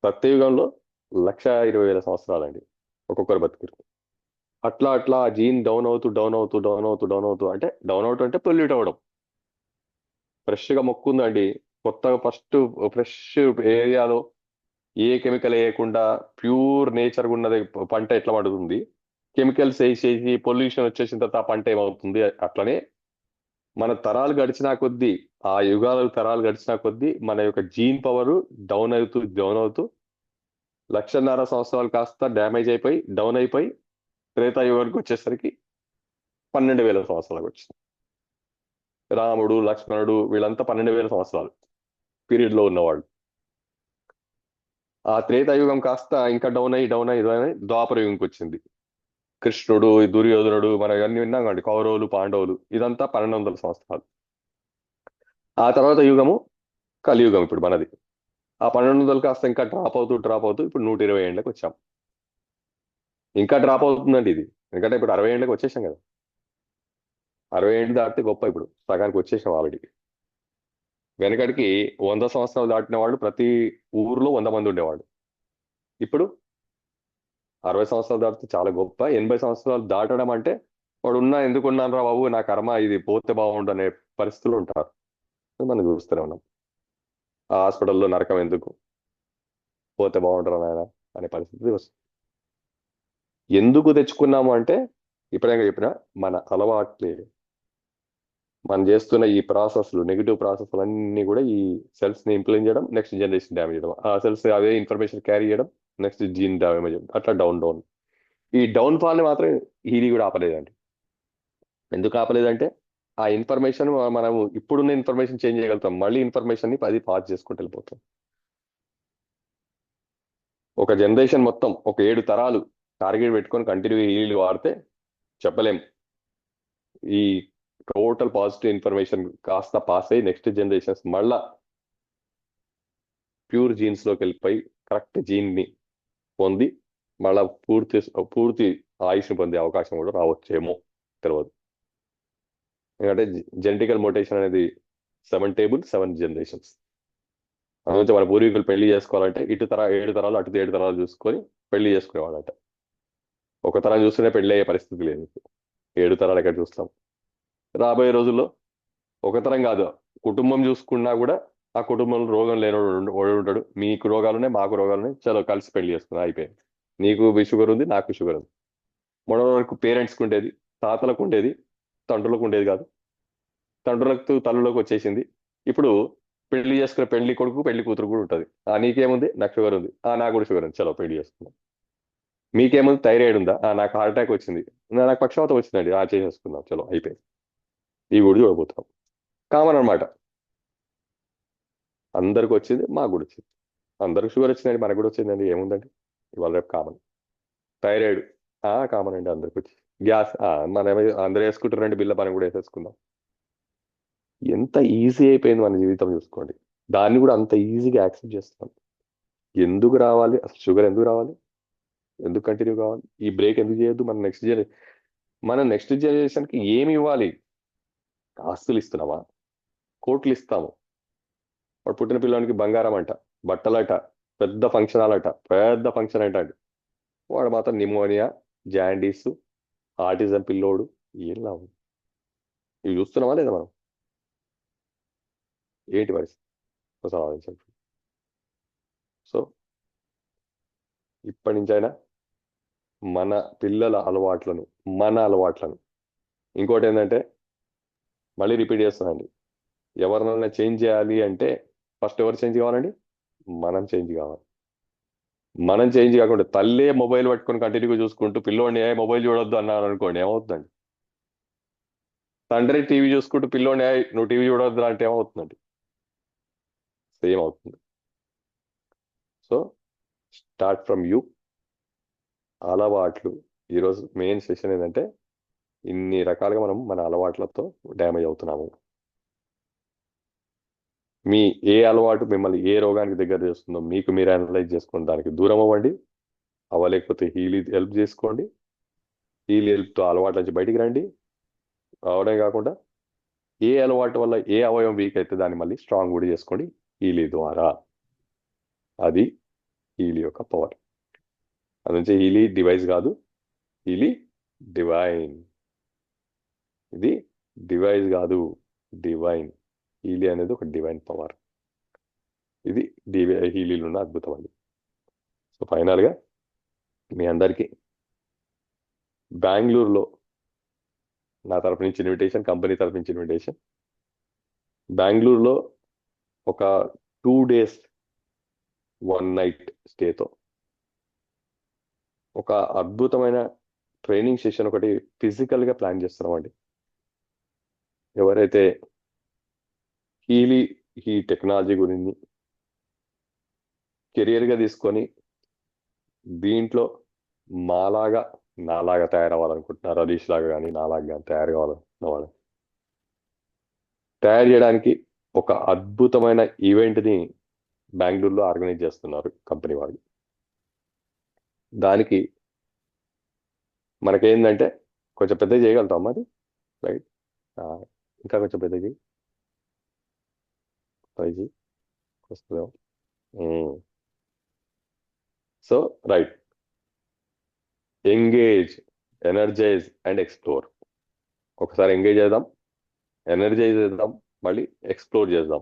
సత్యయుగంలో 1,20,000 సంవత్సరాలండి ఒక్కొక్కరు బతికిరు. అట్లా అట్లా జీన్ డౌన్ అవుతూ అంటే డౌన్ అవుతూ అంటే పొల్యూట్ అవ్వడం. ఫ్రెష్గా మొక్కు ఉందండి, కొత్తగా ఫస్ట్ ఫ్రెష్ ఏరియాలో ఏ కెమికల్ వేయకుండా ప్యూర్ నేచర్గా ఉన్నది పంట ఎట్లా పడుతుంది? కెమికల్స్ వేసేసి పొల్యూషన్ వచ్చేసిన తర్వాత ఆ పంట ఏమవుతుంది? అట్లనే మన తరాలు గడిచినా కొద్దీ, ఆ యుగాలు తరాలు గడిచినా కొద్దీ మన యొక్క జీన్ పవర్ డౌన్ అవుతూ 1,500,000 సంవత్సరాలు కాస్త డ్యామేజ్ అయిపోయి డౌన్ అయిపోయి త్రేతాయుగానికి వచ్చేసరికి 12,000 సంవత్సరాలకు వచ్చింది. రాముడు, లక్ష్మణుడు వీళ్ళంతా 12,000 సంవత్సరాలు పీరియడ్ లో ఉన్నవాళ్ళు. ఆ త్రేతాయుగం కాస్త ఇంకా డౌన్ అయ్యి ద్వాపర యుగంకి వచ్చింది. కృష్ణుడు, దుర్యోధనుడు, మనం ఇవన్నీ విన్నాం కండి, కౌరవులు, పాండవులు, ఇదంతా 1,200 సంవత్సరాలు. ఆ తర్వాత యుగము కలియుగం ఇప్పుడు మనది. ఆ 1,200 కాస్త ఇంకా డ్రాప్ అవుతూ ఇప్పుడు 120 ఏళ్ళకి వచ్చాం. ఇంకా డ్రాప్ అవుతుందండి ఇది, ఎందుకంటే ఇప్పుడు 60 ఏళ్ళకి వచ్చేసాం కదా. 60 ఏళ్ళు దాటితే గొప్ప, ఇప్పుడు సగానికి వచ్చేసాం ఆల్రెడీ. వెనకడికి 100 సంవత్సరాలు దాటిన వాళ్ళు ప్రతి ఊర్లో 100 మంది ఉండేవాడు. ఇప్పుడు 60 సంవత్సరాలు దాటితే చాలా గొప్ప. 80 సంవత్సరాలు దాటడం అంటే వాడు ఎందుకున్నాను రా బాబు, నా కర్మ ఇది పోతే బాగుండు అనే పరిస్థితులు ఉంటారు. మనం చూస్తూనే ఉన్నాం. ఆ హాస్పిటల్లో నరకం ఎందుకు, పోతే బాగుంటారా నాయన అనే పరిస్థితి వస్తుంది. ఎందుకు తెచ్చుకున్నాము అంటే ఇప్పుడే చెప్పిన మన అలవాట్లే, మనం చేస్తున్న ఈ ప్రాసెస్లు, నెగిటివ్ ప్రాసెస్లు అన్ని కూడా ఈ సెల్స్ ని ఇంప్లైన్ చేయడం, నెక్స్ట్ జనరేషన్ డ్యామేజ్ చేయడం, ఆ సెల్స్ అదే ఇన్ఫర్మేషన్ క్యారీ చేయడం, నెక్స్ట్ జీన్ డ్యామేజ్ చేయడం, అట్లా డౌన్. ఈ డౌన్ ఫాల్ ని మాత్రం ఇది కూడా ఆపలేదండి. ఎందుకు ఆపలేదంటే ఆ ఇన్ఫర్మేషన్ మనం ఇప్పుడున్న ఇన్ఫర్మేషన్ చేంజ్ చేయగలుగుతాం, మళ్ళీ ఇన్ఫర్మేషన్ ని 10 పాస్ చేసుకుంటూ వెళ్ళిపోతాం. ఒక జనరేషన్ మొత్తం ఒక 7 తరాలు టార్గెట్ పెట్టుకొని కంటిన్యూ హీల్ వాడితే చెప్పలేం. ఈ టోటల్ పాజిటివ్ ఇన్ఫర్మేషన్ కాస్త పాస్ అయ్యి నెక్స్ట్ జనరేషన్స్ మళ్ళా ప్యూర్ జీన్స్ లోకి వెళ్ళిపోయి కరెక్ట్ జీన్ ని పొంది మళ్ళా పూర్తి ఆయుష్ని పొందే అవకాశం కూడా రావచ్చేమో తెలియదు. ఎందుకంటే జెనెటికల్ మోటేషన్ అనేది 7 టేబుల్ 7 జనరేషన్స్. అందుకే మన పూర్వీకులు పెళ్లి చేసుకోవాలంటే 7 తరాలు అటు 7 తరాలు చూసుకొని పెళ్లి చేసుకునేవాళ్ళంట. ఒక తరం చూస్తేనే పెళ్లి అయ్యే పరిస్థితి లేదు, 7 తరాలు ఎక్కడ చూస్తాం. రాబోయే రోజుల్లో ఒక తరం కాదు, కుటుంబం చూసుకున్నా కూడా ఆ కుటుంబంలో రోగం లేనివాడు ఉంటాడు. మీకు రోగాలున్నాయి, మాకు రోగాలున్నాయి, చలో కలిసి పెళ్లి చేసుకున్నా అయిపోయింది. నీకు షుగర్ ఉంది, నాకు షుగర్ ఉంది. మొదటి వరకు పేరెంట్స్కి ఉండేది, తాతలకు ఉండేది, తండ్రులకు ఉండేది కాదు. తండ్రులకు తల్లులకు వచ్చేసింది. ఇప్పుడు పెళ్లి చేసుకునే పెళ్లి కొడుకు పెళ్లి కూతురు కూడా ఉంటుంది. నీకేముంది, నాకు షుగర్ ఉంది, నాకు కూడా షుగర్ ఉంది, చలో పెళ్లి చేసుకుందాం. మీకేముంది, థైరాయిడ్ ఉందా, నాకు హార్ట్ అటాక్ వచ్చింది, నాకు పక్షవాతం వచ్చిందండి, చేసేసుకుందాం, చలో అయిపోయింది. ఈ కూడా చూడబోతాం. కామన్ అనమాట. అందరికి వచ్చింది, మాకు కూడా వచ్చింది. అందరికి షుగర్ వచ్చిందండి, మనకు కూడా వచ్చిందండి, ఏముందండి, ఇవాళ రేపు కామన్. థైరాయిడ్ కామన్ అండి అందరికి వచ్చి. గ్యాస్ మనం అందరూ వేసుకుంటారండి, బిల్ల మనం కూడా వేసేసుకుందాం. ఎంత ఈజీ అయిపోయింది మన జీవితం చూసుకోండి. దాన్ని కూడా అంత ఈజీగా యాక్సెప్ట్ చేస్తాం. ఎందుకు రావాలి అసలు షుగర్, ఎందుకు రావాలి, ఎందుకు కంటిన్యూ కావాలి, ఈ బ్రేక్ ఎందుకు చేయొద్దు. మన నెక్స్ట్ జనరేషన్కి ఏమి ఇవ్వాలి? ఆస్తులు ఇస్తున్నామా, కోట్లు ఇస్తాము. వాడు పుట్టిన పిల్లలకి బంగారం అంట, బట్టలట, పెద్ద ఫంక్షన్ అంట అండి. వాడు మాత్రం నిమోనియా, జాండీస్, ఆటిజం పిల్లోడు, ఏం లాభం? ఇవి చూస్తున్నామా లేదా మనం? ఏంటి పరిస్థితి ఒకసారి ఆలోచించండి. సో ఇప్పటి నుంచైనా మన పిల్లల అలవాట్లను, ఇంకోటి ఏంటంటే మళ్ళీ రిపీట్ చేస్తానండి, ఎవరినైనా చేంజ్ చేయాలి అంటే ఫస్ట్ ఎవరు చేంజ్ కావాలండి? మనం చేంజ్ కావాలి. మనం చేంజ్ కాకుండా తల్లే మొబైల్ పట్టుకొని కంటిన్యూగా చూసుకుంటూ పిల్లోడిని మొబైల్ చూడొద్దు అన్నారు అనుకోండి, ఏమవుతుందండి? తండ్రి టీవీ చూసుకుంటూ పిల్లోడిని నువ్వు టీవీ చూడొద్దు అంటే ఏమవుతుందండి? సేమ్ అవుతుంది. So start from you. అలవాట్లు. ఈరోజు మెయిన్ సెషన్ ఏంటంటే ఇన్ని రకాలుగా మనం మన అలవాట్లతో డ్యామేజ్ అవుతున్నాము. మీ ఏ అలవాటు మిమ్మల్ని ఏ రోగానికి దగ్గర చేస్తుందో మీకు మీరు అనలైజ్ చేసుకుని దానికి దూరం అవ్వండి. అవ్వలేకపోతే హెల్ప్ చేసుకోండి. హెల్ప్తో అలవాట్ల నుంచి బయటికి రండి. అవడం కాకుండా ఏ అలవాటు వల్ల ఏ అవయవం వీక్ అయితే దాన్ని మళ్ళీ స్ట్రాంగ్ కూడా చేసుకోండి హీలీ ద్వారా. అది హీలీ యొక్క పవర్. అది నుంచి హీలీ డివైస్ కాదు, హీలీ డివైన్. ఇది డివైస్ కాదు, డివైన్. హీలీ అనేది ఒక డివైన్ పవర్. ఇది హీలీలో ఉన్న అద్భుతం అండి. సో ఫైనల్గా మీ అందరికీ బెంగళూరులో నా తరపు నుంచి ఇన్విటేషన్, కంపెనీ తరపు నుంచి ఇన్విటేషన్. బెంగళూరులో ఒక 2 days 1 night స్టేతో ఒక అద్భుతమైన ట్రైనింగ్ సెషన్ ఒకటి ఫిజికల్గా ప్లాన్ చేస్తున్నామండి. ఎవరైతే హీలీ ఈ టెక్నాలజీ గురించి కెరియర్గా తీసుకొని దీంట్లో నాలాగా తయారవ్వాలనుకుంటున్నారు, హరీష్ లాగా కానీ నాలాగా కానీ తయారు కావాలనుకున్న వాళ్ళు తయారు చేయడానికి ఒక అద్భుతమైన ఈవెంట్ని బెంగళూరులో ఆర్గనైజ్ చేస్తున్నారు కంపెనీ వాళ్ళు. దానికి మనకేందంటే కొంచెం పెద్ద చేయగలుగుతాం మరి, రైట్? ఇంకా కొంచెం పెద్ద చేయి వస్తుందేమో. So right, engage, energize and explore. ఒకసారి ఎంగేజ్ చేద్దాం, ఎనర్జైజ్ చేద్దాం, మళ్ళీ ఎక్స్ప్లోర్ చేద్దాం.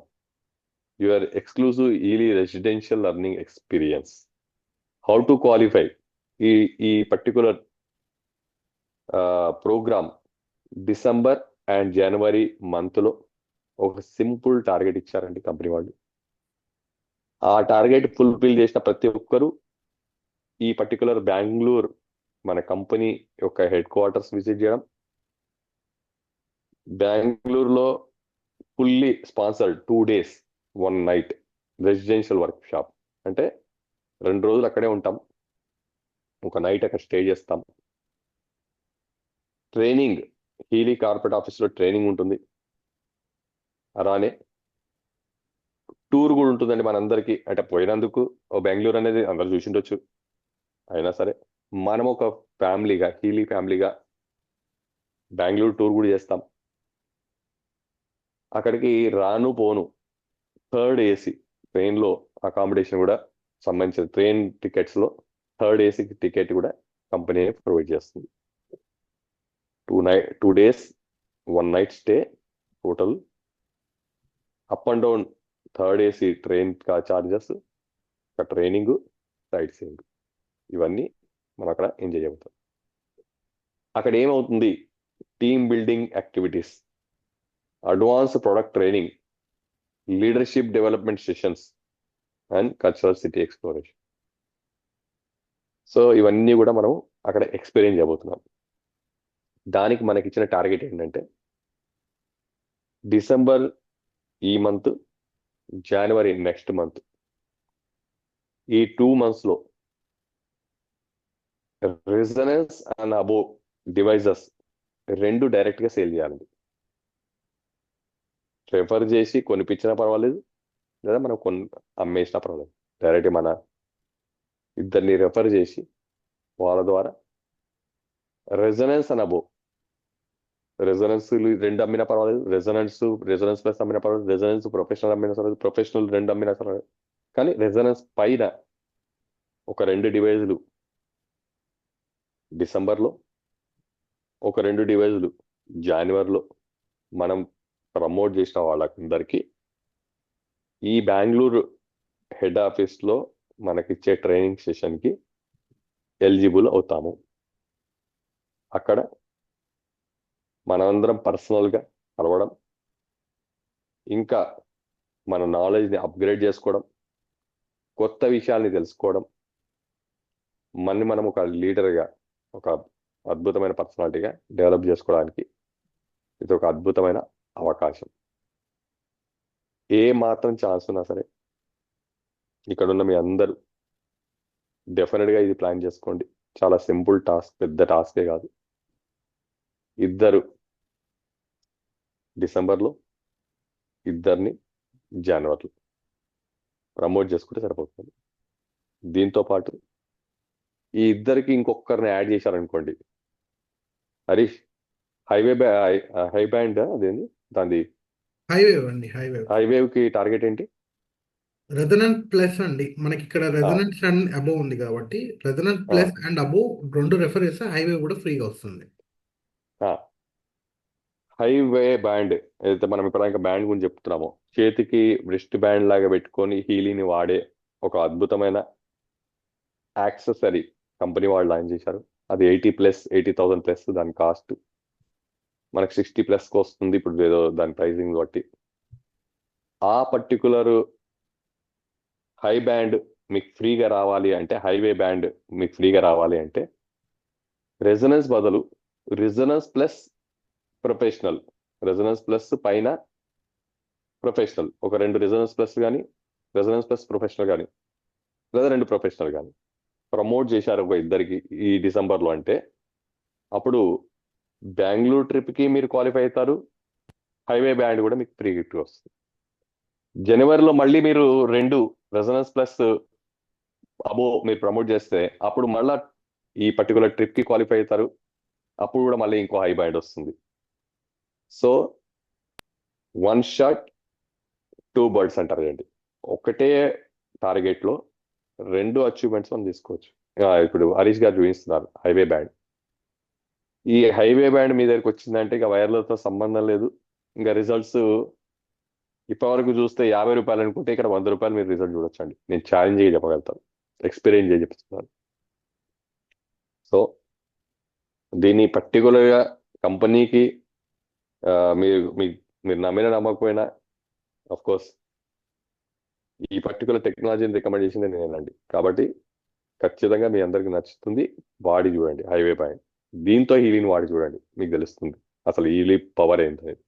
Your exclusive Healy residential learning experience. How to qualify ఈ పర్టికులర్ ప్రోగ్రామ్ డిసెంబర్ అండ్ జనవరి మంత్లో ఒక సింపుల్ టార్గెట్ ఇచ్చారండి కంపెనీ వాళ్ళు. ఆ టార్గెట్ ఫుల్ఫిల్ చేసిన ప్రతి ఒక్కరూ ఈ పర్టికులర్ బెంగళూరు మన కంపెనీ యొక్క హెడ్ క్వార్టర్స్ విజిట్ చేయడం, బెంగళూరులో fully sponsored 2 days 1 night residential work shop. అంటే 2 రోజులు అక్కడే ఉంటాం, ఒక నైట్ అక్కడ స్టే చేస్తాం. ట్రైనింగ్ హీలీ కార్పొరేట్ ఆఫీస్లో ట్రైనింగ్ ఉంటుంది, అలానే టూర్ కూడా ఉంటుందండి మనందరికీ. అంటే పోయినందుకు బెంగళూరు అనేది అందరు చూసిండొచ్చు, అయినా సరే మనం ఒక ఫ్యామిలీగా, హీలీ ఫ్యామిలీగా బెంగళూరు టూర్ కూడా చేస్తాం. అక్కడికి రాను పోను 3rd AC ట్రైన్లో అకామిడేషన్ కూడా సంబంధించిన ట్రైన్ టికెట్స్లో 3rd AC టికెట్ కూడా కంపెనీ ప్రొవైడ్ చేస్తుంది. 2 days 1 night stay total. Up and down 3rd AC train charges, training, sight seeing, ఇవన్నీ మనం అక్కడ ఎంజాయ్ అవుతాం. అక్కడ ఏమవుతుంది, team building activities, advance product training, leadership development sessions and cultural city exploration. So ఇవన్నీ కూడా మనం అక్కడ ఎక్స్పీరియన్స్ చేయబోతున్నాం. దానికి మనకి ఇచ్చిన టార్గెట్ ఏంటంటే డిసెంబర్ ఈ మంత్, జనవరి నెక్స్ట్ మంత్, ఈ 2 monthsలో రెజొనెన్స్ అండ్ అబో డివైజెస్ 2 డైరెక్ట్గా సేల్ చేయాలండి. రెఫర్ చేసి కొనిపించినా పర్వాలేదు, లేదా మనం అమ్మేసినా పర్వాలేదు. డైరెక్ట్ మన ఇద్దరిని రెఫర్ చేసి వాళ్ళ ద్వారా రెజొనెన్స్ అండ్ అబో, రెజొనెన్స్ 2 అమ్మినా పర్వాలేదు, రెజొనెన్స్ ప్లస్ అమ్మినా పర్వాలేదు, రెజొనెన్స్ ప్రొఫెషనల్ అమ్మినా పర్వాలేదు, ప్రొఫెషనల్ 2 అమ్మినా పర్వాలేదు. కానీ రెజొనెన్స్ పైన ఒక 2 డివైజులు డిసెంబర్లో, ఒక 2 డివైజులు జనవరిలో మనం ప్రమోట్ చేసిన వాళ్ళందరికీ ఈ బెంగళూరు హెడ్ ఆఫీస్లో మనకిచ్చే ట్రైనింగ్ సెషన్కి ఎలిజిబుల్ అవుతాము. అక్కడ మనమందరం పర్సనల్గా కలవడం, ఇంకా మన నాలెడ్జ్ని అప్గ్రేడ్ చేసుకోవడం, కొత్త విషయాల్ని తెలుసుకోవడం, మనం ఒక లీడర్గా, ఒక అద్భుతమైన పర్సనాలిటీగా డెవలప్ చేసుకోవడానికి ఇది ఒక అద్భుతమైన అవకాశం. ఏ మాత్రం ఛాన్స్ ఉన్నా సరే ఇక్కడ ఉన్న మీ అందరూ డెఫినెట్గా ఇది ప్లాన్ చేసుకోండి. చాలా సింపుల్ టాస్క్, పెద్ద టాస్కే కాదు. ఇద్దరు డిసెంబర్లో, ఇద్దరిని జనవరిలో ప్రమోట్ చేసుకుంటే సరిపోతుంది. దీంతో పాటు ఈ ఇద్దరికి ఇంకొకరిని యాడ్ చేశారనుకోండి, హరీష్, హై బ్యాండ్ అదేంది దాని హైవేవ్ అండి, హైవేవ్. హైవేవ్కి టార్గెట్ ఏంటి? రెజొనెంట్ ప్లస్ అండి, మనకి ఇక్కడ రెజొనెన్స్ అండ్ అబోవ్ ఉంది కాబట్టి రెజొనెంట్ ప్లస్ అండ్ అబోవ్ 2 రెఫర్ చేస్తే హైవే కూడా ఫ్రీగా వస్తుంది. హైవే బ్యాండ్ ఏదైతే మనం ఇప్పుడు బ్యాండ్ గురించి చెప్తున్నామో, చేతికి రిస్ట్ బ్యాండ్ లాగా పెట్టుకొని హీలీని వాడే ఒక అద్భుతమైన యాక్సెసరీ కంపెనీ వాళ్ళు లాంచ్ చేశారు. అది 80,000+ దాని కాస్ట్. మనకు 60+ వస్తుంది ఇప్పుడు ఏదో దాని ప్రైజింగ్ బట్టి. ఆ పర్టికులర్ హై బ్యాండ్ మీకు ఫ్రీగా రావాలి అంటే, హైవే బ్యాండ్ మీకు ఫ్రీగా రావాలి అంటే రెజొనెన్స్ బదులు resonance plus professional, resonance plus పైన ప్రొఫెషనల్, ఒక 2 రెజొనెన్స్ ప్లస్ కానీ, రెజొనెన్స్ ప్లస్ ప్రొఫెషనల్ కానీ, లేదా 2 ప్రొఫెషనల్ కానీ ప్రమోట్ చేశారు ఒక ఇద్దరికి ఈ డిసెంబర్లో అంటే, అప్పుడు బెంగళూరు ట్రిప్కి మీరు క్వాలిఫై అవుతారు, హైవే బ్యాండ్ కూడా మీకు ఫ్రీ గిఫ్ట్ వస్తుంది. జనవరిలో మళ్ళీ మీరు 2 రెజొనెన్స్ ప్లస్ అబో మీరు ప్రమోట్ చేస్తే అప్పుడు మళ్ళా ఈ పర్టికులర్ ట్రిప్కి క్వాలిఫై అవుతారు, అప్పుడు కూడా మళ్ళీ ఇంకో హై బ్యాండ్ వస్తుంది. సో 1 షాట్ 2 బర్డ్స్ అంటారు కదండి. ఒకటే టార్గెట్లో 2 అచీవ్మెంట్స్ మనం తీసుకోవచ్చు. ఇప్పుడు హరీష్ గారు చూపిస్తున్నారు హైవే బ్యాండ్. ఈ హైవే బ్యాండ్ మీ దగ్గరికి వచ్చిందంటే ఇక వైర్లతో సంబంధం లేదు. ఇంకా రిజల్ట్స్ ఇప్పటివరకు చూస్తే 50 రూపాయలు అనుకుంటే ఇక్కడ 100 రూపాయలు మీరు రిజల్ట్ చూడొచ్చండి. నేను ఛాలెంజ్ చేసి చెప్పగలుగుతాను, ఎక్స్పీరియన్స్ చేసి చెప్తున్నాను. సో దీన్ని పర్టికులర్గా కంపెనీకి మీరు మీరు నమ్మిన నమ్మకపోయినా ఆఫ్ కోర్స్ ఈ పర్టికులర్ టెక్నాలజీని రికమెండ్ చేసింది నేనండి. కాబట్టి ఖచ్చితంగా మీ అందరికి నచ్చుతుంది. వాడి చూడండి హైవే బ్యాండ్, దీంతో హీలింగ్ వాడి చూడండి, మీకు తెలుస్తుంది అసలు హీలీ పవర్ ఏంటనేది.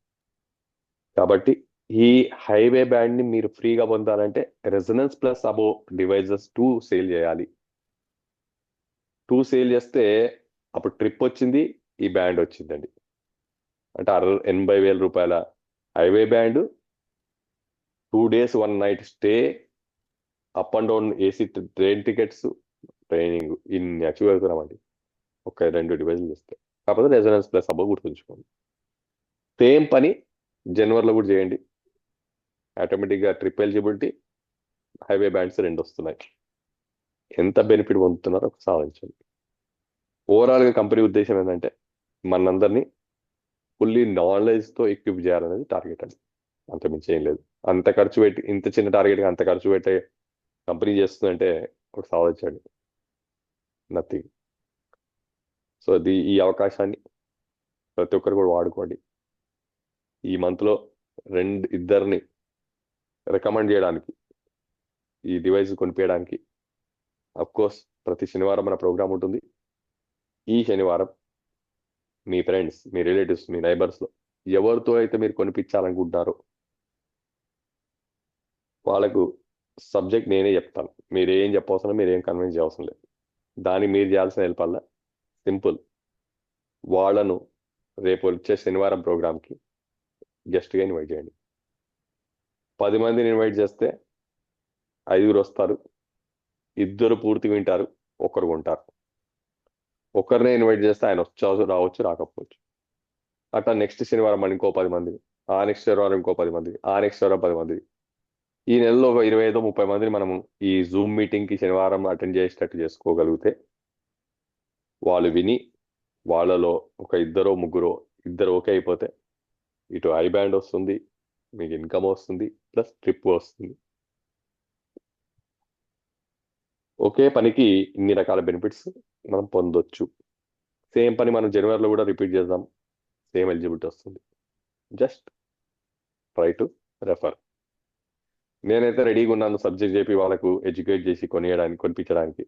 కాబట్టి ఈ హైవే బ్యాండ్ని మీరు ఫ్రీగా పొందాలంటే రెజొనెన్స్ ప్లస్ అబో డివైజెస్ 2 సేల్ చేయాలి. 2 సేల్ చేస్తే అప్పుడు ట్రిప్ వచ్చింది, ఈ బ్యాండ్ వచ్చిందండి. అంటే 80,000 రూపాయల highway band, 2 days 1 night stay, up and down AC train tickets, training, ఇన్ని అచీవ్ అవుతున్నామండి ఒక 2 డివైజులు ఇస్తే. కాకపోతే రెజొనెన్స్ ప్లస్ అబో గుర్తుంచుకోండి. సేమ్ పని జనవరిలో కూడా చేయండి. ఆటోమేటిక్గా ట్రిప్ ఎలిజిబిలిటీ, హైవే బ్యాండ్స్ 2 వస్తున్నాయి. ఎంత బెనిఫిట్ పొందుతున్నారో ఒక సాధించండి. ఓవరాల్గా కంపెనీ ఉద్దేశం ఏంటంటే మనందరినీ ఫుల్లీ నాలెడ్జ్తో ఎక్విప్ చేయాలనేది టార్గెట్ అండి, అంత మించి ఏం లేదు. అంత ఖర్చు పెట్టి, ఇంత చిన్న టార్గెట్గా అంత ఖర్చు పెట్టే కంపెనీ చేస్తుందంటే ఒక సాధించండి, నథింగ్. సో ఈ అవకాశాన్ని ప్రతి ఒక్కరు కూడా వాడుకోండి. ఈ మంత్లో 2 రికమెండ్ చేయడానికి, ఈ డివైస్ కొనిపించడానికి కోర్స్ ప్రతి శనివారం మన ప్రోగ్రామ్ ఉంటుంది. ఈ శనివారం మీ ఫ్రెండ్స్, మీ రిలేటివ్స్, మీ నైబర్స్లో ఎవరితో అయితే మీరు కొనిపించాలనుకుంటున్నారో వాళ్ళకు సబ్జెక్ట్ నేనే చెప్తాను. మీరు ఏం చెప్పవసరం, మీరు ఏం కన్విన్స్ చేయవసరం లేదు. దానికి మీరు చేయాల్సిన హెల్ప్ వల్ల సింపుల్, వాళ్ళను రేపు వచ్చే శనివారం ప్రోగ్రామ్కి గెస్ట్గా ఇన్వైట్ చేయండి. 10 మందిని ఇన్వైట్ చేస్తే 5 వస్తారు, 2 పూర్తి వింటారు, 1 కొంటారు. ఒకరినే ఇన్వైట్ చేస్తే ఆయన రావచ్చు, రాకపోవచ్చు. అట్లా నెక్స్ట్ శనివారం మనం ఇంకో 10 మందిని, ఆ నెక్స్ట్ శనివారం ఇంకో 10 మందిని, ఆ నెక్స్ట్ శనివారం 10 మందిని. ఈ నెలలో ఒక 25-30 మందిని మనము ఈ జూమ్ మీటింగ్కి శనివారం అటెండ్ చేసేటట్టు చేసుకోగలిగితే, వాళ్ళు విని వాళ్ళలో ఒక 2-3 ఓకే అయిపోతే ఇటు ఐ బ్యాండ్ వస్తుంది, మీకు ఇన్కమ్ వస్తుంది, ప్లస్ ట్రిప్ వస్తుంది. ఒకే పనికి ఇన్ని రకాల బెనిఫిట్స్ మనం పొందొచ్చు. సేమ్ పని మనం జనవరిలో కూడా రిపీట్ చేద్దాం, సేమ్ ఎలిజిబిలిటీ వస్తుంది. Just try to refer. నేనైతే రెడీగా ఉన్నాను సబ్జెక్ట్ చెప్పి వాళ్ళకు ఎడ్యుకేట్ చేసి కొనిపించడానికి,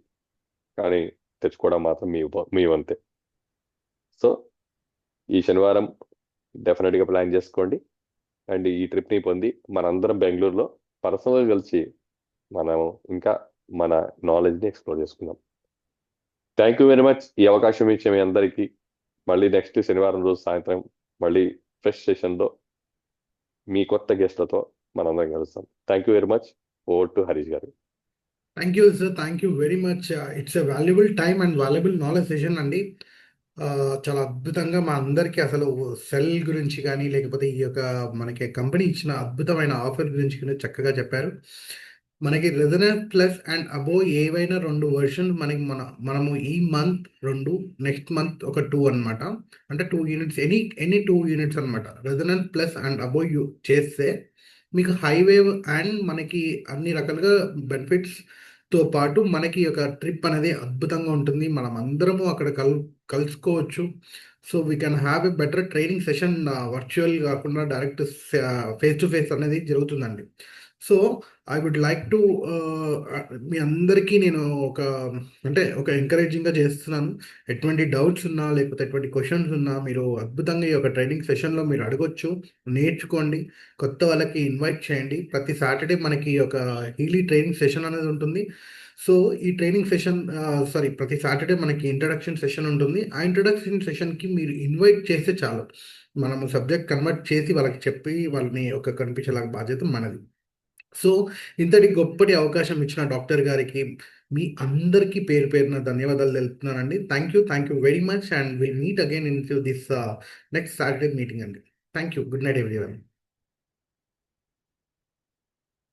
కానీ తెచ్చుకోవడం మాత్రం మీ వంతే. సో ఈ శనివారం డెఫినెట్గా ప్లాన్ చేసుకోండి. అండ్ ఈ ట్రిప్ని పొంది మనందరం బెంగళూరులో పర్సనల్గా కలిసి మనం ఇంకా మన నాలెడ్జ్ని ఎక్స్ప్లోర్ చేసుకుందాం. Thank you very much. ఈ అవకాశం ఇచ్చే మీ అందరికీ మళ్ళీ నెక్స్ట్ శనివారం రోజు సాయంత్రం మళ్ళీ ఫ్రెష్ సెషన్లో మీ కొత్త గెస్ట్లతో మనందరం కలుస్తాం. Thank you very much. Over to Harish garu. Thank you sir, thank you very much. It's a valuable time and valuable knowledge session అండి. చాలా అద్భుతంగా మా అందరికీ అసలు సెల్ గురించి కానీ, లేకపోతే ఈ యొక్క మనకి కంపెనీ ఇచ్చిన అద్భుతమైన ఆఫర్ గురించి కానీ చక్కగా చెప్పారు. మనకి రెజొనెన్స్ ప్లస్ అండ్ అబోవ్ ఏవైనా 2 వర్షన్స్ మనము ఈ మంత్ 2, నెక్స్ట్ మంత్ ఒక 2 అనమాట. అంటే 2 యూనిట్స్, ఎనీ 2 యూనిట్స్ అనమాట. రెజొనెన్స్ ప్లస్ అండ్ అబోవ్ చేస్తే మీకు హైవేవ్ అండ్ మనకి అన్ని రకాలుగా బెనిఫిట్స్తో పాటు మనకి ఒక ట్రిప్ అనేది అద్భుతంగా ఉంటుంది. మనం అందరము అక్కడ కలుసుకోవచ్చు. So we can have a better training session virtual కాకుండా డైరెక్ట్ ఫేస్ టు ఫేస్ అనేది జరుగుతుందండి. So I would like to మీ అందరికీ నేను ఒక ఎంకరేజింగ్గా చేస్తున్నాను. ఎటువంటి డౌట్స్ ఉన్నా లేకపోతే ఎటువంటి క్వశ్చన్స్ ఉన్నా మీరు అద్భుతంగా ఈ యొక్క ట్రైనింగ్ సెషన్లో మీరు అడగొచ్చు, నేర్చుకోండి, కొత్త వాళ్ళకి ఇన్వైట్ చేయండి. ప్రతి సాటర్డే మనకి ఒక హీలీ ట్రైనింగ్ సెషన్ అనేది ఉంటుంది. సో ఈ ట్రైనింగ్ సెషన్ ప్రతి సాటర్డే మనకి ఇంట్రడక్షన్ సెషన్ ఉంటుంది. ఆ ఇంట్రడక్షన్ సెషన్కి మీరు ఇన్వైట్ చేస్తే చాలు, మనము సబ్జెక్ట్ కన్వర్ట్ చేసి వాళ్ళకి చెప్పి వాళ్ళని కనిపించేలాగా బాధ్యత మనది. సో ఇంతటి గొప్పటి అవకాశం ఇచ్చిన డాక్టర్ గారికి మీ అందరికీ పేరు పేరున ధన్యవాదాలు తెలుపుతున్నానండి. Thank you very much and will meet again in this next Saturday meeting అండి. Thank you. Good night everyone.